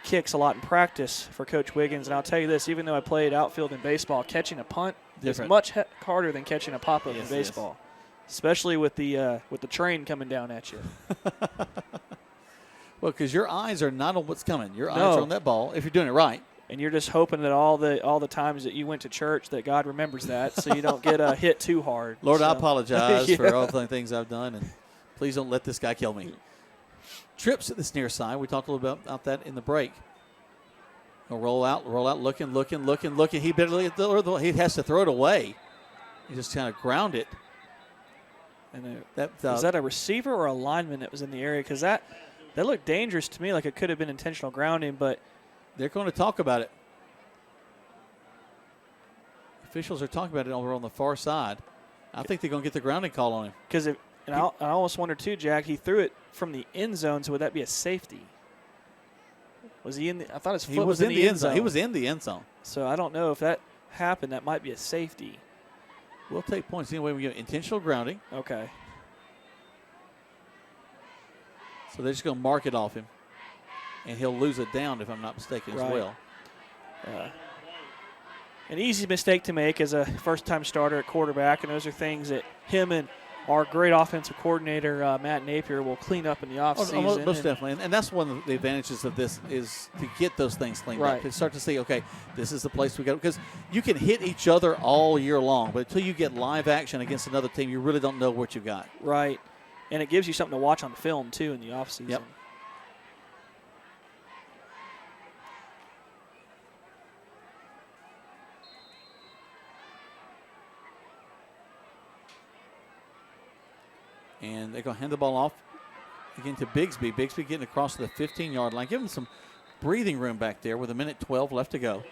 kicks a lot in practice for Coach Wiggins, and I'll tell you this, even though I played outfield in baseball, catching a punt is much harder than catching a pop-up in baseball, especially with the train coming down at you. Well, because your eyes are not on what's coming. Your eyes are on that ball if you're doing it right. And you're just hoping that all the times that you went to church that God remembers that, so you don't get hit too hard. Lord, I apologize for all the things I've done, and please don't let this guy kill me. Trips at this near side. We talked a little bit about that in the break. He'll roll out, looking. He barely he has to throw it away. He just kind of ground it. And is that a receiver or a lineman that was in the area? Because that looked dangerous to me, like it could have been intentional grounding, but they're going to talk about it. Officials are talking about it over on the far side. I think they're going to get the grounding call on him. Because I almost wonder too, Jack, he threw it from the end zone, so would that be a safety? Was he in I thought his foot was in the end zone. He was in the end zone. So I don't know if that happened. That might be a safety. We'll take points anyway. We get intentional grounding. Okay. So they're just going to mark it off him. And he'll lose it down, if I'm not mistaken, as well. An easy mistake to make as a first-time starter at quarterback, and those are things that him and our great offensive coordinator, Matt Napier, will clean up in the offseason. Most definitely. And that's one of the advantages of this is to get those things cleaned up. To start to see, okay, this is the place we go. Because you can hit each other all year long, but until you get live action against another team, you really don't know what you got. Right. And it gives you something to watch on film, too, in the offseason. Yep. And they're going to hand the ball off again to Bigsby. Bigsby getting across to the 15-yard line. Give him some breathing room back there with 1:12 left to go.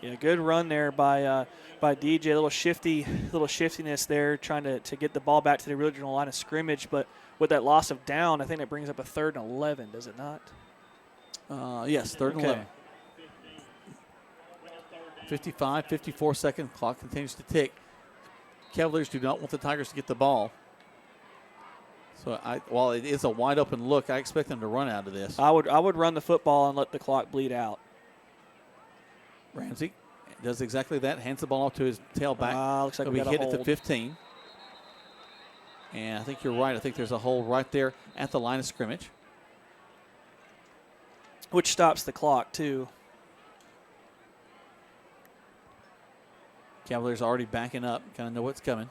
Yeah, good run there by DJ. A little shiftiness there, trying to get the ball back to the original line of scrimmage. But with that loss of down, I think that brings up a 3rd and 11, does it not? Yes, 3rd and 11. 55, 54-second clock continues to tick. Cavaliers do not want the Tigers to get the ball. So while it is a wide open look, I expect them to run out of this. I would run the football and let the clock bleed out. Ramsey does exactly that. Hands the ball off to his tailback. Looks like He'll be hit at the 15. And I think you're right. I think there's a hole right there at the line of scrimmage, which stops the clock too. Cavaliers already backing up. Kind of know what's coming.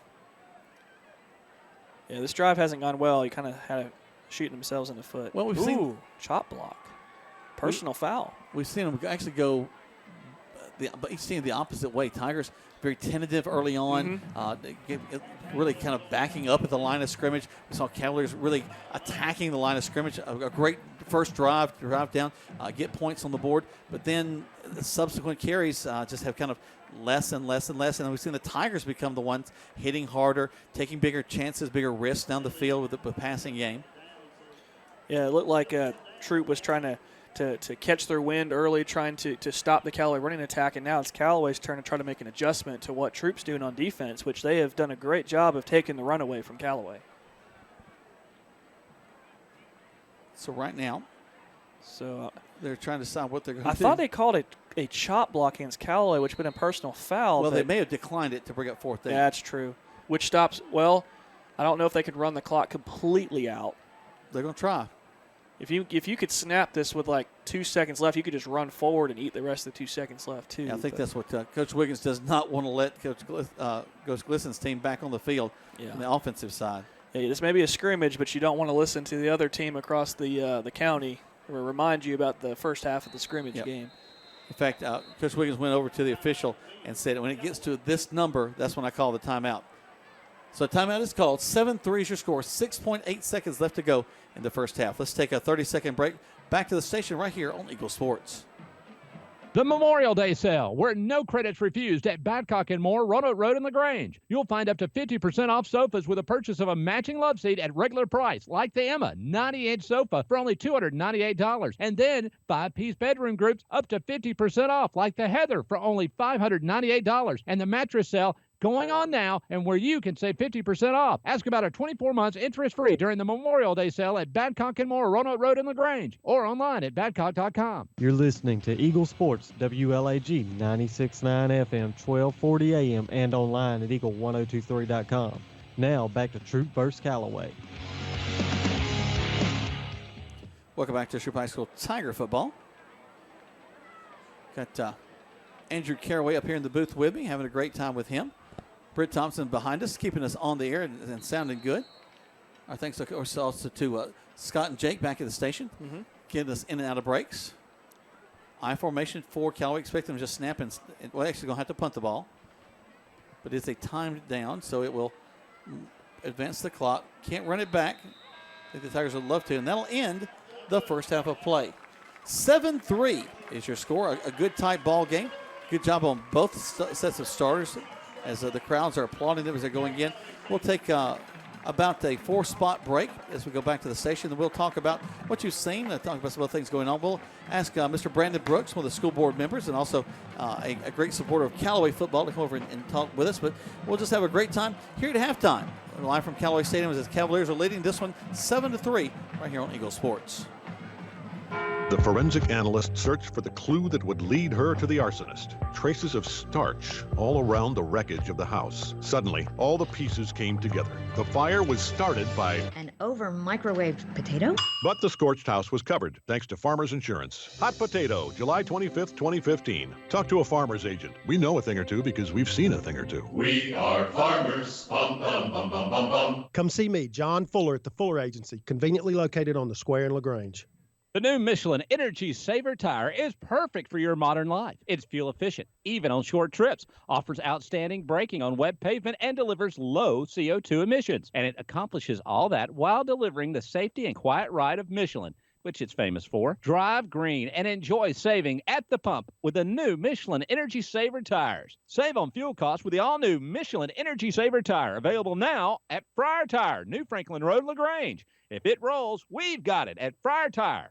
Yeah, this drive hasn't gone well. You kind of had it shooting themselves in the foot. Well, we've seen chop block, personal foul. We've seen them actually go each team the opposite way. Tigers very tentative early on, really kind of backing up at the line of scrimmage. We saw Cavaliers really attacking the line of scrimmage. A great first drive down, get points on the board, but then the subsequent carries just have kind of less and less and less. And we've seen the Tigers become the ones hitting harder, taking bigger chances, bigger risks down the field with the passing game. Yeah, it looked like Troup was trying to catch their wind early, trying to stop the Callaway running attack, and now it's Callaway's turn to try to make an adjustment to what Troup's doing on defense, which they have done a great job of taking the run away from Callaway. So right now, they're trying to decide what they're going to do. I thought they called it a chop block against Callaway, which would have been a personal foul. Well, they may have declined it to bring up 4th down. Yeah, that's true. Which stops, I don't know if they could run the clock completely out. They're going to try. If you could snap this with like 2 seconds left, you could just run forward and eat the rest of the 2 seconds left too. Yeah, I think that's what Coach Wiggins does not want to let Coach Glisson's team back on the field on the offensive side. Hey, this may be a scrimmage, but you don't want to listen to the other team across the county or remind you about the first half of the scrimmage game. In fact, Coach Wiggins went over to the official and said, when it gets to this number, that's when I call the timeout. So timeout is called. 7-3 is your score. 6.8 seconds left to go in the first half. Let's take a 30-second break. Back to the station right here on Eagle Sports. The Memorial Day sale, where no credits refused at Badcock & More, Roanoke Road in LaGrange. You'll find up to 50% off sofas with a purchase of a matching love seat at regular price, like the Emma 90-inch sofa for only $298. And then 5-piece bedroom groups up to 50% off, like the Heather for only $598. And the mattress sale going on now, and where you can save 50% off. Ask about our 24 months interest-free during the Memorial Day sale at Badcock & More, Roanoke Road in LaGrange, or online at badcock.com. You're listening to Eagle Sports, WLAG 96.9 FM, 1240 AM, and online at eagle1023.com. Now, back to Troup vs. Callaway. Welcome back to Troup High School Tiger football. Got Andrew Caraway up here in the booth with me, having a great time with him. Britt Thompson behind us, keeping us on the air and sounding good. Our thanks, of course, also to Scott and Jake back at the station, getting us in and out of breaks. I formation for Callaway. Expect them to just snap and well, actually going to have to punt the ball. But it's a timed down, so it will advance the clock. Can't run it back. I think the Tigers would love to, and that'll end the first half of play. 7-3 is your score. A good tight ball game. Good job on both sets of starters as the crowds are applauding them as they're going in. We'll take about a 4-spot break as we go back to the station. And we'll talk about what you've seen, talk about some other things going on. We'll ask Mr. Brandon Brooks, one of the school board members, and also a great supporter of Callaway football, to come over and talk with us. But we'll just have a great time here at halftime. We're live from Callaway Stadium as the Cavaliers are leading this one 7-3 right here on Eagle Sports. The forensic analyst searched for the clue that would lead her to the arsonist. Traces of starch all around the wreckage of the house. Suddenly, all the pieces came together. The fire was started by An over-microwaved potato? But the scorched house was covered, thanks to Farmers Insurance. Hot potato, July 25th, 2015. Talk to a farmer's agent. We know a thing or two because we've seen a thing or two. We are farmers. Bum, bum, bum, bum, bum, bum. Come see me, John Fuller, at the Fuller Agency, conveniently located on the square in LaGrange. The new Michelin Energy Saver tire is perfect for your modern life. It's fuel efficient, even on short trips, offers outstanding braking on wet pavement, and delivers low CO2 emissions. And it accomplishes all that while delivering the safety and quiet ride of Michelin, which it's famous for. Drive green and enjoy saving at the pump with the new Michelin Energy Saver tires. Save on fuel costs with the all-new Michelin Energy Saver tire, available now at Friar Tire, New Franklin Road, LaGrange. If it rolls, we've got it at Friar Tire.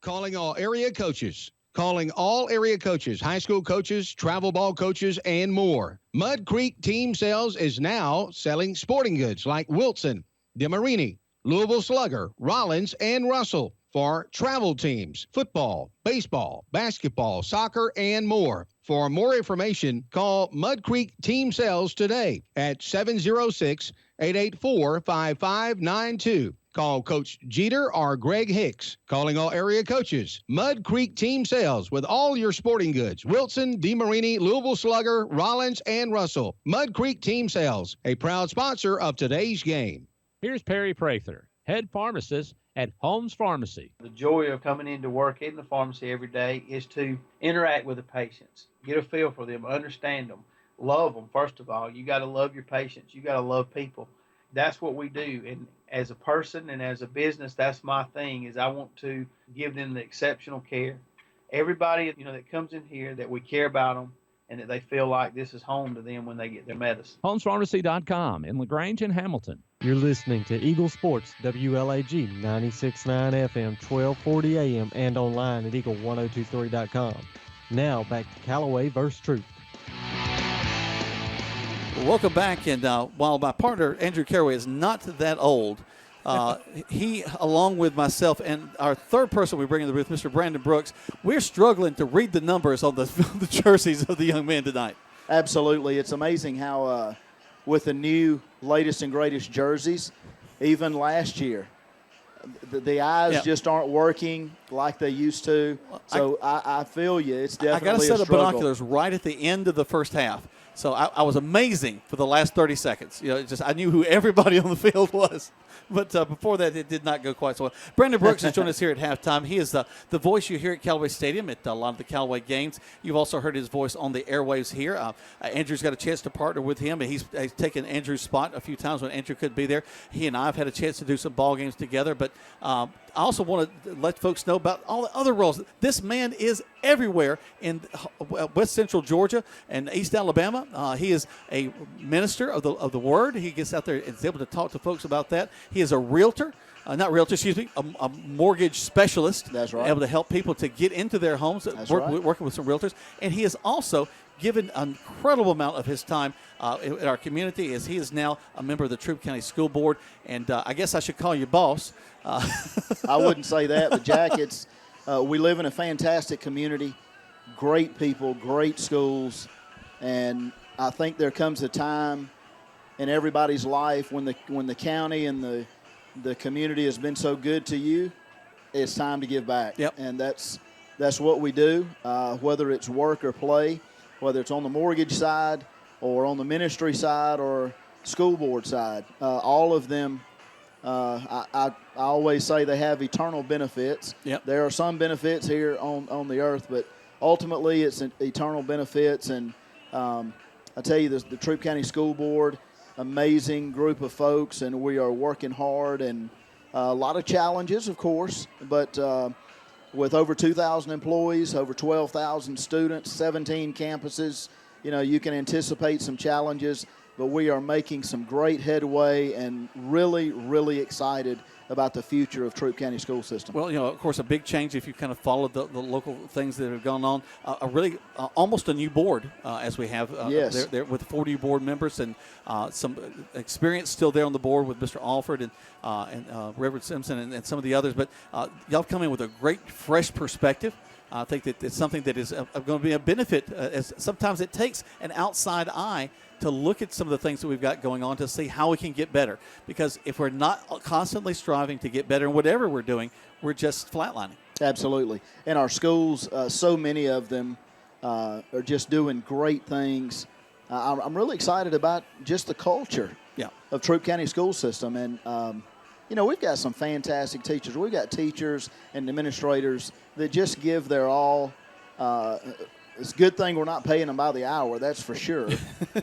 Calling all area coaches. Calling all area coaches, high school coaches, travel ball coaches, and more. Mud Creek Team Sales is now selling sporting goods like Wilson, DeMarini, Louisville Slugger, Rollins, and Russell for travel teams, football, baseball, basketball, soccer, and more. For more information, call Mud Creek Team Sales today at 706-884-5592. Call Coach Jeter or Greg Hicks. Calling all area coaches. Mud Creek Team Sales with all your sporting goods. Wilson, DeMarini, Louisville Slugger, Rollins, and Russell. Mud Creek Team Sales, a proud sponsor of today's game. Here's Perry Prather, head pharmacist at Holmes Pharmacy. The joy of coming into work in the pharmacy every day is to interact with the patients, get a feel for them, understand them, love them. First of all, you got to love your patients. You got to love people. That's what we do. And as a person and as a business, that's my thing, is I want to give them the exceptional care. Everybody, that comes in here, that we care about them and that they feel like this is home to them when they get their medicine. HolmesPharmacy.com in LaGrange and Hamilton. You're listening to Eagle Sports, WLAG 96.9 FM, 1240 AM, and online at eagle1023.com. Now back to Callaway versus Troup. Welcome back, and while my partner, Andrew Caraway, is not that old, he, along with myself and our third person we bring in the booth, Mr. Brandon Brooks, we're struggling to read the numbers on the jerseys of the young men tonight. Absolutely. It's amazing how with the new latest and greatest jerseys, even last year, the eyes just aren't working like they used to. So I feel you. It's definitely I got a set of struggle. binoculars right at the end of the first half. So I was amazing for the last 30 seconds. I knew who everybody on the field was. But before that, it did not go quite so well. Brandon Brooks has joined us here at halftime. He is the voice you hear at Callaway Stadium at a lot of the Callaway games. You've also heard his voice on the airwaves here. Andrew's got a chance to partner with him, and he's taken Andrew's spot a few times when Andrew couldn't be there. He and I have had a chance to do some ball games together. But I also want to let folks know about all the other roles. This man is everywhere in West Central Georgia and East Alabama. He is a minister of the Word. He gets out there and is able to talk to folks about that. He is a realtor. A mortgage specialist. That's right. Able to help people to get into their homes, working with some realtors. And he has also given an incredible amount of his time in our community, as he is now a member of the Troup County School Board. And I guess I should call you boss. I wouldn't say that, but Jack, we live in a fantastic community, great people, great schools, and I think there comes a time in everybody's life when the county and the community has been so good to you, it's time to give back. Yep. And that's what we do, whether it's work or play, whether it's on the mortgage side or on the ministry side or school board side. All of them, I always say they have eternal benefits. Yep. There are some benefits here on the earth, but ultimately it's eternal benefits. And I tell you, the Troup County School Board, amazing group of folks, and we are working hard, and a lot of challenges, of course, but with over 2,000 employees, over 12,000 students, 17 campuses, you can anticipate some challenges, but we are making some great headway and really, really excited about the future of Troup County school system. Well, of course, a big change if you kind of followed the local things that have gone on. Almost a new board as we have yes. there with 40 board members and some experience still there on the board with Mr. Alford and Reverend Simpson and some of the others. But y'all come in with a great, fresh perspective. I think that it's something that is going to be a benefit. As sometimes it takes an outside eye to look at some of the things that we've got going on to see how we can get better. Because if we're not constantly striving to get better in whatever we're doing, we're just flatlining. Absolutely. And our schools, so many of them are just doing great things. I'm really excited about just the culture of Troup County school system. And, we've got some fantastic teachers. We've got teachers and administrators that just give their all. It's a good thing we're not paying them by the hour, that's for sure.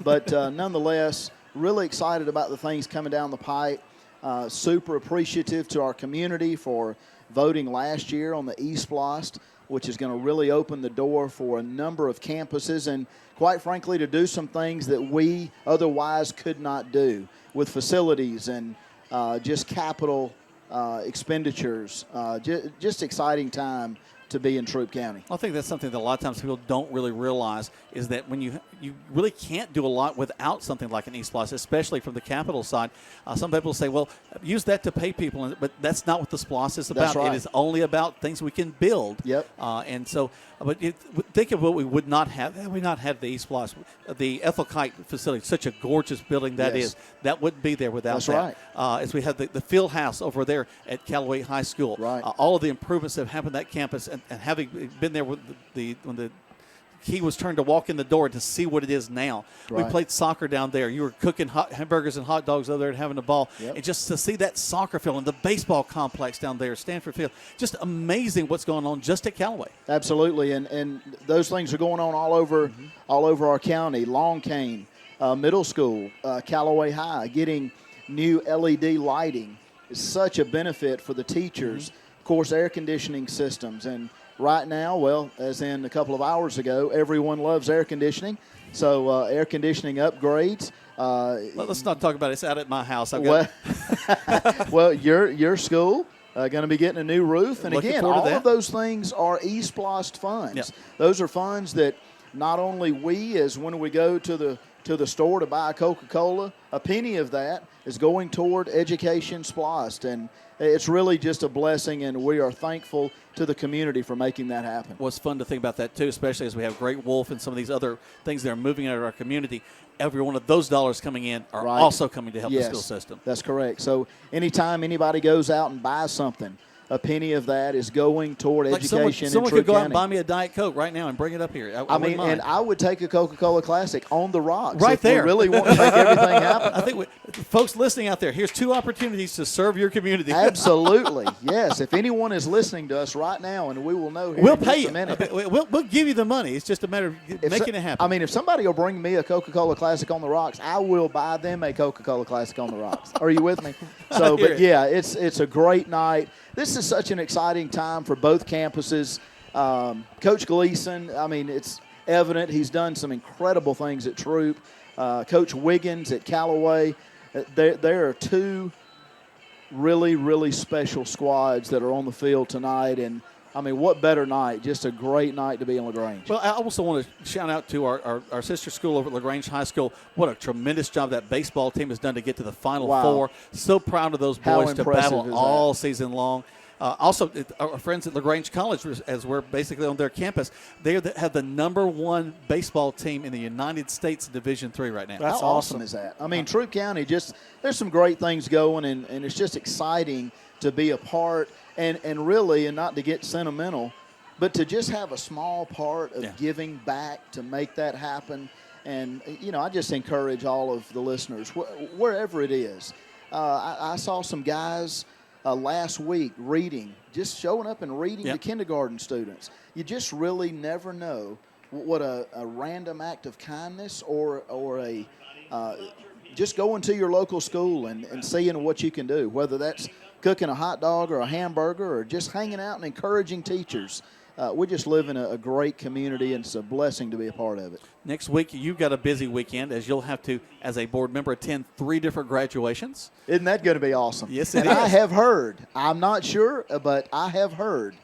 But nonetheless, really excited about the things coming down the pipe. Super appreciative to our community for voting last year on the eSplost, which is going to really open the door for a number of campuses and, quite frankly, to do some things that we otherwise could not do with facilities and just capital expenditures. Just exciting time to be in Troup County. I think that's something that a lot of times people don't really realize is that when you really can't do a lot without something like an eSplosh, especially from the capital side. Some people say, well, use that to pay people, but that's not what the SPLOST is about. That's right. It is only about things we can build. Yep. And so, but think of what we would not have had we not had the eSplosh. The Ethel Kite facility, such a gorgeous building that Yes. is. That wouldn't be there without That's that. right. As we had the field house over there at Callaway High School. Right. All of the improvements that have happened at that campus, and having been there with when the key was turned to walk in the door to see what it is now. Right. We played soccer down there. You were cooking hamburgers and hot dogs over there and having a ball. Yep. And just to see that soccer field and the baseball complex down there, Stanford Field, just amazing what's going on just at Callaway. Absolutely, and those things are going on all over our county. Long Cane Middle School, Callaway High, getting new LED lighting is such a benefit for the teachers. Of course, air conditioning systems, and right now, well, as in a couple of hours ago, everyone loves air conditioning. So air conditioning upgrades. Let's not talk about it. It's out at my house. Well, your school going to be getting a new roof. And Looking again, forward to all that. of those things are eSplost funds. Yep. Those are funds that not only we, as when we go to the store to buy a Coca-Cola, a penny of that is going toward education splost. And it's really just a blessing, and we are thankful to the community for making that happen. Well, it's fun to think about that, too, especially as we have Great Wolf and some of these other things that are moving out of our community. Every one of those dollars coming in are Right. also coming to help Yes, the school system. That's correct. So anytime anybody goes out and buys something, a penny of that is going toward Like education someone in Troup could go out and County. buy me a Diet Coke right now and bring it up here. I mean, wouldn't mind. and I would take a Coca-Cola Classic on the rocks. Right if there. We really want to make everything happen. I think folks listening out there, here's 2 opportunities to serve your community. Absolutely. Yes. If anyone is listening to us right now, and we will know here We'll in just pay a you. minute. We'll give you the money. It's just a matter of making it happen. I mean, if somebody will bring me a Coca-Cola Classic on the rocks, I will buy them a Coca-Cola Classic on the rocks. Are you with me? So, but yeah, it's a great night. This is such an exciting time for both campuses. Coach Gleason, I mean, it's evident he's done some incredible things at Troup. Coach Wiggins at Callaway. There are 2 really, really special squads that are on the field tonight. And, I mean, what better night? Just a great night to be in LaGrange. Well, I also want to shout out to our sister school over at LaGrange High School. What a tremendous job that baseball team has done to get to the Final Wow. 4. So proud of those How boys to impressive battle is that? all season long. Also, our friends at LaGrange College, as we're basically on their campus, they have the #1 baseball team in the United States Division III right now. How awesome is that? I mean, Troup County, there's some great things going, and it's just exciting to be a part, and really, and not to get sentimental, but to just have a small part of giving back to make that happen. And, I just encourage all of the listeners, wherever it is. I saw some guys last week just showing up and reading to kindergarten students. You just really never know what a random act of kindness or a just going to your local school and seeing what you can do, whether that's cooking a hot dog or a hamburger or just hanging out and encouraging teachers. we just live in a great community, and it's a blessing to be a part of it. Next week, you've got a busy weekend as you'll have to, as a board member, attend 3 different graduations. Isn't that going to be awesome? Yes, it is. I have heard, I'm not sure, but I have heard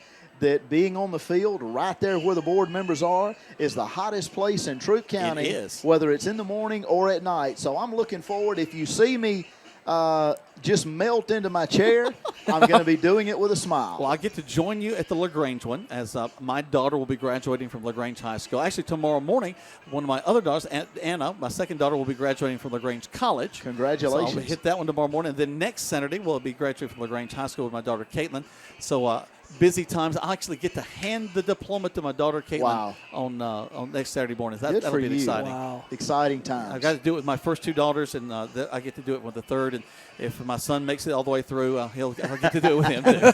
that being on the field right there where the board members are is the hottest place in Troup County. It is. Whether it's in the morning or at night. So I'm looking forward. If you see me just melt into my chair, I'm going to be doing it with a smile. Well, I get to join you at the LaGrange one, as my daughter will be graduating from LaGrange High School. Actually, tomorrow morning, one of my other daughters, Anna, my second daughter, will be graduating from LaGrange College. Congratulations. So I'll hit that one tomorrow morning. And then next Saturday, we'll be graduating from LaGrange High School with my daughter, Caitlin. So busy times. I actually get to hand the diploma to my daughter, Caitlin, on next Saturday morning. That'll be exciting. Wow. Exciting times. I got to do it with my first 2 daughters, and I get to do it with the third. And if my son makes it all the way through, I'll get to do it with him too.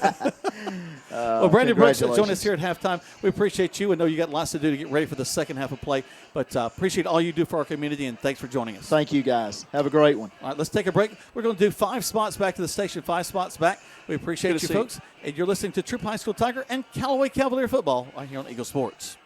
Well, Brandon Brooks joined us here at halftime. We appreciate you, and know you got lots to do to get ready for the second half of play. But appreciate all you do for our community, and thanks for joining us. Thank you, guys. Have a great one. All right, let's take a break. We're going to do 5 spots back to the station, 5 spots back. We appreciate you, folks. And you're listening to Troup High School Tiger and Callaway Cavalier football right here on Eagle Sports.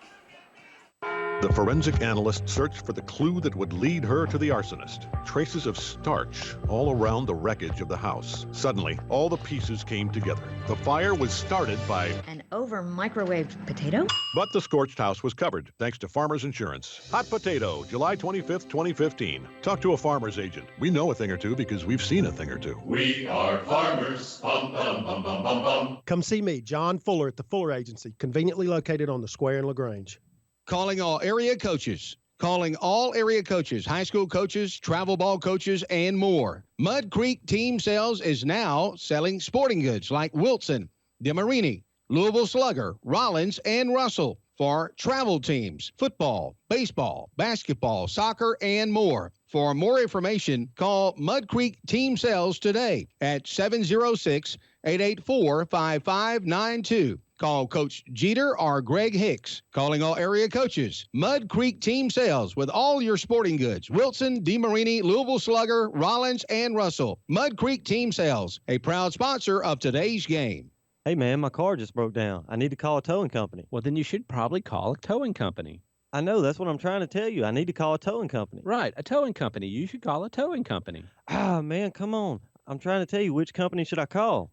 The forensic analyst searched for the clue that would lead her to the arsonist. Traces of starch all around the wreckage of the house. Suddenly, all the pieces came together. The fire was started by An over-microwaved potato? But the scorched house was covered, thanks to Farmers Insurance. Hot Potato, July 25th, 2015. Talk to a farmer's agent. We know a thing or two because we've seen a thing or two. We are farmers. Bum, bum, bum, bum, bum, bum. Come see me, John Fuller, at the Fuller Agency, conveniently located on the square in LaGrange. Calling all area coaches. Calling all area coaches, high school coaches, travel ball coaches, and more. Mud Creek Team Sales is now selling sporting goods like Wilson, DeMarini, Louisville Slugger, Rollins, and Russell for travel teams, football, baseball, basketball, soccer, and more. For more information, call Mud Creek Team Sales today at 706-884-5592. Call Coach Jeter or Greg Hicks. Calling all area coaches. Mud Creek Team Sales with all your sporting goods. Wilson, DeMarini, Louisville Slugger, Rollins, and Russell. Mud Creek Team Sales, a proud sponsor of today's game. Hey, man, my car just broke down. I need to call a towing company. Well, then you should probably call a towing company. I know. That's what I'm trying to tell you. I need to call a towing company. Right, a towing company. You should call a towing company. Ah, man, come on. I'm trying to tell you, which company should I call?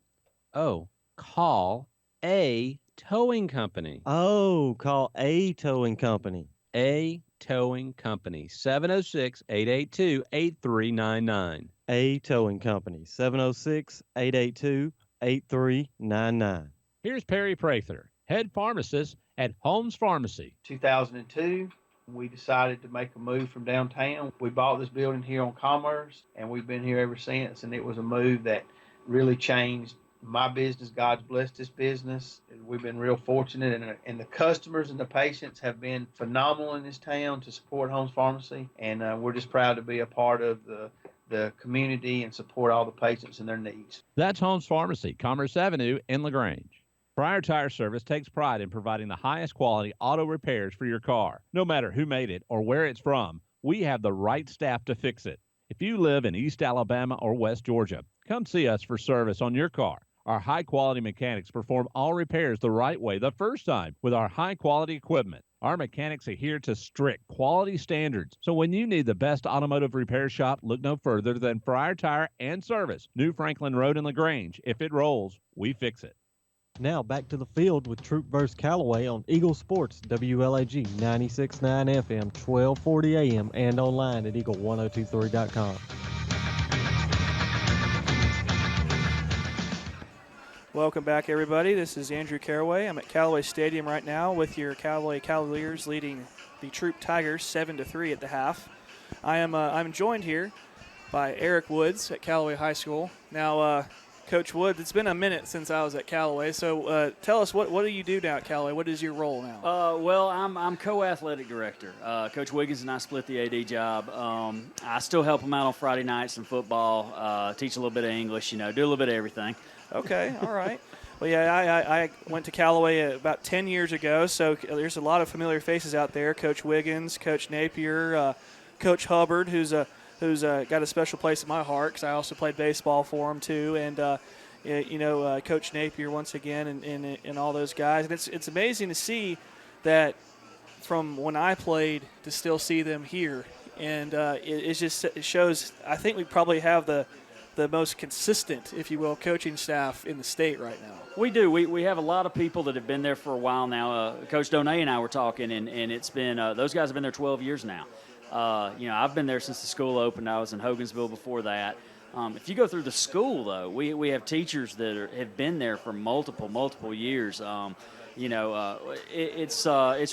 Oh, call a towing company. Oh, call a towing company. A towing company. 706-882-8399. A towing company. 706-882-8399. Here's Perry Prather, head pharmacist at Holmes Pharmacy. 2002, we decided to make a move from downtown. We bought this building here on Commerce, and we've been here ever since. And it was a move that really changed my business. God's blessed this business. We've been real fortunate, and the customers and the patients have been phenomenal in this town to support Holmes Pharmacy. And we're just proud to be a part of the community and support all the patients and their needs. That's Holmes Pharmacy, Commerce Avenue in LaGrange. Prior Tire Service takes pride in providing the highest quality auto repairs for your car. No matter who made it or where it's from, we have the right staff to fix it. If you live in East Alabama or West Georgia, come see us for service on your car. Our high-quality mechanics perform all repairs the right way the first time with our high-quality equipment. Our mechanics adhere to strict quality standards, so when you need the best automotive repair shop, look no further than Friar Tire and Service, New Franklin Road in LaGrange. If it rolls, we fix it. Now back to the field with Troup vs. Callaway on Eagle Sports, WLAG 96.9 FM, 1240 AM, and online at eagle1023.com. Welcome back, everybody. This is Andrew Caraway. I'm at Callaway Stadium right now with your Callaway Cavaliers leading the Troup Tigers 7-3 at the half. I'm joined here by Eric Woods at Callaway High School. Now, Coach Woods, it's been a minute since I was at Callaway, so tell us, what do you do now at Callaway? What is your role now? Well, I'm co-athletic director. Coach Wiggins and I split the AD job. I still help them out on Friday nights in football, teach a little bit of English, do a little bit of everything. Okay, all right. Well, yeah, I went to Callaway about 10 years ago, so there's a lot of familiar faces out there. Coach Wiggins, Coach Napier, Coach Hubbard, who's got a special place in my heart because I also played baseball for him too. And Coach Napier once again and all those guys. And it's amazing to see that from when I played to still see them here. And it shows, I think we probably have the most consistent, if you will, coaching staff in the state right now. We do. We have a lot of people that have been there for a while now. Coach Donay and I were talking, and it's been those guys have been there 12 years now. I've been there since the school opened. I was in Hogansville before that. If you go through the school, though, we have teachers that have been there for multiple years. It's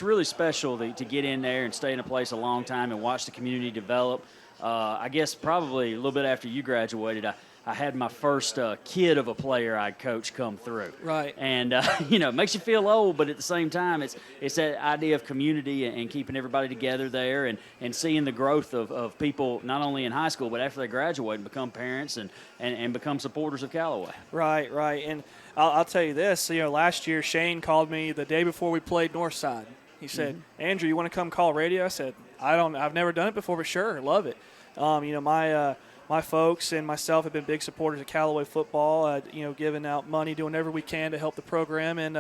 really special to get in there and stay in a place a long time and watch the community develop. I guess probably a little bit after you graduated, I had my first kid of a player I'd coach come through. Right. And, it makes you feel old, but at the same time, it's that idea of community and keeping everybody together there and seeing the growth of people not only in high school, but after they graduate and become parents and become supporters of Callaway. Right. And I'll tell you this, last year Shane called me the day before we played Northside. He said, Andrew, you want to come call radio? I said, I've never done it before, but sure, love it. My folks and myself have been big supporters of Callaway football, giving out money, doing whatever we can to help the program. And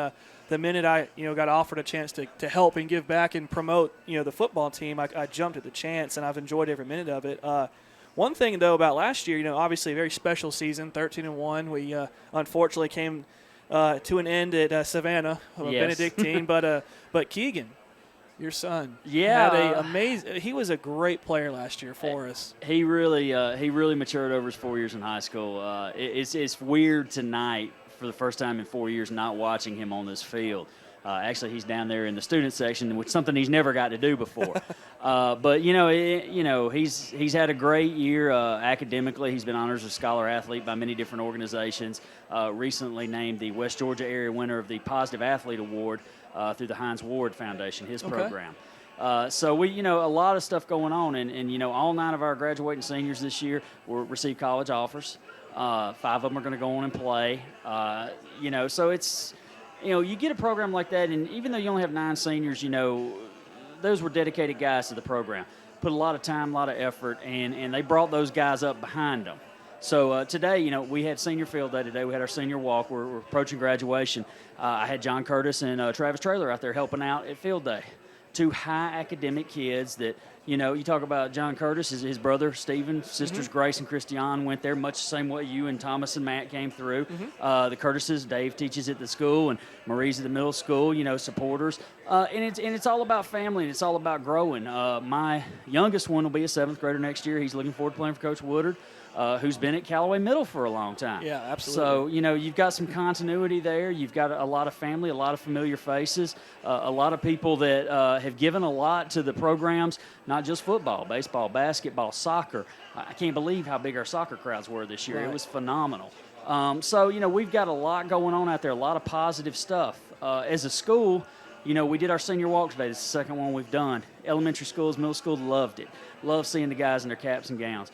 the minute I, got offered a chance to help and give back and promote, the football team, I jumped at the chance, and I've enjoyed every minute of it. One thing, though, about last year, obviously a very special season, 13-1. We unfortunately came to an end at Savannah, Benedictine, but Keegan, your son, had he was a great player last year for us. He really matured over his 4 years in high school. It's weird tonight for the first time in 4 years not watching him on this field. Actually, he's down there in the student section, which is something he's never got to do before. But he's had a great year academically. He's been honored as a scholar athlete by many different organizations. Recently named the West Georgia area winner of the Positive Athlete Award through the Heinz Ward Foundation, his program. So we, a lot of stuff going on, and all 9 of our graduating seniors this year will receive college offers. 5 of them are going to go on and play. So it's. You get a program like that, and even though you only have 9 seniors, those were dedicated guys to the program. Put a lot of time, a lot of effort, and they brought those guys up behind them. So today, we had senior field day today. We had our senior walk. We're approaching graduation. I had John Curtis and Travis Traylor out there helping out at field day. 2 high academic kids that, you talk about John Curtis, his brother Stephen, sisters Grace and Christiane went there much the same way you and Thomas and Matt came through. The Curtises, Dave teaches at the school, and Marie's at the middle school, supporters. And it's all about family, and it's all about growing. My youngest one will be a 7th grader next year. He's looking forward to playing for Coach Woodard, who's been at Callaway Middle for a long time. Yeah, absolutely. So, you've got some continuity there. You've got a lot of family, a lot of familiar faces, a lot of people that have given a lot to the programs, not just football, baseball, basketball, soccer. I can't believe how big our soccer crowds were this year. Right. It was phenomenal. So, we've got a lot going on out there, a lot of positive stuff. As a school, we did our senior walk today. This is the second one we've done. Elementary schools, middle school loved it. Loved seeing the guys in their caps and gowns.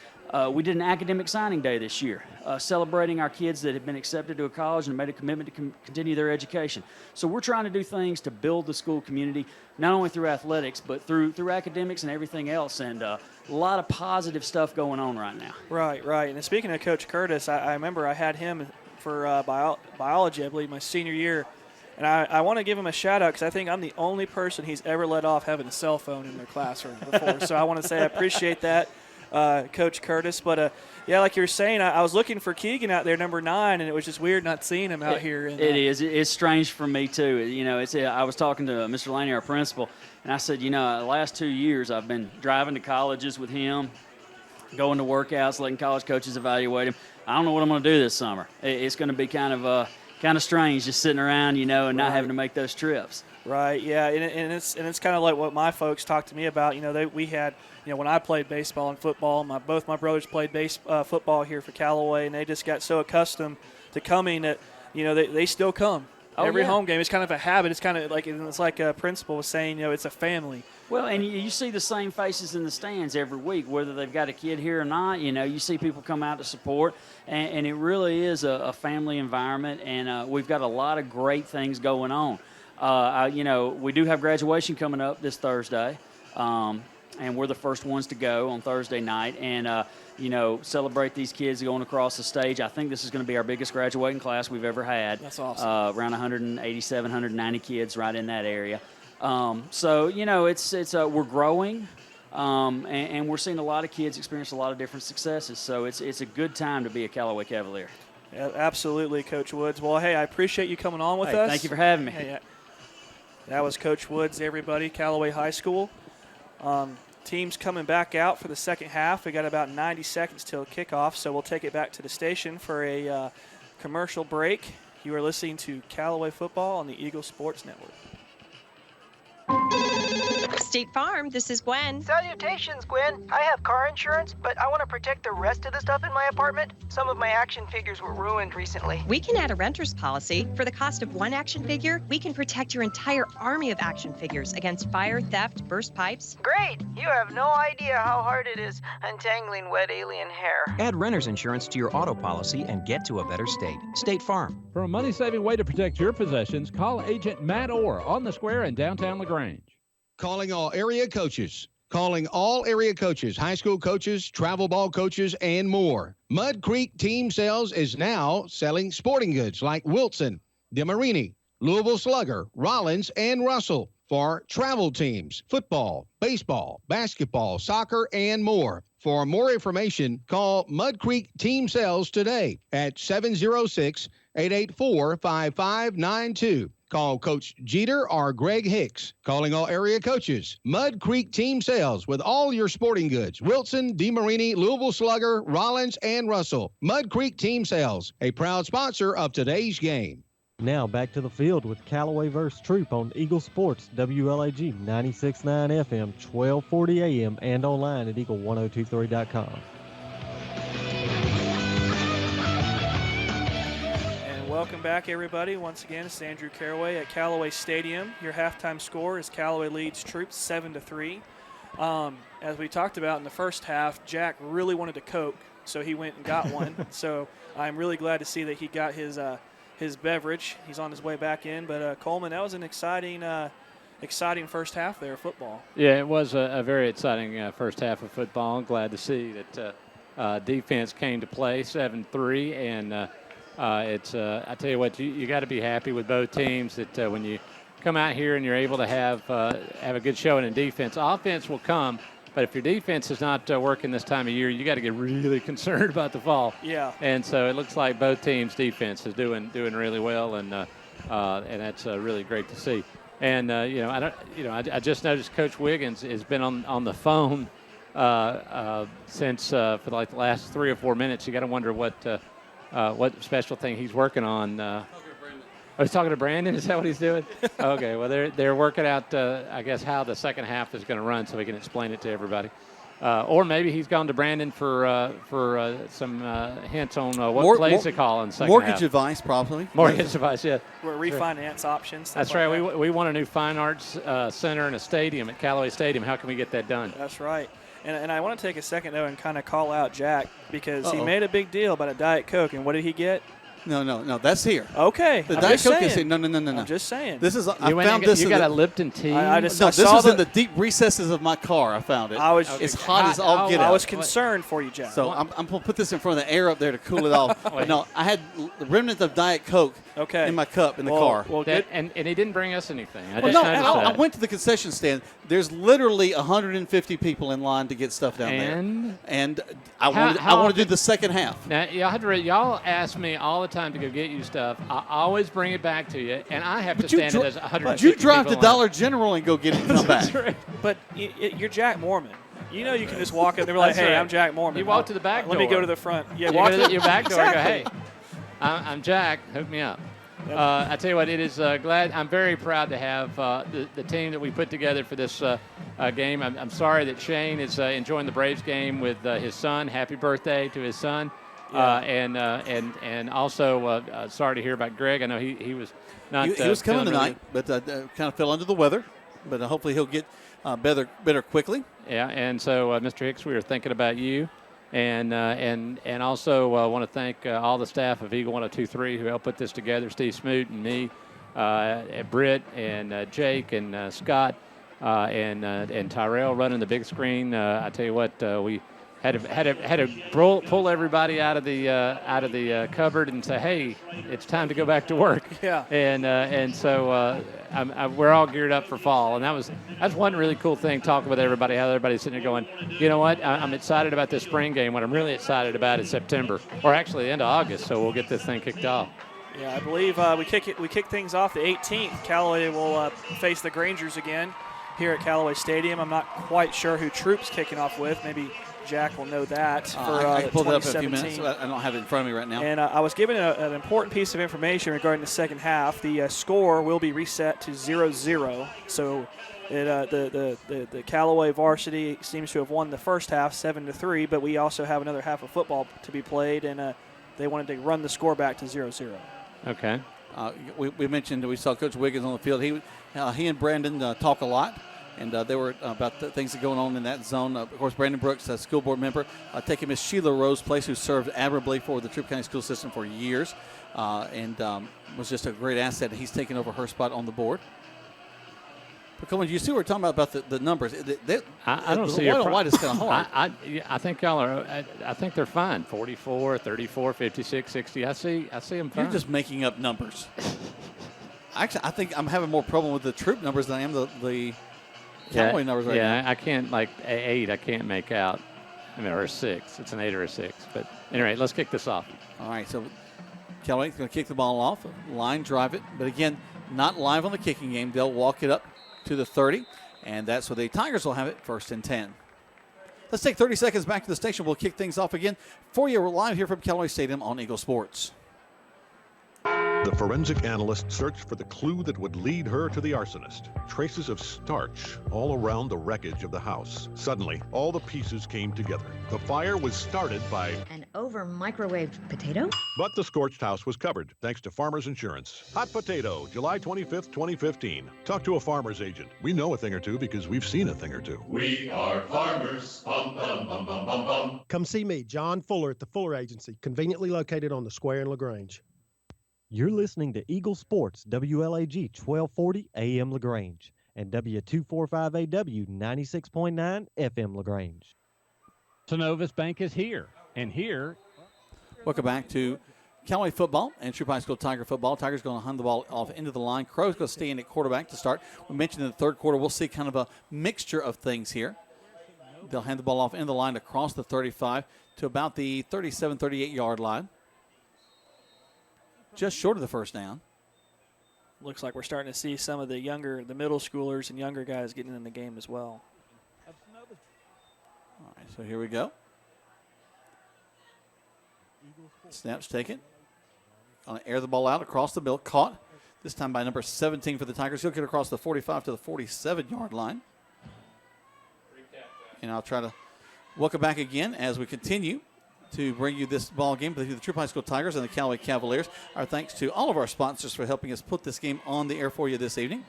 We did an academic signing day this year, celebrating our kids that have been accepted to a college and made a commitment to continue their education. So we're trying to do things to build the school community, not only through athletics, but through academics and everything else. And a lot of positive stuff going on right now. Right. And speaking of Coach Curtis, I remember I had him for biology, I believe, my senior year. And I want to give him a shout-out because I think I'm the only person he's ever let off having a cell phone in their classroom before. So I want to say I appreciate that. Coach Curtis. But, like you were saying, I was looking for Keegan out there, number 9, and it was just weird not seeing him out here. It is. It's strange for me, too. I was talking to Mr. Laney, our principal, and I said, the last 2 years I've been driving to colleges with him, going to workouts, letting college coaches evaluate him. I don't know what I'm going to do this summer. It's going to be kind of strange just sitting around, and not having to make those trips. Right, yeah, and it's kind of like what my folks talked to me about. We had, when I played baseball and football, both my brothers played football here for Callaway, and they just got so accustomed to coming that, they still come. Every home game. It's kind of a habit. It's kind of like a principal was saying, it's a family. Well, and you see the same faces in the stands every week, whether they've got a kid here or not. You see people come out to support, and it really is a family environment, and we've got a lot of great things going on. We do have graduation coming up this Thursday. and we're the first ones to go on Thursday night and, celebrate these kids going across the stage. I think this is going to be our biggest graduating class we've ever had. That's awesome. Around 187, 190 kids right in that area. We're growing. And we're seeing a lot of kids experience a lot of different successes. So it's a good time to be a Callaway Cavalier. Yeah, absolutely, Coach Woods. Well, hey, I appreciate you coming on with us. Thank you for having me. Hey, that was Coach Woods, everybody, Callaway High School. Teams coming back out for the second half. We got about 90 seconds till kickoff, so we'll take it back to the station for a commercial break. You are listening to Callaway Football on the Eagle Sports Network. State Farm, this is Gwen. Salutations, Gwen. I have car insurance, but I want to protect the rest of the stuff in my apartment. Some of my action figures were ruined recently. We can add a renter's policy. For the cost of one action figure, we can protect your entire army of action figures against fire, theft, burst pipes. Great! You have no idea how hard it is untangling wet alien hair. Add renter's insurance to your auto policy and get to a better state. State Farm. For a money-saving way to protect your possessions, call Agent Matt Orr on the Square in downtown LaGrange. Calling all area coaches. Calling all area coaches, high school coaches, travel ball coaches, and more. Mud Creek Team Sales is now selling sporting goods like Wilson, DeMarini, Louisville Slugger, Rollins, and Russell for travel teams, football, baseball, basketball, soccer, and more. For more information, call Mud Creek Team Sales today at 706-884-5592. Call Coach Jeter or Greg Hicks. Calling all area coaches. Mud Creek Team Sales with all your sporting goods. Wilson, DeMarini, Louisville Slugger, Rollins, and Russell. Mud Creek Team Sales, a proud sponsor of today's game. Now back to the field with Callaway vs. Troup on Eagle Sports, WLAG 96.9 FM, 1240 AM, and online at eagle1023.com. Welcome back, everybody. Once again, it's Andrew Caraway at Callaway Stadium. Your halftime score is Callaway leads Troup 7-3. As we talked about in the first half, Jack really wanted a Coke, so he went and got one. So I'm really glad to see that he got his beverage. He's on his way back in. But Coleman, that was an exciting first half there of football. Yeah, it was a very exciting first half of football. I'm glad to see that defense came to play 7-3 and. I tell you what, you got to be happy with both teams that when you come out here and you're able to have a good showing in defense. Offense will come, but if your defense is not working this time of year, you got to get really concerned about the fall. Yeah. And so it looks like both teams' defense is doing really well, and that's really great to see. And I just noticed Coach Wiggins has been on the phone since for like the last 3 or 4 minutes. You got to wonder what special thing he's working on. He's talking to Brandon? Is that what he's doing? Okay, well, they're working out, I guess, how the second half is going to run so he can explain it to everybody. Or maybe he's gone to Brandon for some hints on what plays to call in the second half. Mortgage advice, probably. Mortgage advice, yeah. Refinance options. That's right. We want a new fine arts center and a stadium at Callaway Stadium. How can we get that done? That's right. And I want to take a second, though, and kind of call out Jack because he made a big deal about a Diet Coke. And what did he get? No. That's here. Okay. The Diet Coke is here. No. I'm just saying. This is. You got a Lipton tea? This was in the deep recesses of my car. I found it. It's hot as all get out. I was concerned for you, Jack. So I'm going to put this in front of the air up there to cool it off. No, I had the remnant of Diet Coke in my cup in the car. Well, good. And he didn't bring us anything. I went to the concession stand. There's literally 150 people in line to get stuff down there. And I want to do the second half. Now, y'all ask me all the time to go get you stuff. I always bring it back to you, and I have to stand it as 150 But you drive to people Dollar General and go get it and come back. Right. But you're Jack Morman. You know you can just walk in there and be like, hey, I'm Jack Morman. You walk to the back door. Let me go to the front. Yeah, walk to your back door exactly. and go, hey, I'm Jack. Hook me up. I tell you what, it is glad. I'm very proud to have the team that we put together for this game. I'm sorry that Shane is enjoying the Braves game with his son. Happy birthday to his son. Yeah. And also sorry to hear about Greg. I know he was not. He was coming tonight, but kind of fell under the weather. But hopefully he'll get better quickly. Yeah, and so Mr. Hicks, we were thinking about you. And also want to thank all the staff of Eagle 102.3 who helped put this together, Steve Smoot and me, Britt and Jake and Scott. and Tyrell running the big screen. I tell you what, we had to pull everybody out of the cupboard and say, hey, it's time to go back to work. Yeah. And so we're all geared up for fall, and that's one really cool thing. Talking with everybody, how everybody's sitting there going, you know what? I'm excited about this spring game. What I'm really excited about is September, or actually the end of August. So we'll get this thing kicked off. Yeah, I believe we kick things off the 18th. Callaway will face the Grangers again here at Callaway Stadium. I'm not quite sure who Troup's kicking off with. Maybe Jack will know that for I can pull it up in a 2017. few minutes. I don't have it in front of me right now. And I was given an important piece of information regarding the second half. The score will be reset to 0-0. So the Callaway varsity seems to have won the first half 7-3, but we also have another half of football to be played, and they wanted to run the score back to 0-0. Okay. We mentioned we saw Coach Wiggins on the field. He and Brandon talk a lot. And they were about the things that are going on in that zone. Of course, Brandon Brooks, a school board member, taking Miss Sheila Rose's place, who served admirably for the Troup County school system for years, and was just a great asset. He's taken over her spot on the board. But come on, you see what we're talking about the numbers. I don't see the white on white is kind of hard. I think y'all are. I think they're fine. 44, 34, 56, 60. I see them fine. You're just making up numbers. Actually, I think I'm having more problem with the Troup numbers than I am the Callaway numbers right now. Yeah, I can't, like 8, I can't make out. I mean, or a 6. It's an 8 or a 6. But anyway, let's kick this off. All right, so Callaway's going to kick the ball off, line drive it. But again, not live on the kicking game. They'll walk it up to the 30, and that's where the Tigers will have it, 1st and 10. Let's take 30 seconds back to the station. We'll kick things off again for you. We're live here from Callaway Stadium on Eagle Sports. The forensic analyst searched for the clue that would lead her to the arsonist. Traces of starch all around the wreckage of the house. Suddenly, all the pieces came together. The fire was started by An over-microwaved potato? But the scorched house was covered, thanks to Farmers Insurance. Hot potato, July 25th, 2015. Talk to a farmer's agent. We know a thing or two because we've seen a thing or two. We are farmers. Bum, bum, bum, bum, bum, bum. Come see me, John Fuller, at the Fuller Agency, conveniently located on the square in LaGrange. You're listening to Eagle Sports, WLAG 1240 AM LaGrange, and W245AW 96.9 FM LaGrange. Synovus Bank is here, and here. Welcome back to Callaway football and Troup High School Tiger football. Tigers going to hunt the ball off into the line. Crow's going to stay in at quarterback to start. We mentioned in the third quarter we'll see kind of a mixture of things here. They'll hand the ball off in the line across the 35 to about the 37, 38-yard line. Just short of the first down. Looks like we're starting to see some of the middle schoolers and younger guys getting in the game as well. All right, so here we go. Snaps taken. Going to air the ball out across the middle. Caught, this time by number 17 for the Tigers. He'll get across the 45 to the 47-yard line. And I'll try to welcome back again as we continue to bring you this ball game between the Troup High School Tigers and the Callaway Cavaliers. Our thanks to all of our sponsors for helping us put this game on the air for you this evening.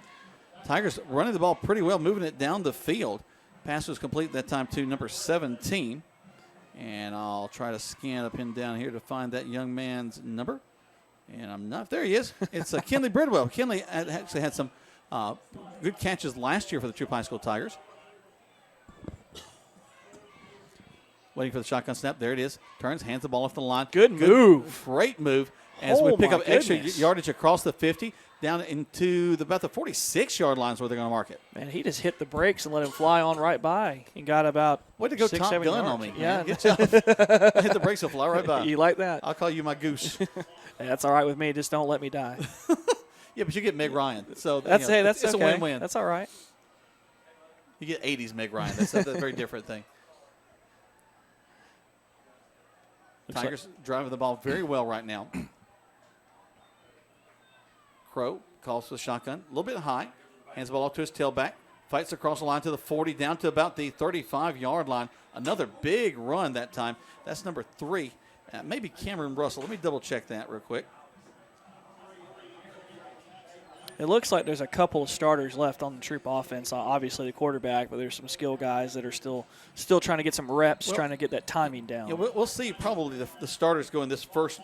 Tigers running the ball pretty well, moving it down the field. Pass was complete that time to number 17. And I'll try to scan up and down here to find that young man's number. And I'm not. There he is. It's Kinley Bridwell. Kinley actually had some good catches last year for the Troup High School Tigers. Waiting for the shotgun snap. There it is. Turns, hands the ball off the line. Good move. Great move. As we pick up extra yardage across the 50, down into about the 46-yard lines where they're going to mark it. Man, he just hit the brakes and let him fly on right by. He got about way to go 6, Top 7 Gun yards. on me. Yeah. Good job. Hit the brakes and fly right by. You like that? I'll call you my goose. That's all right with me. Just don't let me die. Yeah, but you get Meg Ryan. So that's it's okay. a win-win. That's all right. You get 80s Meg Ryan. That's a very different thing. Tigers driving the ball very well right now. Crow calls for the shotgun. A little bit high. Hands the ball off to his tailback. Fights across the line to the 40, down to about the 35-yard line. Another big run that time. That's number 3. Maybe Cameron Russell. Let me double-check that real quick. It looks like there's a couple of starters left on the Troup offense. Obviously the quarterback, but there's some skill guys that are still trying to get some reps, trying to get that timing down. Yeah, we'll see probably the starters go in this first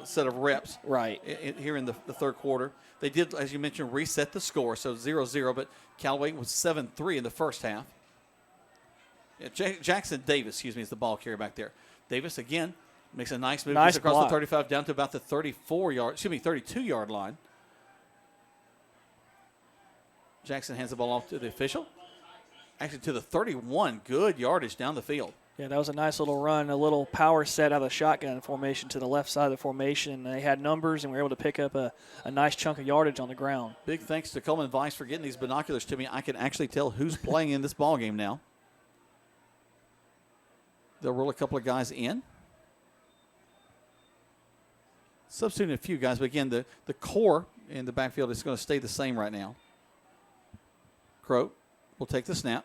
set of reps. Right. Here in the third quarter. They did, as you mentioned, reset the score, so 0-0, but Callaway was 7-3 in the first half. Yeah, Jackson Davis, is the ball carrier back there. Davis, again, makes a nice move across block. the 35 down to about the 32-yard line. Jackson hands the ball off to the official. Actually, to the 31. Good yardage down the field. Yeah, that was a nice little run, a little power set out of the shotgun formation to the left side of the formation. They had numbers and were able to pick up a nice chunk of yardage on the ground. Big thanks to Coleman Vice for getting these binoculars to me. I can actually tell who's playing in this ball game now. They'll roll a couple of guys in. Substituting a few guys, but again, the core in the backfield is going to stay the same right now. Crow will take the snap.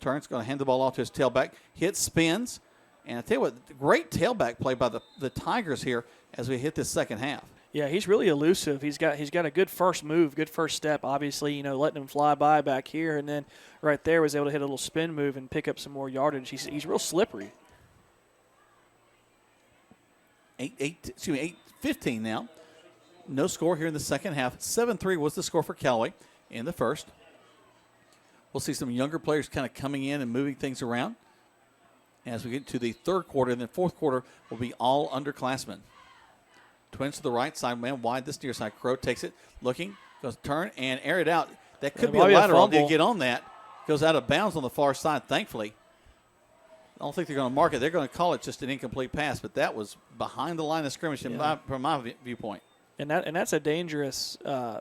Turns, going to hand the ball off to his tailback. Hits, spins. And I tell you what, great tailback play by the Tigers here as we hit this second half. Yeah, he's really elusive. He's got a good first move, good first step. Obviously, letting him fly by back here, and then right there was able to hit a little spin move and pick up some more yardage. He's real slippery. 8-15 now. No score here in the second half. 7-3 was the score for Callaway in the first. We'll see some younger players kind of coming in and moving things around. As we get to the third quarter, and then fourth quarter will be all underclassmen. Twins to the right side, man wide this near side. Crow takes it, looking, goes turn and air it out. That could be a lateral. Did get on that. Goes out of bounds on the far side, thankfully. I don't think they're going to mark it. They're going to call it just an incomplete pass, but that was behind the line of scrimmage from my viewpoint. And that's a dangerous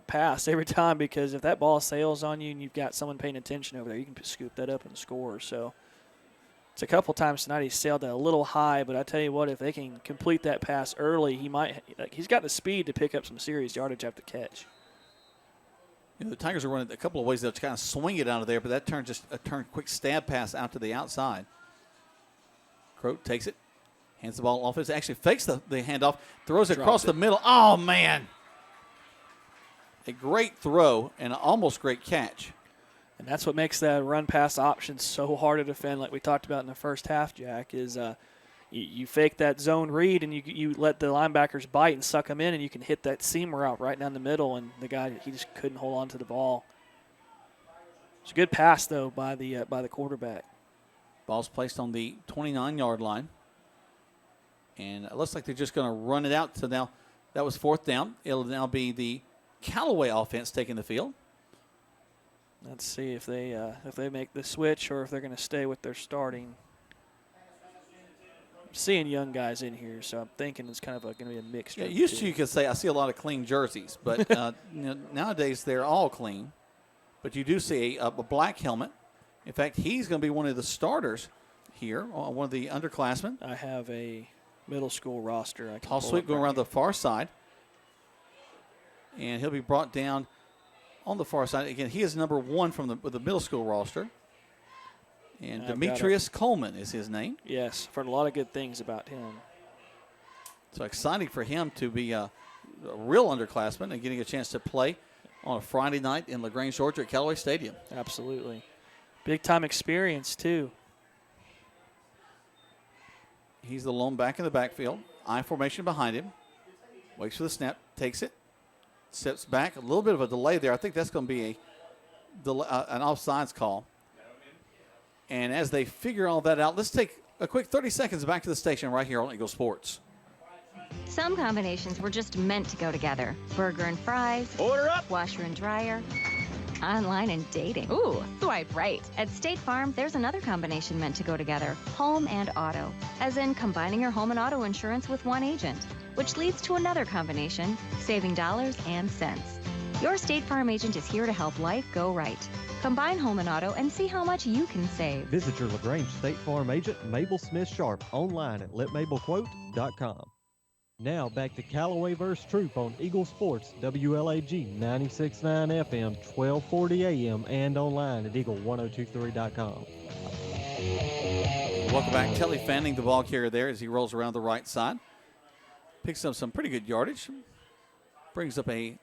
pass every time, because if that ball sails on you and you've got someone paying attention over there, you can scoop that up and score. So it's a couple times tonight he sailed that a little high, but I tell you what, if they can complete that pass early, he's got the speed to pick up some serious yardage after catch. The Tigers are running a couple of ways. They'll kind of swing it out of there, but that turn quick stab pass out to the outside. Crow takes it. Hands the ball off. It actually fakes the handoff. Throws it across the middle. Oh, man. A great throw and an almost great catch. And that's what makes that run-pass option so hard to defend, like we talked about in the first half, Jack, is you fake that zone read and you let the linebackers bite and suck them in, and you can hit that seam route right down the middle, and the guy, he just couldn't hold on to the ball. It's a good pass, though, by the quarterback. Ball's placed on the 29-yard line. And it looks like they're just going to run it out. So now that was fourth down. It'll now be the Callaway offense taking the field. Let's see if they make the switch or if they're going to stay with their starting. I'm seeing young guys in here, so I'm thinking it's kind of going to be a mixture. Yeah, used to you could say I see a lot of clean jerseys, but nowadays they're all clean. But you do see a black helmet. In fact, he's going to be one of the starters here, one of the underclassmen. I have a middle school roster. Tall sweep going around the far side. And he'll be brought down on the far side. Again, he is number one from the middle school roster. And Demetrius Coleman is his name. Yes, I've heard a lot of good things about him. So exciting for him to be a real underclassman and getting a chance to play on a Friday night in LaGrange, Georgia at Callaway Stadium. Absolutely. Big-time experience, too. He's the lone back in the backfield. I formation behind him. Waits for the snap. Takes it. Steps back. A little bit of a delay there. I think that's going to be an offsides call. And as they figure all that out, let's take a quick 30 seconds back to the station right here on Eagle Sports. Some combinations were just meant to go together. Burger and fries. Order up. Washer and dryer. Online and dating. Ooh, swipe right. At State Farm, there's another combination meant to go together. Home and auto. As in combining your home and auto insurance with one agent. Which leads to another combination, saving dollars and cents. Your State Farm agent is here to help life go right. Combine home and auto and see how much you can save. Visit your LaGrange State Farm agent, Mabel Smith Sharp, online at letmabelquote.com. Now back to Callaway vs. Troup on Eagle Sports, WLAG 96.9 FM, 1240 AM, and online at eagle1023.com. Welcome back. Kelly Fanning, the ball carrier there as he rolls around the right side. Picks up some pretty good yardage. Brings up a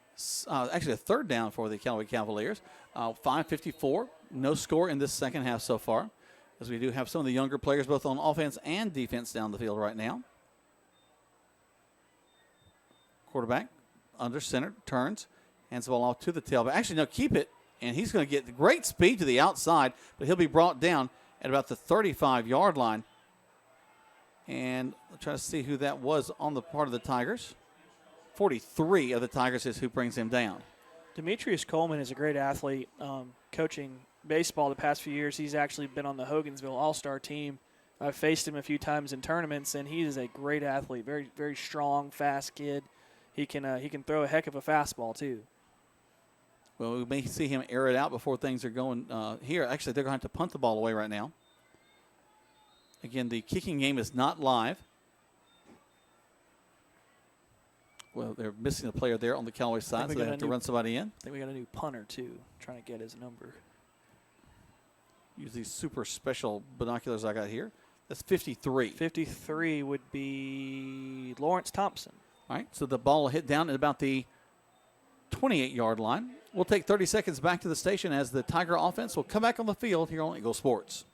actually a third down for the Callaway Cavaliers. 5:54, no score in this second half so far, as we do have some of the younger players both on offense and defense down the field right now. Quarterback under center, turns, hands the ball off to the tailback. Actually, no, keep it, and he's going to get great speed to the outside, but he'll be brought down at about the 35-yard line. And I'll try to see who that was on the part of the Tigers. 43 of the Tigers is who brings him down. Demetrius Coleman is a great athlete. Coaching baseball the past few years, he's actually been on the Hogansville All-Star team. I've faced him a few times in tournaments, and he is a great athlete. Very, very strong, fast kid. He can throw a heck of a fastball too. Well, we may see him air it out before things are going here. Actually, they're going to have to punt the ball away right now. Again, the kicking game is not live. Well, they're missing a player there on the Callaway side, so they have to run somebody in. I think we got a new punter, too, trying to get his number. Use these super special binoculars I got here. That's 53. 53 would be Lawrence Thompson. All right, so the ball will hit down at about the 28-yard line. We'll take 30 seconds back to the station as the Tiger offense will come back on the field here on Eagle Sports.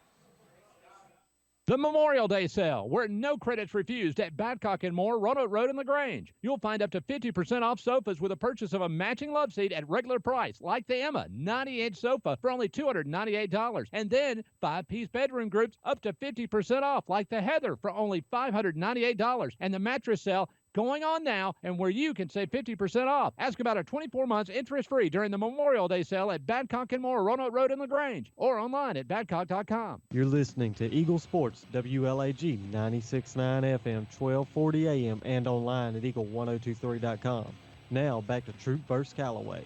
The Memorial Day sale, where no credits refused at Badcock & Moore, Roanoke Road in LaGrange. You'll find up to 50% off sofas with a purchase of a matching love seat at regular price, like the Emma 90-inch sofa for only $298. And then 5-piece bedroom groups up to 50% off, like the Heather for only $598. And the mattress sale going on now, and where you can save 50% off. Ask about our 24 months interest-free during the Memorial Day sale at Badcock & Moore, Roanoke Road in LaGrange, or online at badcock.com. You're listening to Eagle Sports, WLAG 96.9 FM, 1240 AM, and online at eagle1023.com. Now, back to Troup versus Callaway.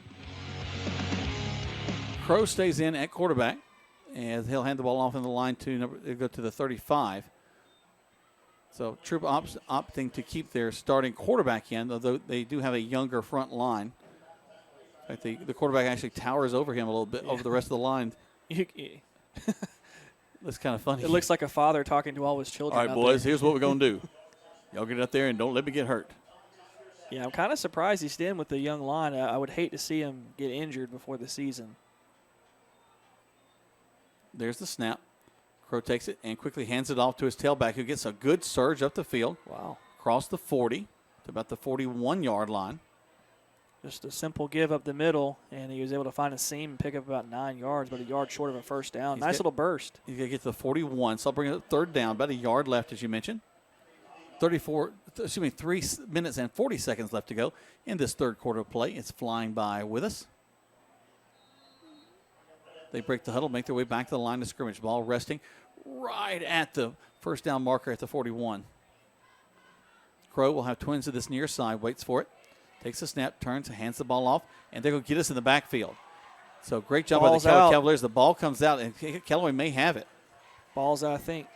Crow stays in at quarterback, and he'll hand the ball off in the line to go to the 35. So Troup opting to keep their starting quarterback in, although they do have a younger front line. In fact, the quarterback actually towers over him a little bit over the rest of the line. That's kind of funny. It looks like a father talking to all his children. All right, boys, here's what we're going to do. Y'all get up there and don't let me get hurt. Yeah, I'm kind of surprised he's staying with the young line. I would hate to see him get injured before the season. There's the snap. Crow takes it and quickly hands it off to his tailback, who gets a good surge up the field. Wow. Across the 40 to about the 41-yard line. Just a simple give up the middle, and he was able to find a seam and pick up about 9 yards, but a yard short of a first down. Nice little burst. He's going to get to the 41, so I'll bring it up third down. About a yard left, as you mentioned. 3 minutes and 40 seconds left to go in this third quarter of play. It's flying by with us. They break the huddle, make their way back to the line of scrimmage. Ball resting right at the first down marker at the 41. Crow will have twins to this near side, waits for it, takes a snap, turns, hands the ball off, and they're going to get us in the backfield. So great job by the Callaway Cavaliers. The ball comes out, and Callaway may have it. Ball's out, I think.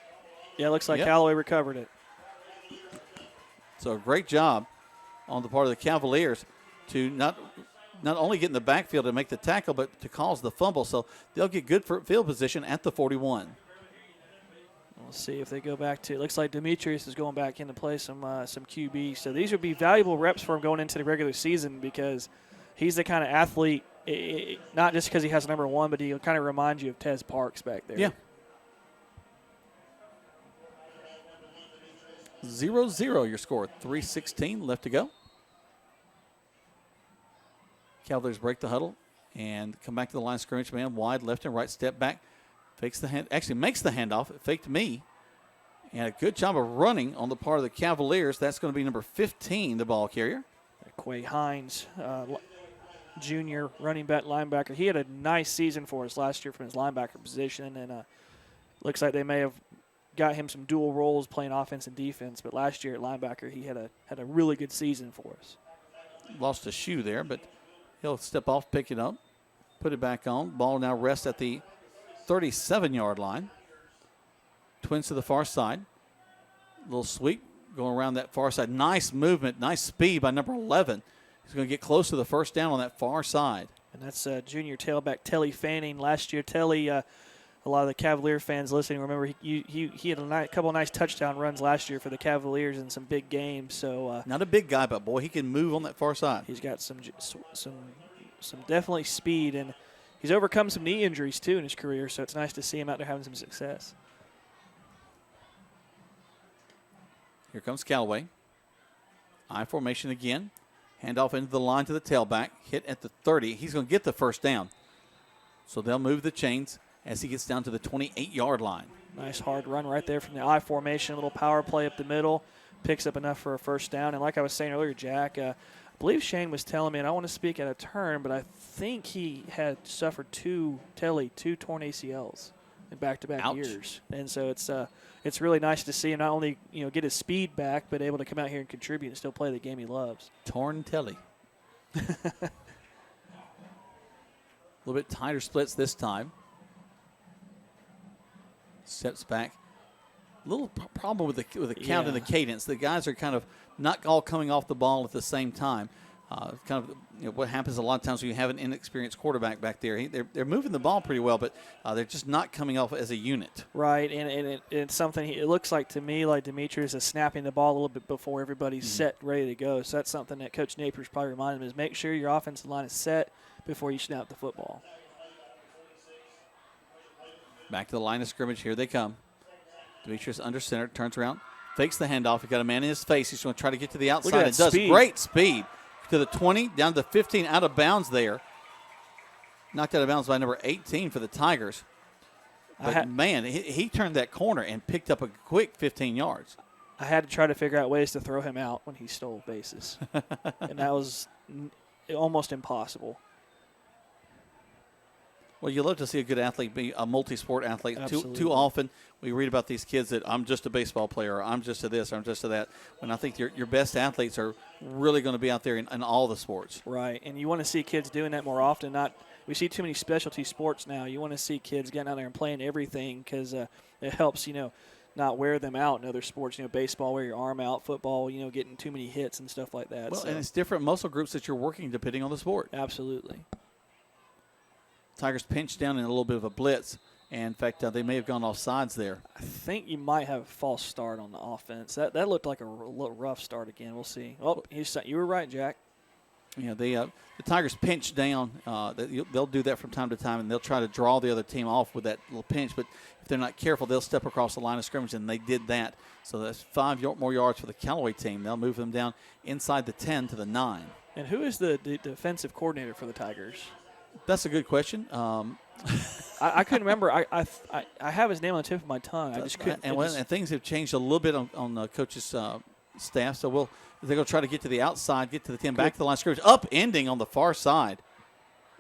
Yeah, it looks like Callaway recovered it. So a great job on the part of the Cavaliers to not only get in the backfield to make the tackle, but to cause the fumble. So they'll get good field position at the 41. We'll see if they go back to – it looks like Demetrius is going back in to play some QB. So these would be valuable reps for him going into the regular season, because he's the kind of athlete, not just because he has number 1, but he'll kind of remind you of Tez Parks back there. Yeah. 0-0 your score. 3:16 left to go. Cavaliers break the huddle and come back to the line of scrimmage. Man wide, left and right, step back. Fakes the hand, actually makes the handoff. It faked me. And a good job of running on the part of the Cavaliers. That's going to be number 15, the ball carrier. Quay Hines, junior running back linebacker. He had a nice season for us last year from his linebacker position, and looks like they may have got him some dual roles playing offense and defense. But last year at linebacker, he had a really good season for us. Lost a shoe there, but he'll step off, pick it up, put it back on. Ball now rests at the 37-yard line. Twins to the far side. Little sweep going around that far side. Nice movement, nice speed by number 11. He's going to get close to the first down on that far side. And that's junior tailback Telly Fanning. Last year, Telly, a a lot of the Cavalier fans listening remember he had a couple of nice touchdown runs last year for the Cavaliers in some big games. So not a big guy, but boy, he can move on that far side. He's got some definitely speed, and he's overcome some knee injuries too in his career. So it's nice to see him out there having some success. Here comes Callaway. I formation again. Handoff into the line to the tailback. Hit at the 30. He's going to get the first down. So they'll move the chains as he gets down to the 28-yard line. Nice hard run right there from the I formation. A little power play up the middle. Picks up enough for a first down. And like I was saying earlier, Jack, I believe Shane was telling me, and I want to speak out of turn, but I think he had suffered two torn ACLs in back-to-back years. And so it's really nice to see him not only get his speed back, but able to come out here and contribute and still play the game he loves. Torn telly. A little bit tighter splits this time. Steps back. A little problem with the count and the cadence. The guys are kind of not all coming off the ball at the same time. Kind of what happens a lot of times when you have an inexperienced quarterback back there. They're moving the ball pretty well, but they're just not coming off as a unit. Right, and it's something. It looks like to me like Demetrius is snapping the ball a little bit before everybody's set, ready to go. So that's something that Coach Napier's probably reminded him is make sure your offensive line is set before you snap the football. Back to the line of scrimmage. Here they come. Demetrius under center, turns around, fakes the handoff. He got a man in his face. He's going to try to get to the outside. It does great speed. To the 20, down to the 15, out of bounds there. Knocked out of bounds by number 18 for the Tigers. But, man, he turned that corner and picked up a quick 15 yards. I had to try to figure out ways to throw him out when he stole bases. And that was almost impossible. Well, you love to see a good athlete be a multi-sport athlete. Absolutely. Too often we read about these kids that I'm just a baseball player, or I'm just a this, or I'm just a that. When I think your best athletes are really going to be out there in all the sports. Right, and you want to see kids doing that more often. We see too many specialty sports now. You want to see kids getting out there and playing everything because it helps, not wear them out in other sports. Baseball, wear your arm out. Football, getting too many hits and stuff like that. Well, and it's different muscle groups that you're working depending on the sport. Absolutely. Tigers pinched down in a little bit of a blitz. And, in fact, they may have gone off sides there. I think you might have a false start on the offense. That looked like a little rough start again. We'll see. Oh, you were right, Jack. The Tigers pinch down. They'll do that from time to time, and they'll try to draw the other team off with that little pinch. But if they're not careful, they'll step across the line of scrimmage, and they did that. So that's 5 more yards for the Callaway team. They'll move them down inside the 10 to the 9. And who is the defensive coordinator for the Tigers? That's a good question. I couldn't remember. I have his name on the tip of my tongue. I just couldn't. And things have changed a little bit on the coach's staff. So they're going to try to get to the outside, get to the 10, back to the line of scrimmage, upending on the far side.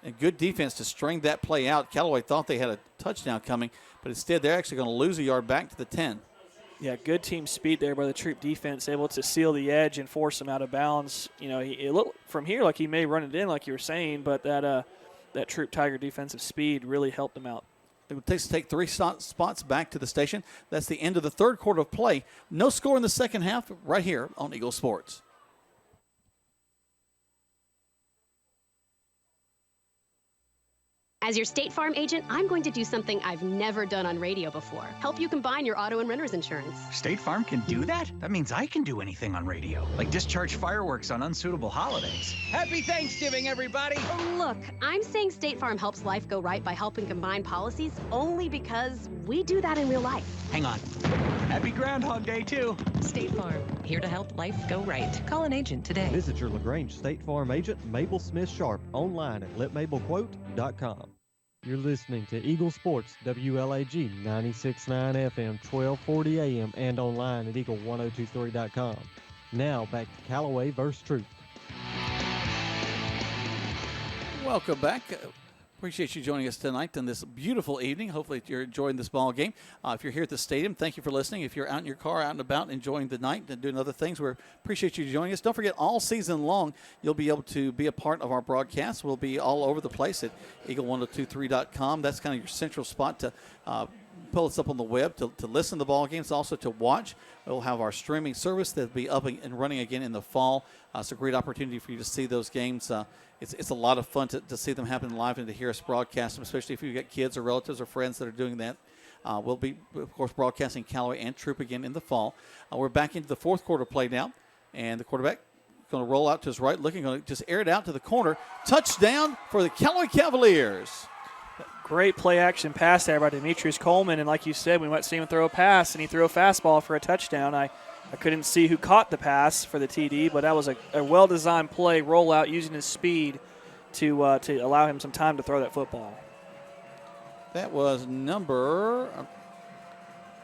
And good defense to string that play out. Callaway thought they had a touchdown coming, but instead they're actually going to lose a yard back to the 10. Yeah, good team speed there by the Troup defense, able to seal the edge and force him out of bounds. It looked from here like he may run it in, like you were saying, but that Troup Tiger defensive speed really helped him out. It takes to take 3 spots back to the station. That's the end of the third quarter of play. No score in the second half right here on Eagle Sports. As your State Farm agent, I'm going to do something I've never done on radio before. Help you combine your auto and renter's insurance. State Farm can do that? That means I can do anything on radio, like discharge fireworks on unsuitable holidays. Happy Thanksgiving, everybody! Look, I'm saying State Farm helps life go right by helping combine policies only because we do that in real life. Hang on. Happy Groundhog Day, too. State Farm, here to help life go right. Call an agent today. Visit your LaGrange State Farm agent, Mabel Smith Sharp, online at letmabelquote.com. You're listening to Eagle Sports, WLAG 96.9 FM, 1240 AM, and online at eagle1023.com. Now back to Callaway versus Troup. Welcome back. Appreciate you joining us tonight on this beautiful evening. Hopefully you're enjoying this ball game. If you're here at the stadium, thank you for listening. If you're out in your car, out and about, enjoying the night and doing other things, we appreciate you joining us. Don't forget, all season long, you'll be able to be a part of our broadcast. We'll be all over the place at eagle1023.com. That's kind of your central spot to pull us up on the web to listen to the ball games, also to watch. We'll have our streaming service that'll be up and running again in the fall. It's a great opportunity for you to see those games. It's a lot of fun to see them happen live and to hear us broadcast them, especially if you've got kids or relatives or friends that are doing that. We'll be, of course, broadcasting Callaway and Troup again in the fall. We're back into the fourth quarter play now, and the quarterback going to roll out to his right, going to just air it out to the corner. Touchdown for the Callaway Cavaliers. Great play-action pass there by Demetrius Coleman, and like you said, we might see him throw a pass, and he threw a fastball for a touchdown. I couldn't see who caught the pass for the TD, but that was a well-designed play, rollout using his speed to allow him some time to throw that football. That was number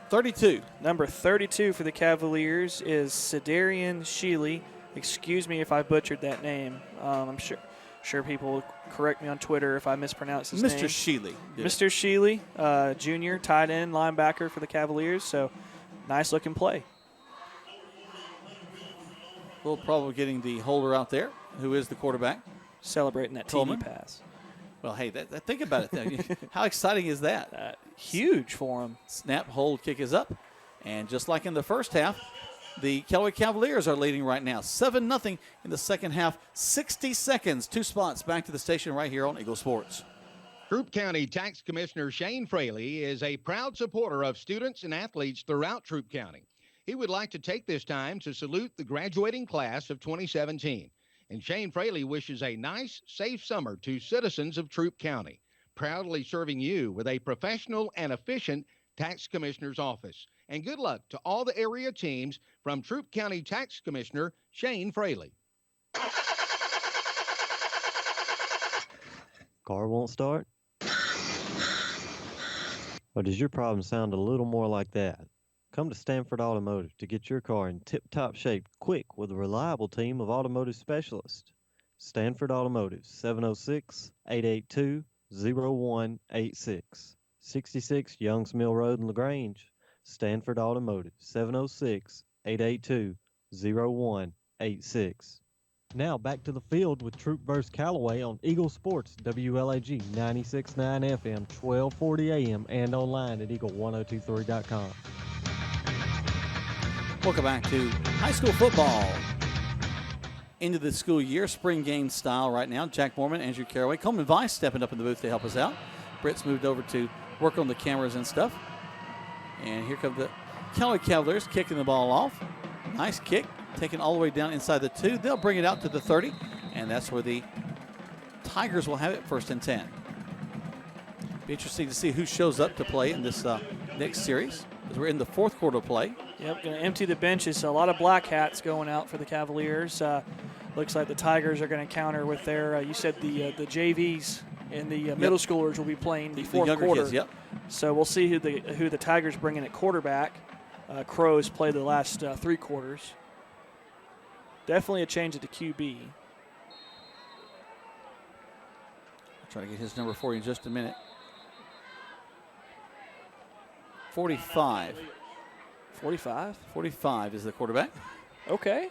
32. Number 32 for the Cavaliers is Cedarian Sheely. Excuse me if I butchered that name. I'm sure people will correct me on Twitter if I mispronounce his name. Mr. Sheely. Mr. Sheely, junior, tight end, linebacker for the Cavaliers. So, nice-looking play. We'll probably getting the holder out there, who is the quarterback. Celebrating that Coleman. TD pass. Well, hey, think about it. How exciting is that? Huge for him. Snap, hold, kick is up. And just like in the first half, the Callaway Cavaliers are leading right now. 7-0 in the second half. 60 seconds, 2 spots back to the station right here on Eagle Sports. Troup County Tax Commissioner Shane Fraley is a proud supporter of students and athletes throughout Troup County. He would like to take this time to salute the graduating class of 2017. And Shane Fraley wishes a nice, safe summer to citizens of Troup County, proudly serving you with a professional and efficient tax commissioner's office. And good luck to all the area teams from Troup County Tax Commissioner Shane Fraley. Car won't start? Or does your problem sound a little more like that? Come to Stanford Automotive to get your car in tip-top shape quick with a reliable team of automotive specialists. Stanford Automotive, 706-882-0186. 66 Youngs Mill Road in LaGrange. Stanford Automotive, 706-882-0186. Now back to the field with Troup vs. Callaway on Eagle Sports, WLAG 96.9 FM, 1240 AM, and online at eagle1023.com. Welcome back to high school football. Into the school year, spring game style right now. Jack Morman, Andrew Caraway, Coleman Vice stepping up in the booth to help us out. Britt's moved over to work on the cameras and stuff. And here come the Callaway Cavaliers kicking the ball off. Nice kick, taken all the way down inside the 2. They'll bring it out to the 30, and that's where the Tigers will have it, 1st and 10. Be interesting to see who shows up to play in this next series, as we're in the fourth quarter play. Yep, going to empty the benches. So a lot of black hats going out for the Cavaliers. Looks like the Tigers are going to counter with their, you said the JVs and the middle schoolers will be playing the fourth quarter. Kids, yep. So we'll see who the Tigers bring in at quarterback. Crows play the last 3 quarters. Definitely a change at the QB. I'll try to get his number for you in just a minute. 45. 45? 45 is the quarterback. Okay.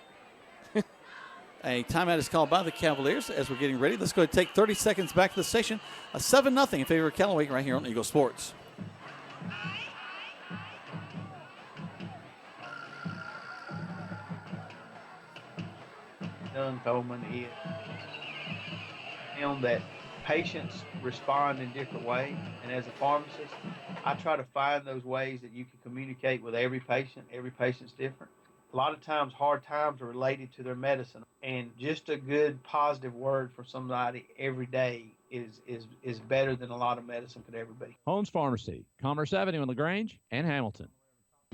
A timeout is called by the Cavaliers as we're getting ready. Let's go ahead and take 30 seconds back to the station. A 7-0 in favor of Callaway right here on Eagle Sports. Young Coleman is found that patients respond in different ways, and as a pharmacist, I try to find those ways that you can communicate with every patient. Every patient's different. A lot of times, hard times are related to their medicine, and just a good, positive word from somebody every day is better than a lot of medicine could ever be. Holmes Pharmacy, Commerce Avenue in LaGrange and Hamilton.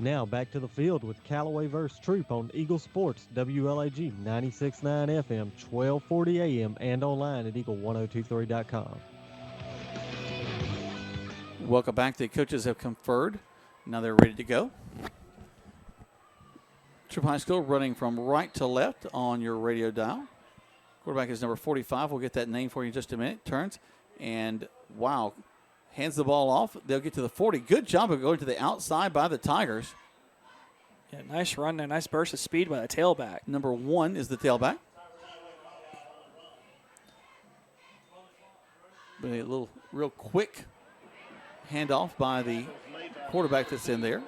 Now back to the field with Callaway vs. Troup on Eagle Sports, WLAG 96.9 FM, 1240 AM, and online at eagle1023.com. Welcome back. The coaches have conferred. Now they're ready to go. Troup High School running from right to left on your radio dial. Quarterback is number 45. We'll get that name for you in just a minute. Turns and, wow, hands the ball off. They'll get to the 40. Good job of going to the outside by the Tigers. Yeah, nice run there. Nice burst of speed by the tailback. Number 1 is the tailback. But a little real quick handoff by the quarterback that's in there.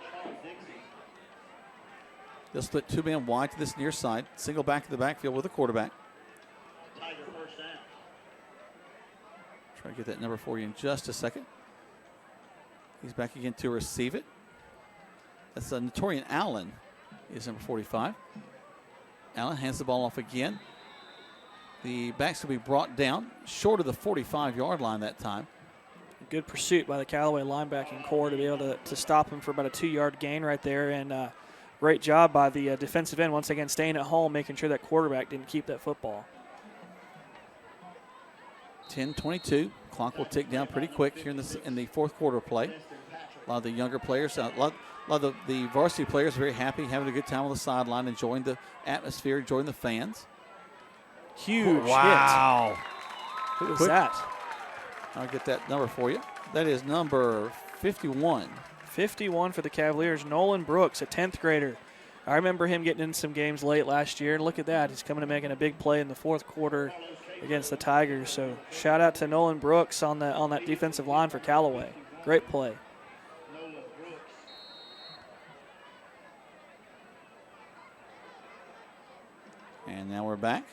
They'll split 2 men wide to this near side. Single back in the backfield with a quarterback. Try to get that number for you in just a second. He's back again to receive it. That's Notorian Allen is number 45. Allen hands the ball off again. The backs will be brought down short of the 45-yard line that time. Good pursuit by the Callaway linebacking core to be able to stop him for about a 2-yard gain right there. And great job by the defensive end, once again, staying at home, making sure that quarterback didn't keep that football. 10-22. Clock will tick down pretty quick here in the fourth quarter play. A lot of the younger players, a lot of the varsity players very happy, having a good time on the sideline, enjoying the atmosphere, enjoying the fans. Huge wow. hit. Who was that? I'll get that number for you. That is number 51. 51 for the Cavaliers. Nolan Brooks, a 10th grader. I remember him getting in some games late last year, and look at that. He's coming and making a big play in the fourth quarter against the Tigers. So shout out to Nolan Brooks on that defensive line for Callaway. Great play. And now we're back.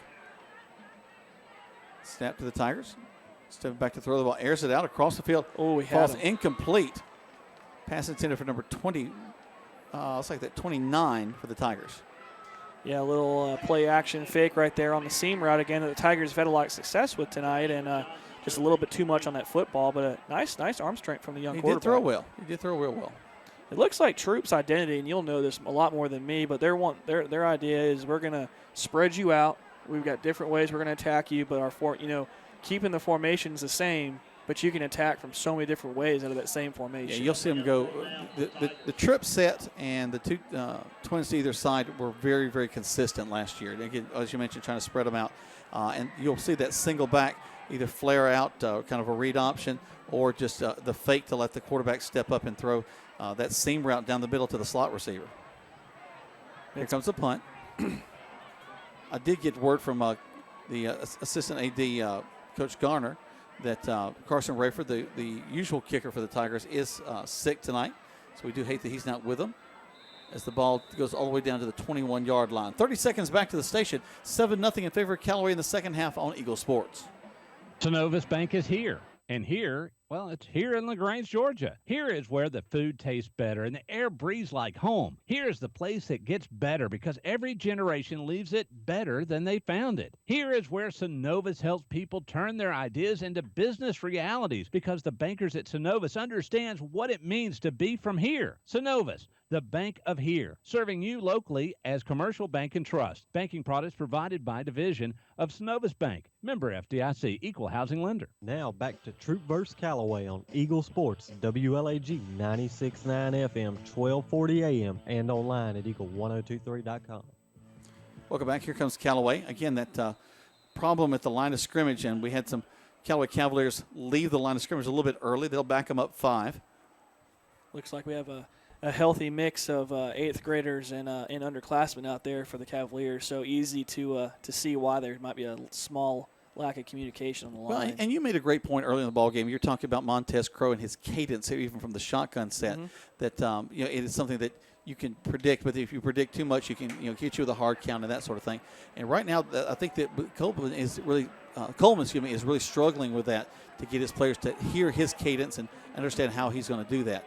Snap to the Tigers. Stepping back to throw the ball. Airs it out across the field. Oh, he falls had him. incomplete. Pass intended for number 20. Looks like that 29 for the Tigers. Yeah, a little play action fake right there on the seam route again that the Tigers have had a lot of success with tonight, and just a little bit too much on that football, but a nice arm strength from the young quarterback. He did throw well. He did throw real well. It looks like Troup's identity, and you'll know this a lot more than me, but their idea is we're going to spread you out. We've got different ways we're going to attack you, but keeping the formations the same, but you can attack from so many different ways out of that same formation. Yeah, you'll see them go. The trip set and the two twins to either side were very, very consistent last year. Again, as you mentioned, trying to spread them out. And you'll see that single back either flare out, kind of a read option, or just the fake to let the quarterback step up and throw that seam route down the middle to the slot receiver. Here comes the punt. I did get word from the assistant AD, Coach Garner, that Carson Rayford, the usual kicker for the Tigers, is sick tonight. So we do hate that he's not with them as the ball goes all the way down to the 21-yard line. 30 seconds back to the station. 7-0 in favor of Callaway in the second half on Eagle Sports. Synovus Bank is here. And here, well, it's here in LaGrange, Georgia. Here is where the food tastes better and the air breathes like home. Here is the place that gets better because every generation leaves it better than they found it. Here is where Synovus helps people turn their ideas into business realities because the bankers at Synovus understands what it means to be from here. Synovus, the bank of here, serving you locally as Commercial Bank and Trust. Banking products provided by division of Synovus Bank. Member FDIC, Equal Housing Lender. Now back to Troup vs. Callaway on Eagle Sports, WLAG 96.9 FM, 1240 AM, and online at eagle1023.com. Welcome back. Here comes Callaway. Again, that problem at the line of scrimmage, and we had some Callaway Cavaliers leave the line of scrimmage a little bit early. They'll back them up 5. Looks like we have a healthy mix of 8th graders and underclassmen out there for the Cavaliers, so easy to see why there might be a small lack of communication on the line. Well, and you made a great point early in the ball game. You're talking about Montez Crow and his cadence, even from the shotgun set. That it is something that you can predict, but if you predict too much, you can get you with a hard count and that sort of thing. And right now, I think that Coleman is really struggling with that to get his players to hear his cadence and understand how he's going to do that.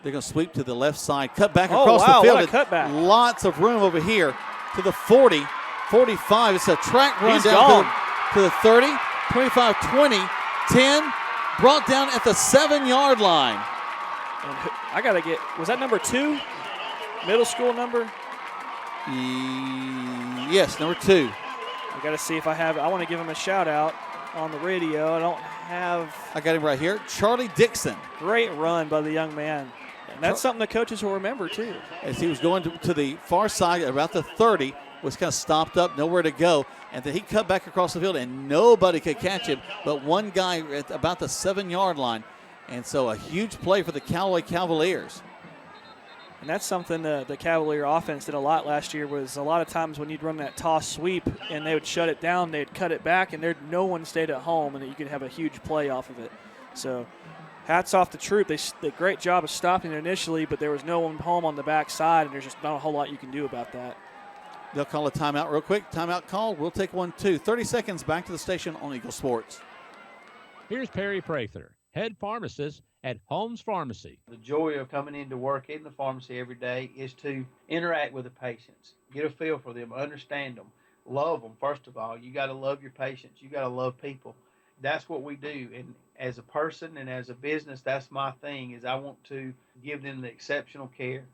They're going to sweep to the left side, cut back across the field. What a cutback. Lots of room over here to the 40, 45. It's a track run down to the 30, 25, 20, 10, brought down at the 7-yard line. And I got to get, was that number 2? Middle school number? Yes, number 2. I got to see if I have, I want to give him a shout out on the radio. I don't have. I got him right here. Charlie Dixon. Great run by the young man. And that's something the coaches will remember, too. As he was going to the far side, about the 30, was kind of stopped up, nowhere to go. And then he cut back across the field, and nobody could catch him but one guy at about the 7-yard line. And so a huge play for the Callaway Cavaliers. And that's something the Cavalier offense did a lot last year, was a lot of times when you'd run that toss sweep and they would shut it down, they'd cut it back, and no one stayed at home, and you could have a huge play off of it. So hats off to Troup. They did a great job of stopping it initially, but there was no one home on the backside, and there's just not a whole lot you can do about that. They'll call a timeout real quick. Timeout call. We'll take one, too. 30 seconds back to the station on Eagle Sports. Here's Perry Prather, head pharmacist at Holmes Pharmacy. The joy of coming into work in the pharmacy every day is to interact with the patients, get a feel for them, understand them, love them. First of all, you got to love your patients. You got to love people. That's what we do. And as a person and as a business, that's my thing, is I want to give them the exceptional care.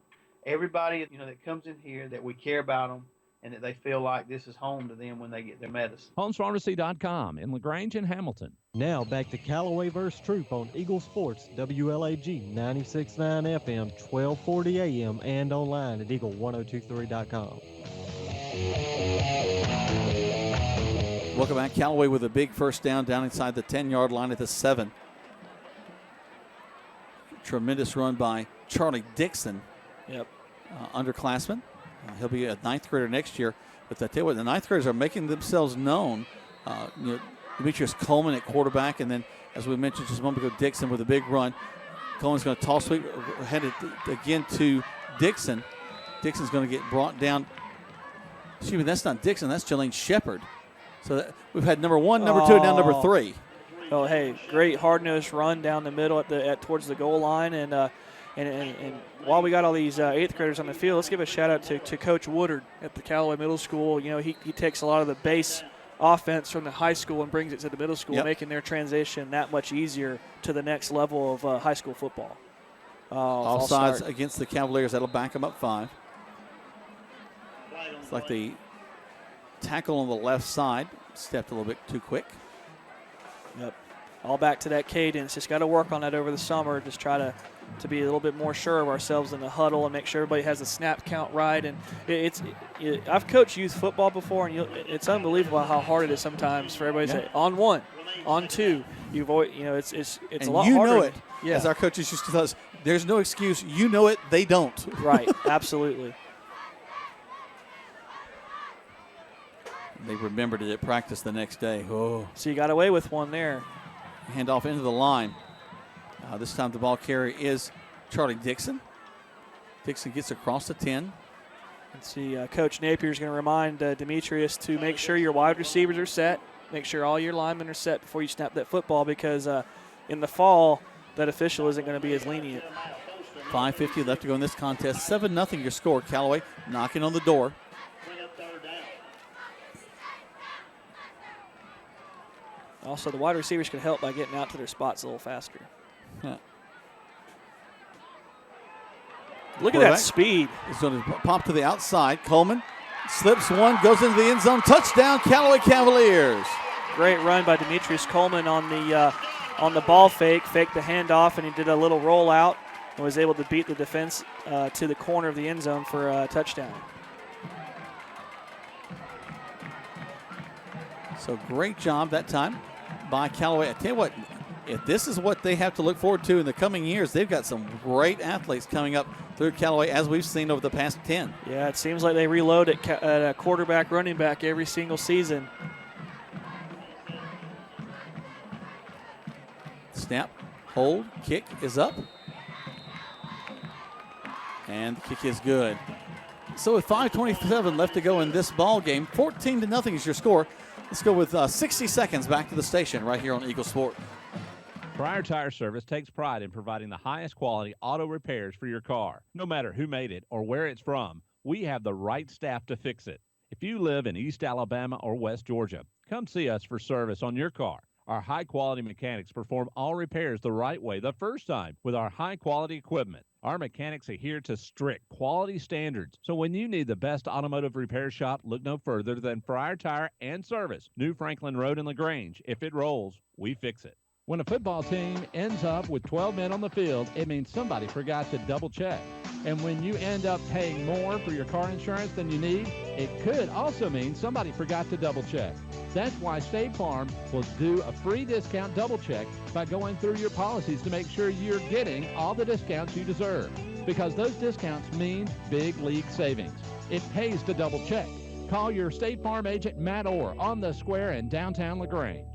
Everybody, that comes in here, that we care about them and that they feel like this is home to them when they get their medicine. HolmesPharmacy.com in LaGrange and Hamilton. Now back to Callaway vs. Troup on Eagle Sports, WLAG 96.9 FM, 1240 AM, and online at eagle1023.com. Welcome back. Callaway with a big first down inside the 10-yard line at the 7. Tremendous run by Charlie Dixon. Yep. Underclassman. He'll be a 9th grader next year. But I tell you what, the 9th graders are making themselves known. Demetrius Coleman at quarterback, and then, as we mentioned just a moment ago, Dixon with a big run. Coleman's going to toss sweep, headed again to Dixon. Dixon's going to get brought down. Excuse me, that's not Dixon, that's Jalen Shepard. So we've had number 1, number 2, and now number 3. Oh, hey, great hard-nosed run down the middle towards the goal line, and while we got all these 8th graders on the field, let's give a shout-out to Coach Woodard at the Callaway Middle School. He takes a lot of the base offense from the high school and brings it to the middle school, making their transition that much easier to the next level of high school football. Offsides against the Cavaliers. That'll back them up 5. It's like the tackle on the left side stepped a little bit too quick. Yep. All back to that cadence. Just got to work on that over the summer. Just try to be a little bit more sure of ourselves in the huddle and make sure everybody has the snap count right. And I've coached youth football before, and it's unbelievable how hard it is sometimes for everybody to say on 1, on 2. It's a lot harder. You know it. Yeah. As our coaches used to tell us, there's no excuse. You know it. They don't. Right. Absolutely. They remembered it at practice the next day. Oh. So you got away with one there. Hand off into the line. This time the ball carrier is Charlie Dixon. Dixon gets across the 10. Let's see, Coach Napier is going to remind Demetrius to make sure your wide receivers are set. Make sure all your linemen are set before you snap that football, because in the fall, that official isn't going to be as lenient. 5:50 left to go in this contest. 7-0 your score. Callaway knocking on the door. Also, the wide receivers can help by getting out to their spots a little faster. Yeah. Look at that speed. He's going to pop to the outside. Coleman slips one, goes into the end zone. Touchdown, Callaway Cavaliers. Great run by Demetrius Coleman on the ball fake the handoff, and he did a little rollout and was able to beat the defense to the corner of the end zone for a touchdown. So great job that time by Callaway. I tell you what, if this is what they have to look forward to in the coming years, they've got some great athletes coming up through Callaway, as we've seen over the past 10. Yeah, it seems like they reload at a quarterback, running back every single season. Snap, hold, kick is up. And the kick is good. So with 5:27 left to go in this ball game, 14-0 is your score. Let's go with 60 seconds back to the station right here on Eagle Sport. Pryor Tire Service takes pride in providing the highest quality auto repairs for your car. No matter who made it or where it's from, we have the right staff to fix it. If you live in East Alabama or West Georgia, come see us for service on your car. Our high-quality mechanics perform all repairs the right way the first time with our high-quality equipment. Our mechanics adhere to strict quality standards, so when you need the best automotive repair shop, look no further than Pryor Tire and Service, New Franklin Road in LaGrange. If it rolls, we fix it. When a football team ends up with 12 men on the field, it means somebody forgot to double-check. And when you end up paying more for your car insurance than you need, it could also mean somebody forgot to double-check. That's why State Farm will do a free discount double-check by going through your policies to make sure you're getting all the discounts you deserve. Because those discounts mean big league savings. It pays to double-check. Call your State Farm agent, Matt Orr, on the square in downtown LaGrange.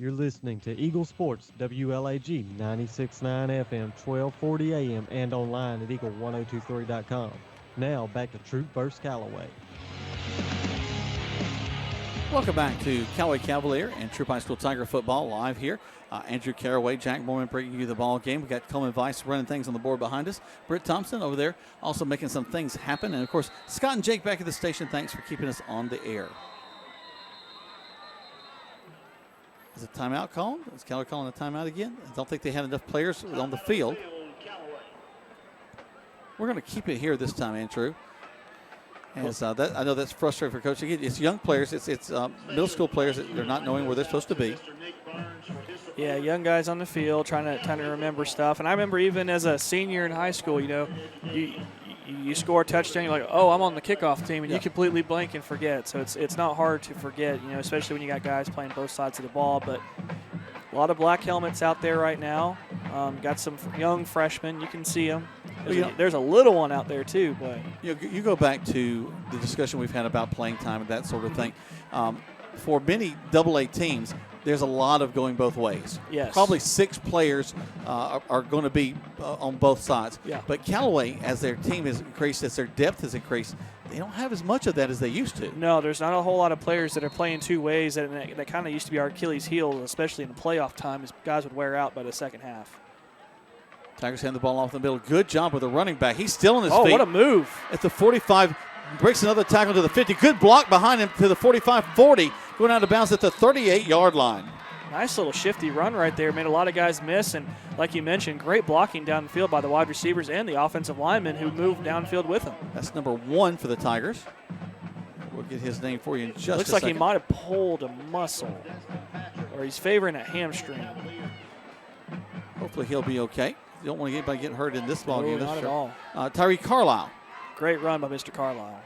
You're listening to Eagle Sports, WLAG 96.9 FM, 1240 AM, and online at eagle1023.com. Now back to Troup vs. Callaway. Welcome back to Callaway Cavalier and Troup High School Tiger football live here. Andrew Caraway, Jack Morman bringing you the ball game. We've got Coleman Weiss running things on the board behind us. Britt Thompson over there also making some things happen. And, of course, Scott and Jake back at the station. Thanks for keeping us on the air. Is a timeout called? Is Callaway calling a timeout again? I don't think they had enough players on the field. We're going to keep it here this time, Andrew. As, I know that's frustrating for Coach. It's young players. It's middle school players that they're not knowing where they're supposed to be. Yeah, young guys on the field trying to remember stuff. And I remember even as a senior in high school, you score a touchdown, you're like, oh, I'm on the kickoff team, and you completely blank and forget. So it's not hard to forget, especially when you got guys playing both sides of the ball. But a lot of black helmets out there right now. Got some young freshmen. You can see them. There's a little one out there too, but you go back to the discussion we've had about playing time and that sort of thing. For many AA teams, there's a lot of going both ways. Yes. Probably 6 players are going to be on both sides. Yeah. But Callaway, as their team has increased, as their depth has increased, they don't have as much of that as they used to. No, there's not a whole lot of players that are playing two ways. That kind of used to be our Achilles heel, especially in the playoff time, as guys would wear out by the second half. Tigers hand the ball off the middle. Good job with the running back. He's still on his feet. Oh, what a move. At the 45, breaks another tackle to the 50. Good block behind him to the 45-40. Going out of bounds at the 38-yard line. Nice little shifty run right there. Made a lot of guys miss. And like you mentioned, great blocking down the field by the wide receivers and the offensive linemen who moved downfield with him. That's number 1 for the Tigers. We'll get his name for you in just a second. Looks like he might have pulled a muscle. Or he's favoring a hamstring. Hopefully he'll be okay. You don't want anybody getting hurt in this ball game. Not at all. Tyree Carlisle. Great run by Mr. Carlisle.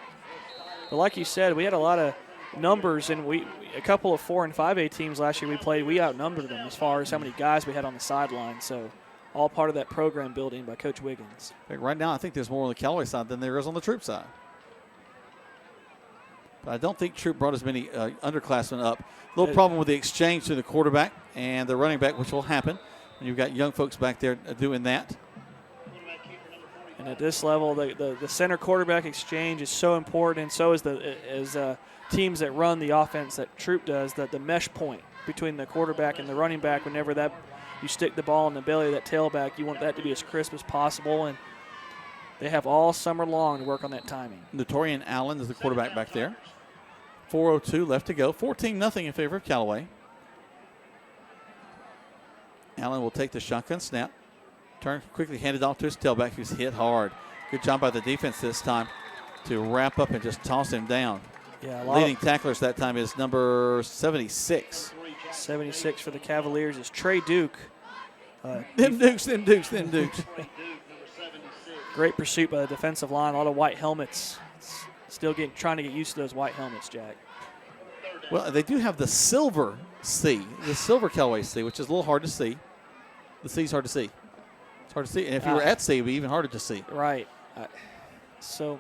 But like you said, we had a lot of numbers, and a couple of 4 and 5A teams last year we played, we outnumbered them as far as how many guys we had on the sideline. So all part of that program building by Coach Wiggins. Right now I think there's more on the Callaway side than there is on the Troup side. But I don't think Troup brought as many underclassmen up. A little problem with the exchange to the quarterback and the running back, which will happen. And you've got young folks back there doing that. And at this level, the center quarterback exchange is so important, and so is the teams that run the offense that Troup does, that the mesh point between the quarterback and the running back, whenever that you stick the ball in the belly of that tailback, you want that to be as crisp as possible. And they have all summer long to work on that timing. Notorian Allen is the quarterback back there. 4:02 left to go. 14-0 in favor of Callaway. Allen will take the shotgun snap. Turn, quickly hand it off to his tailback, who's hit hard. Good job by the defense this time to wrap up and just toss him down. Yeah, leading tacklers that time is number 76. 76 for the Cavaliers is Trey Duke. Them Dukes. Great pursuit by the defensive line. A lot of white helmets. Still trying to get used to those white helmets, Jack. Well, they do have the silver C, the silver Callaway C, which is a little hard to see. The C's hard to see. It's hard to see. And if you were at C, it would be even harder to see. Right. So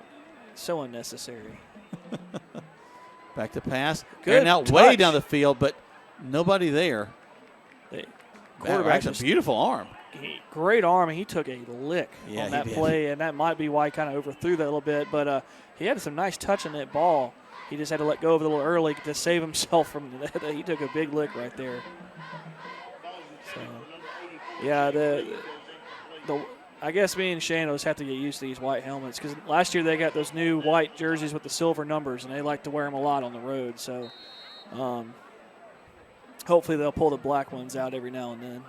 unnecessary. Back to pass. Good and out touch. way down the field, but nobody there. Quarterback, that's a beautiful arm. Great arm, and he took a lick on that he did. play, and that might be why he kind of overthrew that a little bit. But he had some nice touch on that ball. He just had to let go of it a little early to save himself from that. He took a big lick right there. So, yeah, I guess me and Shane will just have to get used to these white helmets, because last year they got those new white jerseys with the silver numbers, and they like to wear them a lot on the road. So hopefully they'll pull the black ones out every now and then.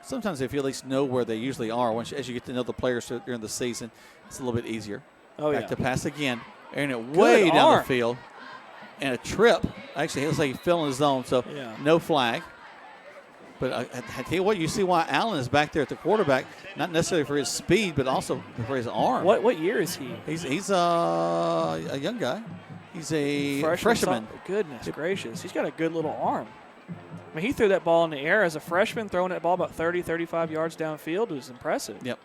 Sometimes if you at least know where they usually are, as you get to know the players during the season, it's a little bit easier. Back to pass again. Airing it way down the field. And a trip. Actually, it looks like he fell in his zone, so no flag. But I tell you what, you see why Allen is back there at the quarterback, not necessarily for his speed, but also for his arm. What year is he? He's a young guy. He's a freshman. Goodness gracious. He's got a good little arm. I mean, he threw that ball in the air as a freshman, throwing that ball about 30, 35 yards downfield. It was impressive. Yep.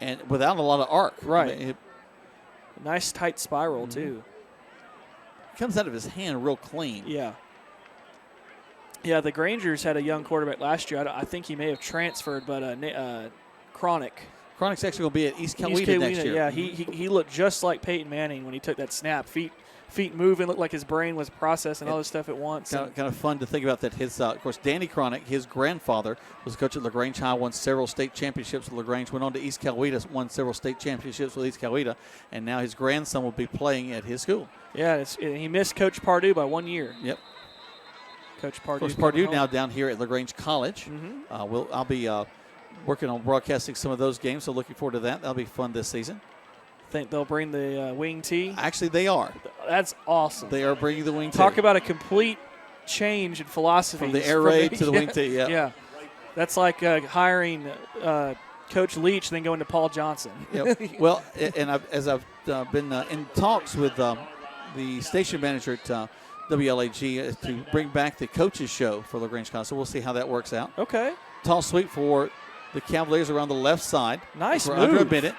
And without a lot of arc. Right. I mean, nice tight spiral, too. Comes out of his hand real clean. Yeah. Yeah, the Grangers had a young quarterback last year. I think he may have transferred, but Chronic. Chronic's actually going to be at East Coweta next year. Yeah, he looked just like Peyton Manning when he took that snap. Feet moving, looked like his brain was processing all this stuff at once. Kind of fun to think about that. His, of course, Danny Chronic, his grandfather, was a coach at LaGrange High, won several state championships with LaGrange, went on to East Coweta, won several state championships with East Coweta, and now his grandson will be playing at his school. Yeah, he missed Coach Pardue by 1 year. Yep. Coach Pardue. Of course, Pardue now down here at LaGrange College. Mm-hmm. I'll be working on broadcasting some of those games, so looking forward to that. That'll be fun this season. Think they'll bring the wing tee? Actually, they are. That's awesome. They are bringing the wing tee. Talk about a complete change in philosophy. From the air raid to the wing tee, yeah. Yeah. That's like hiring Coach Leach, then going to Paul Johnson. Yep. Well, and as I've been in talks with the station manager at WLAG to bring back the coaches show for LaGrange College, so we'll see how that works out. Okay. Toss sweep for the Cavaliers around the left side. Nice for move. Under a minute.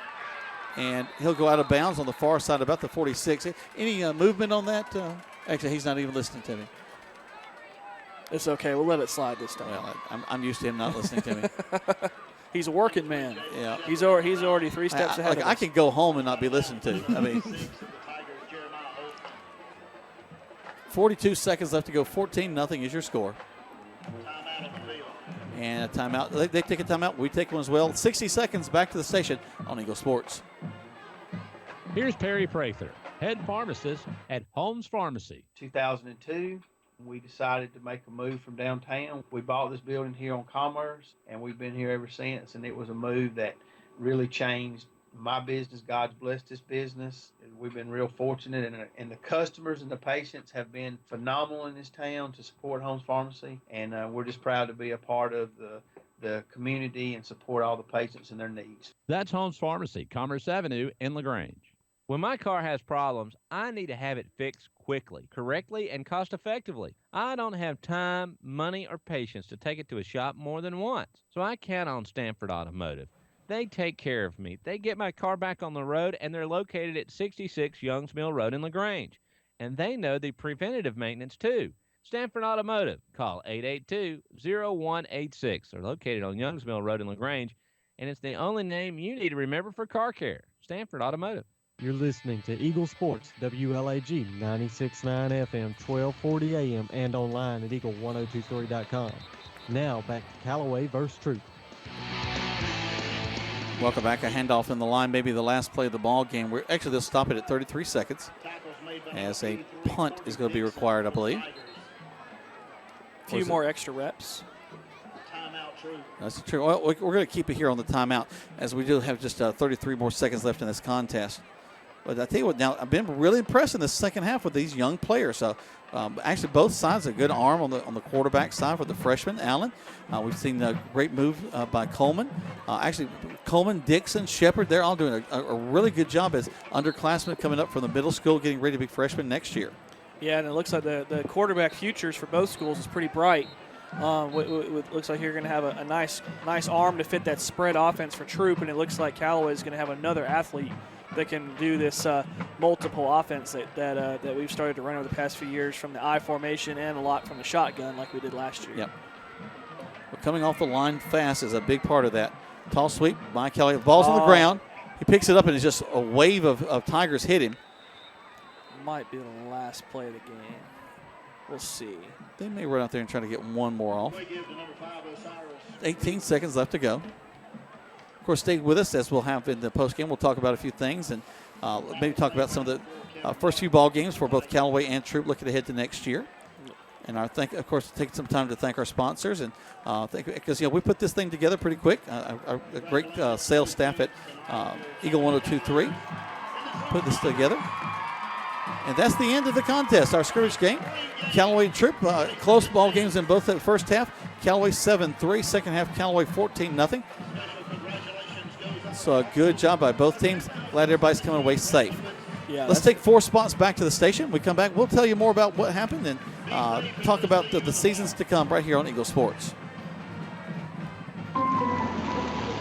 And he'll go out of bounds on the far side, about the 46. Any movement on that? Actually, he's not even listening to me. It's okay. We'll let it slide this time. Well, I'm used to him not listening to me. He's a working man. Yeah. He's already 3 steps ahead of us. I can go home and not be listened to. I mean, 42 seconds left to go. 14-0 is your score. And a timeout. They take a timeout. We take one as well. 60 seconds back to the station on Eagle Sports. Here's Perry Prather, head pharmacist at Holmes Pharmacy. 2002, we decided to make a move from downtown. We bought this building here on Commerce, and we've been here ever since. And it was a move that really changed my business. God's blessed this business. We've been real fortunate, and the customers and the patients have been phenomenal in this town to support Holmes Pharmacy, and we're just proud to be a part of the community and support all the patients and their needs. That's Holmes Pharmacy, Commerce Avenue in LaGrange. When my car has problems, I need to have it fixed quickly, correctly, and cost-effectively. I don't have time, money, or patience to take it to a shop more than once, so I count on Stanford Automotive. They take care of me. They get my car back on the road, and they're located at 66 Youngs Mill Road in LaGrange. And they know the preventative maintenance, too. Stanford Automotive. Call 882-0186. They're located on Youngs Mill Road in LaGrange, and it's the only name you need to remember for car care. Stanford Automotive. You're listening to Eagle Sports, WLAG 96.9 FM, 1240 AM, and online at eagle1023.com. Now back to Callaway versus Troup. Welcome back. A handoff in the line, maybe the last play of the ball game. They'll stop it at 33 seconds as a punt is going to be required, I believe. A few more extra reps. That's true. Well, we're going to keep it here on the timeout as we do have just 33 more seconds left in this contest. But I tell you what, now I've been really impressed in the second half with these young players. So actually, both sides a good arm on the quarterback side for the freshman Allen. We've seen a great move by Coleman. Actually, Coleman, Dixon, Shepard, they're all doing a really good job as underclassmen coming up from the middle school, getting ready to be freshmen next year. Yeah, and it looks like the quarterback futures for both schools is pretty bright. It looks like you're going to have a nice arm to fit that spread offense for Troup, and it looks like Callaway is going to have another athlete that can do this multiple offense that we've started to run over the past few years from the I formation and a lot from the shotgun like we did last year. Yep. But coming off the line fast is a big part of that. Tall sweep by Kelly. The ball's on the ground. He picks it up, and it's just a wave of Tigers hit him. Might be the last play of the game. We'll see. They may run out there and try to get one more off. 18 seconds left to go. Of course, stay with us as we'll have in the postgame. We'll talk about a few things and maybe talk about some of the first few ball games for both Callaway and Troup looking ahead to next year. And of course, take some time to thank our sponsors and because we put this thing together pretty quick. Our great sales staff at Eagle 102.3 put this together. And that's the end of the contest, our scrimmage game. Callaway and Troup, close ball games in both the first half. Callaway 7-3, second half Callaway 14-0. So a good job by both teams. Glad everybody's coming away safe. Yeah, let's take 4 spots back to the station. When we come back, we'll tell you more about what happened and talk about the seasons to come right here on Eagle Sports.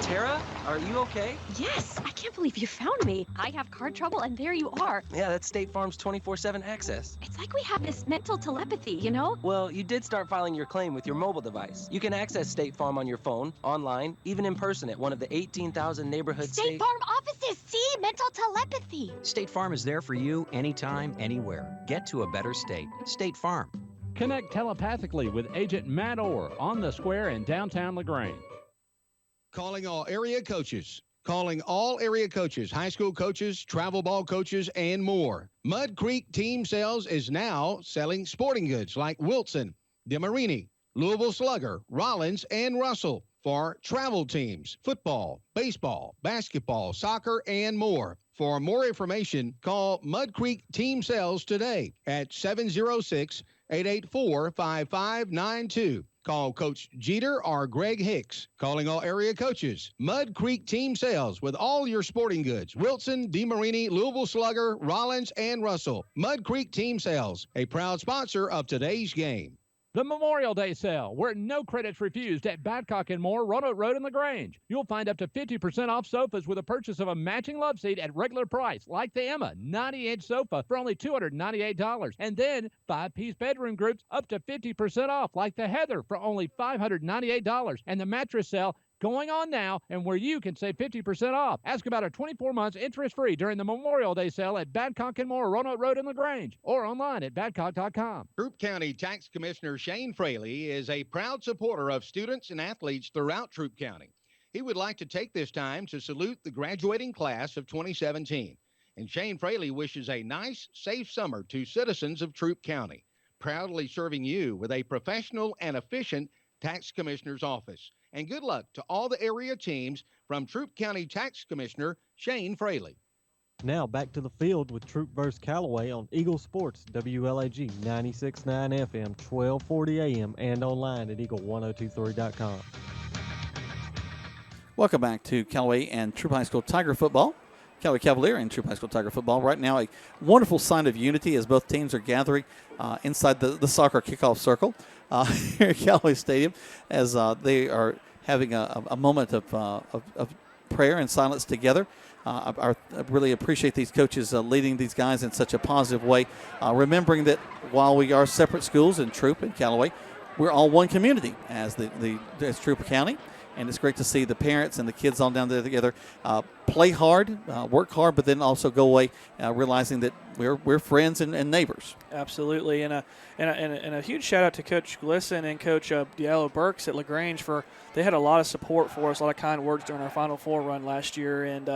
Tara, are you okay? Yes, I can't believe you found me. I have car trouble, and there you are. Yeah, that's State Farm's 24/7 access. It's like we have this mental telepathy, you know? Well, you did start filing your claim with your mobile device. You can access State Farm on your phone, online, even in person at one of the 18,000 neighborhood State Farm offices. See, mental telepathy. State Farm is there for you anytime, anywhere. Get to a better state. State Farm. Connect telepathically with Agent Matt Orr on the square in downtown LaGrange. Calling all area coaches. Calling all area coaches, high school coaches, travel ball coaches, and more. Mud Creek Team Sales is now selling sporting goods like Wilson, DeMarini, Louisville Slugger, Rollins, and Russell for travel teams, football, baseball, basketball, soccer, and more. For more information, call Mud Creek Team Sales today at 706-884-5592. Call Coach Jeter or Greg Hicks. Calling all area coaches. Mud Creek Team Sales with all your sporting goods. Wilson, DeMarini, Louisville Slugger, Rollins, and Russell. Mud Creek Team Sales, a proud sponsor of today's game. The Memorial Day sale, where no credits refused at Badcock & More, Roanoke Road in LaGrange. You'll find up to 50% off sofas with a purchase of a matching love seat at regular price, like the Emma 90-inch sofa for only $298. And then 5-piece bedroom groups up to 50% off, like the Heather for only $598. And the mattress sale going on now, and where you can save 50% off. Ask about our 24 months interest-free during the Memorial Day sale at Badcock & More, Roanoke Road in LaGrange, or online at badcock.com. Troup County Tax Commissioner Shane Fraley is a proud supporter of students and athletes throughout Troup County. He would like to take this time to salute the graduating class of 2017. And Shane Fraley wishes a nice, safe summer to citizens of Troup County, proudly serving you with a professional and efficient tax commissioner's office. And good luck to all the area teams from Troup County Tax Commissioner Shane Fraley. Now back to the field with Troup vs. Callaway on Eagle Sports, WLAG 96.9 FM, 1240 AM, and online at eagle1023.com. Welcome back to Callaway and Troup High School Tiger football. Callaway Cavalier and Troup High School Tiger football. Right now, a wonderful sign of unity as both teams are gathering inside the soccer kickoff circle here at Callaway Stadium as they are having a moment of prayer and silence together. I really appreciate these coaches leading these guys in such a positive way, remembering that while we are separate schools in Troup and Callaway, we're all one community as Troup County. And it's great to see the parents and the kids all down there together play hard, work hard, but then also go away realizing that we're friends and neighbors. Absolutely, and a huge shout out to Coach Glisson and Coach Diallo Burks at LaGrange they had a lot of support for us, a lot of kind words during our Final Four run last year, and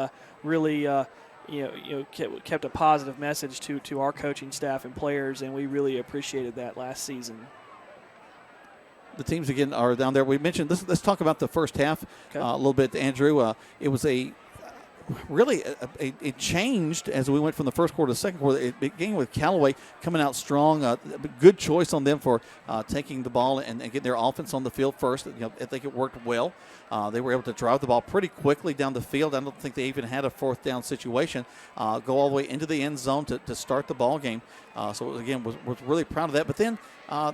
really kept a positive message to our coaching staff and players, and we really appreciated that last season. The teams again are down there. We mentioned this. Let's talk about the first half a little bit, Andrew. It was it changed as we went from the first quarter to the second quarter. It began with Callaway coming out strong. Good choice on them for taking the ball and getting their offense on the field first. I think it worked well. They were able to drive the ball pretty quickly down the field. I don't think they even had a fourth down situation. Go all the way into the end zone to start the ball game. So again, was really proud of that. But then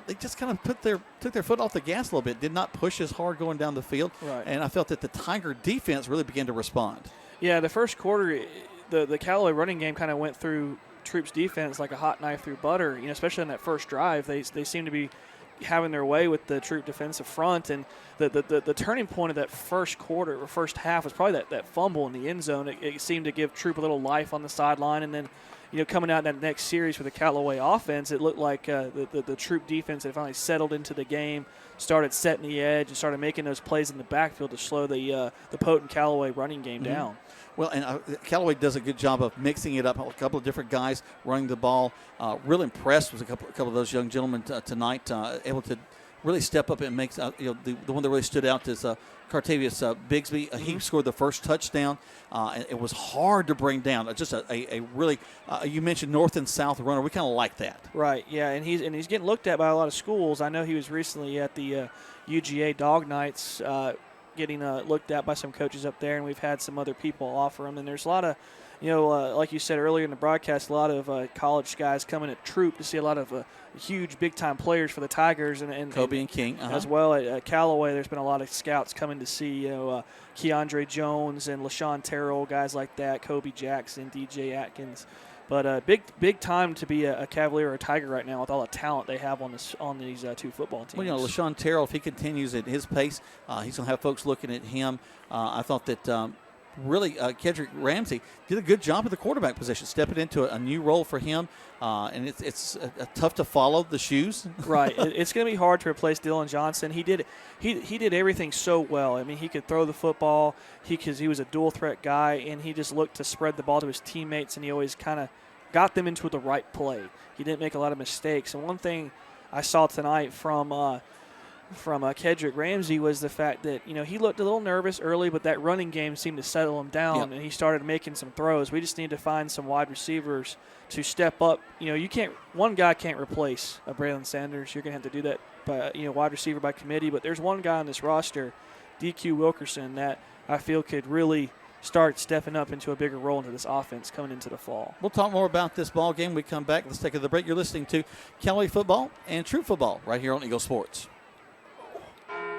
they just kind of took their foot off the gas a little bit. Did not push as hard going down the field. Right. And I felt that the Tiger defense really began to respond. Yeah, the first quarter, the Callaway running game kind of went through Troup's defense like a hot knife through butter. Especially on that first drive, they seem to be having their way with the Troup defensive front. And the turning point of that first quarter or first half was probably that fumble in the end zone. It seemed to give Troup a little life on the sideline, and then coming out in that next series for the Callaway offense, it looked like the Troup defense had finally settled into the game, started setting the edge, and started making those plays in the backfield to slow the potent Callaway running game down. Well, and Callaway does a good job of mixing it up. A couple of different guys running the ball. Real impressed with a couple of those young gentlemen tonight, able to really step up and make the one that really stood out is Cartavius Bigsby. He scored the first touchdown. It was hard to bring down. Just a really you mentioned north and south runner. We kind of like that. Right. Yeah, and he's getting looked at by a lot of schools. I know he was recently at the UGA Dog Nights. Getting looked at by some coaches up there, and we've had some other people offer him. And there's a lot of like you said earlier in the broadcast, a lot of college guys coming at Troup to see a lot of huge big-time players for the Tigers. And Kobe and King. As well at Callaway, there's been a lot of scouts coming to see, Keandre Jones and LaShawn Terrell, guys like that, Kobe Jackson, DJ Atkins. But big time to be a Cavalier or a Tiger right now with all the talent they have on these two football teams. Well, LaShawn Terrell, if he continues at his pace, he's going to have folks looking at him. I thought that really Kedrick Ramsey did a good job at the quarterback position, stepping into a new role for him. And it's tough to follow the shoes. Right. It's going to be hard to replace Dylan Johnson. He did everything so well. I mean, he could throw the football because he was a dual threat guy, and he just looked to spread the ball to his teammates, and he always kind of got them into the right play. He didn't make a lot of mistakes. And one thing I saw tonight from Kedrick Ramsey was the fact that, he looked a little nervous early, but that running game seemed to settle him down, and he started making some throws. We just need to find some wide receivers to step up. One guy can't replace Braylon Sanders. You're going to have to do that by, wide receiver by committee, but there's one guy on this roster, DQ Wilkerson, that I feel could really start stepping up into a bigger role into this offense coming into the fall. We'll talk more about this ball game when we come back. Let's take the break. You're listening to Callaway Football and Troup Football right here on Eagle Sports.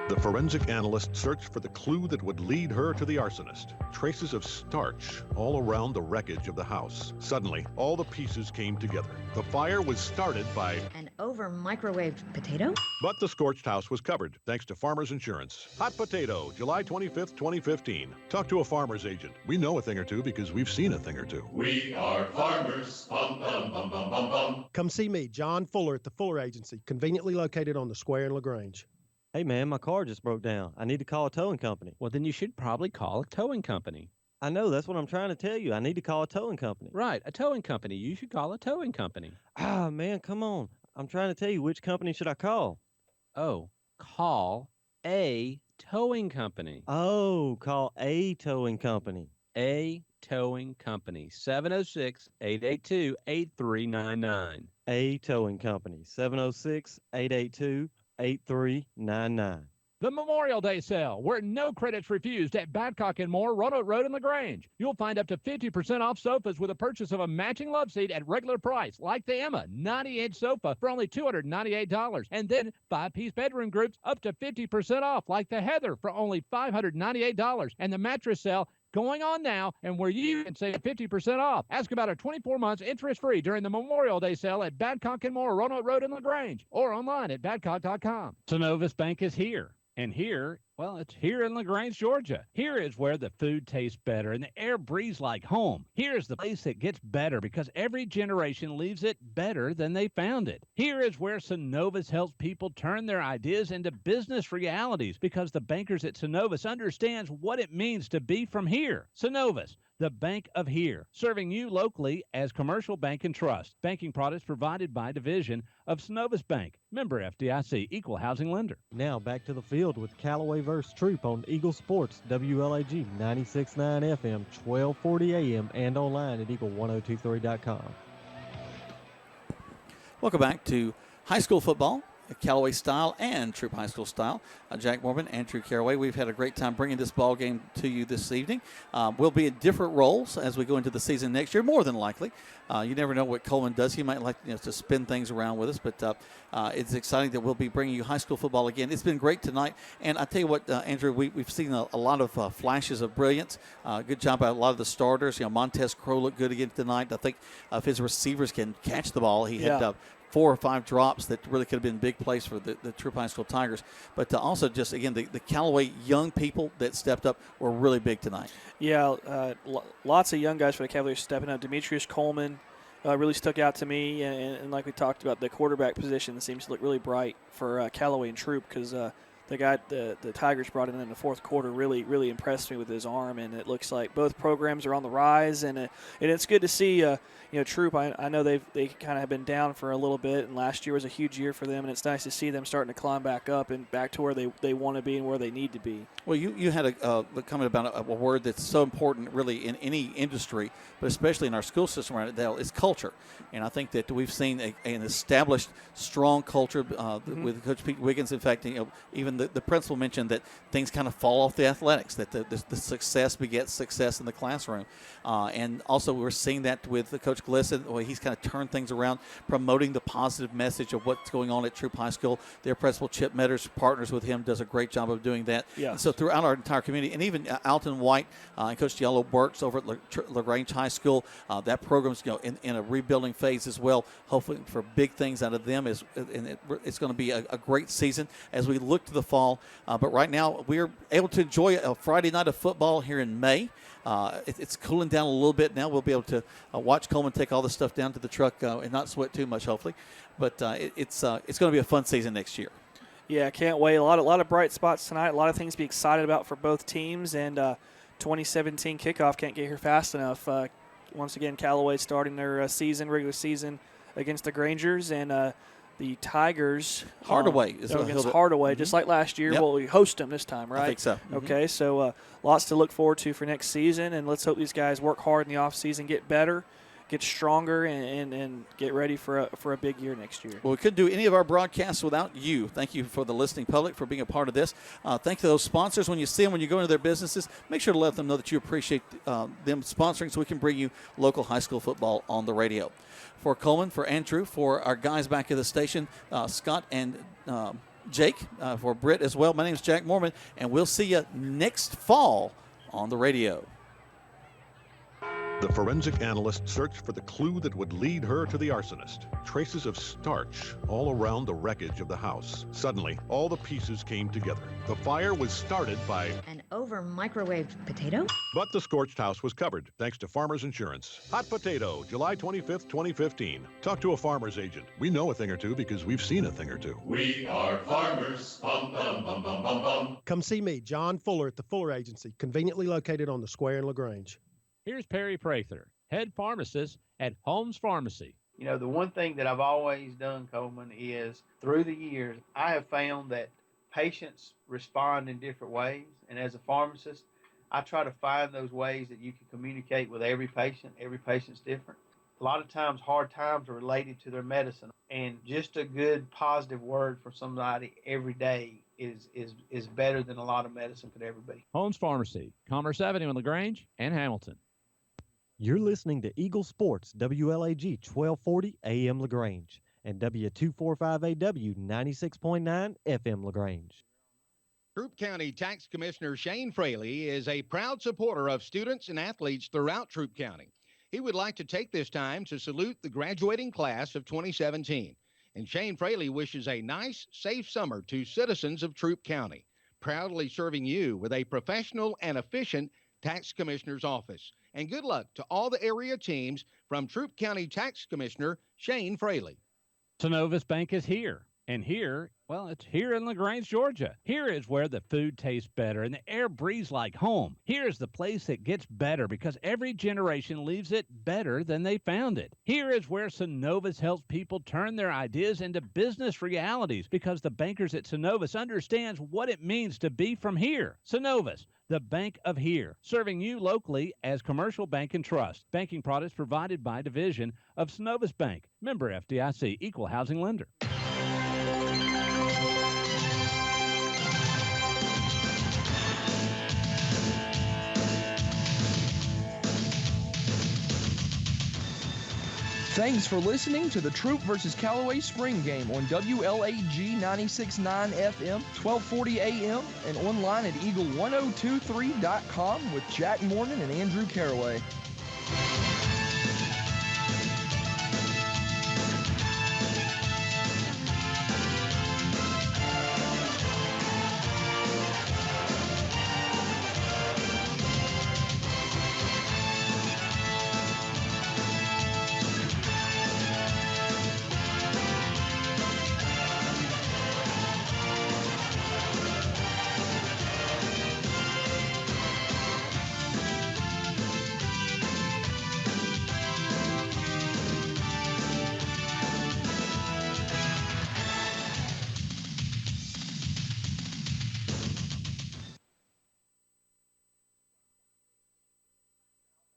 The forensic analyst searched for the clue that would lead her to the arsonist. Traces of starch all around the wreckage of the house. Suddenly, all the pieces came together. The fire was started by an over-microwaved potato? But the scorched house was covered, thanks to Farmers Insurance. Hot Potato, July 25th, 2015. Talk to a farmer's agent. We know a thing or two because we've seen a thing or two. We are farmers. Bum, bum, bum, bum, bum, bum. Come see me, John Fuller, at the Fuller Agency, conveniently located on the square in LaGrange. Hey, man, my car just broke down. I need to call a towing company. Well, then you should probably call a towing company. I know. That's what I'm trying to tell you. I need to call a towing company. Right, a towing company. You should call a towing company. Ah, man, come on. I'm trying to tell you, which company should I call? Oh, call a towing company. Oh, call a towing company. A towing company. 706-882-8399. A towing company. 706-882-8399. The Memorial Day sale, where no credits refused at Badcock & Moore, Roanoke Road in LaGrange. You'll find up to 50% off sofas with a purchase of a matching love seat at regular price, like the Emma 90-inch sofa for only $298. And then 5-piece bedroom groups up to 50% off, like the Heather for only $598. And the mattress sale going on now, and where you can save 50% off. Ask about our 24 months interest-free during the Memorial Day sale at Badcock & Moore, Roanoke Road in LaGrange, or online at badcock.com. Synovus Bank is here. And here, well, it's here in LaGrange, Georgia. Here is where the food tastes better and the air breathes like home. Here is the place that gets better because every generation leaves it better than they found it. Here is where Synovus helps people turn their ideas into business realities because the bankers at Synovus understands what it means to be from here. Synovus, the bank of here, serving you locally as Commercial Bank and Trust. Banking products provided by division of Synovus Bank. Member FDIC, Equal Housing Lender. Now back to the field with Callaway vs. Troup on Eagle Sports, WLAG 96.9 FM, 1240 AM, and online at eagle1023.com. Welcome back to high school football, Callaway style and Troup High School style. Jack Morman, Andrew Caraway. We've had a great time bringing this ball game to you this evening. We'll be in different roles as we go into the season next year, more than likely. You never know what Coleman does. He might like to spin things around with us, but it's exciting that we'll be bringing you high school football again. It's been great tonight, and I tell you what, Andrew, we've seen a lot of flashes of brilliance. Good job by a lot of the starters. Montez Crow looked good again tonight. I think if his receivers can catch the ball, he had 4 or 5 drops that really could have been big plays for the Troup High School Tigers. But also just, again, the Callaway young people that stepped up were really big tonight. Yeah, lots of young guys for the Cavaliers stepping up. Demetrius Coleman really stuck out to me. And like we talked about, the quarterback position seems to look really bright for Callaway and Troup because the guy the Tigers brought in the fourth quarter really, really impressed me with his arm. And it looks like both programs are on the rise. And it's good to see Troup, I know they kind of have been down for a little bit, and last year was a huge year for them, and it's nice to see them starting to climb back up and back to where they want to be and where they need to be. Well, you had a comment about a word that's so important really in any industry, but especially in our school system right now, is culture. And I think that we've seen an established, strong culture with Coach Pete Wiggins. In fact, even the principal mentioned that things kind of fall off the athletics, that the success begets success in the classroom. And also we're seeing that with Coach Glisson, where he's kind of turned things around, promoting the positive message of what's going on at Troup High School. Their principal, Chip Metters, partners with him, does a great job of doing that. Yeah. And so throughout our entire community, and even Alton White and Coach Diallo works over at LaGrange High School. That program's in a rebuilding phase as well. Hopefully for big things out of them, it's going to be a great season as we look to the fall. But right now we're able to enjoy a Friday night of football here in May. It's cooling down a little bit now. We'll be able to watch Coleman take all the stuff down to the truck and not sweat too much, hopefully. But it's going to be a fun season next year. Yeah, can't wait. A lot of bright spots tonight. A lot of things to be excited about for both teams. And 2017 kickoff can't get here fast enough. Once again, Callaway starting their regular season against the Grangers, and the Tigers Hardaway against Hardaway, just like last year. Yep. Well, we host them this time, right? I think so. Okay, so lots to look forward to for next season, and let's hope these guys work hard in the offseason, get better, get stronger, and get ready for a big year next year. Well, we couldn't do any of our broadcasts without you. Thank you for the listening public for being a part of this. Thank you to those sponsors. When you see them, when you go into their businesses, make sure to let them know that you appreciate them sponsoring so we can bring you local high school football on the radio. For Coleman, for Andrew, for our guys back at the station, Scott and Jake, for Britt as well. My name is Jack Morman, and we'll see you next fall on the radio. The forensic analyst searched for the clue that would lead her to the arsonist. Traces of starch all around the wreckage of the house. Suddenly, all the pieces came together. The fire was started by An over-microwaved potato? But the scorched house was covered, thanks to Farmers Insurance. Hot Potato, July 25th, 2015. Talk to a farmer's agent. We know a thing or two because we've seen a thing or two. We are farmers. Bum, bum, bum, bum, bum, bum. Come see me, John Fuller, at the Fuller Agency, conveniently located on the square in LaGrange. Here's Perry Prather, head pharmacist at Holmes Pharmacy. You know, the one thing that I've always done, Coleman, is through the years, I have found that patients respond in different ways. And as a pharmacist, I try to find those ways that you can communicate with every patient. Every patient's different. A lot of times, hard times are related to their medicine. And just a good, positive word for somebody every day is better than a lot of medicine could ever be. Holmes Pharmacy, Commerce Avenue in LaGrange and Hamilton. You're listening to Eagle Sports, WLAG 1240 AM LaGrange and W245AW 96.9 FM LaGrange. Troup County Tax Commissioner Shane Fraley is a proud supporter of students and athletes throughout Troup County. He would like to take this time to salute the graduating class of 2017. And Shane Fraley wishes a nice, safe summer to citizens of Troup County, proudly serving you with a professional and efficient Tax Commissioner's office. And good luck to all the area teams from Troup County Tax Commissioner Shane Fraley. Synovus Bank is here. And here, well, it's here in LaGrange, Georgia. Here is where the food tastes better and the air breathes like home. Here is the place that gets better because every generation leaves it better than they found it. Here is where Synovus helps people turn their ideas into business realities because the bankers at Synovus understands what it means to be from here. Synovus, the bank of here, serving you locally as Commercial Bank and Trust. Banking products provided by division of Synovus Bank. Member FDIC, Equal Housing Lender. Thanks for listening to the Troup versus Callaway Spring Game on WLAG 96.9 FM, 1240 AM, and online at eagle1023.com with Jack Morman and Andrew Caraway.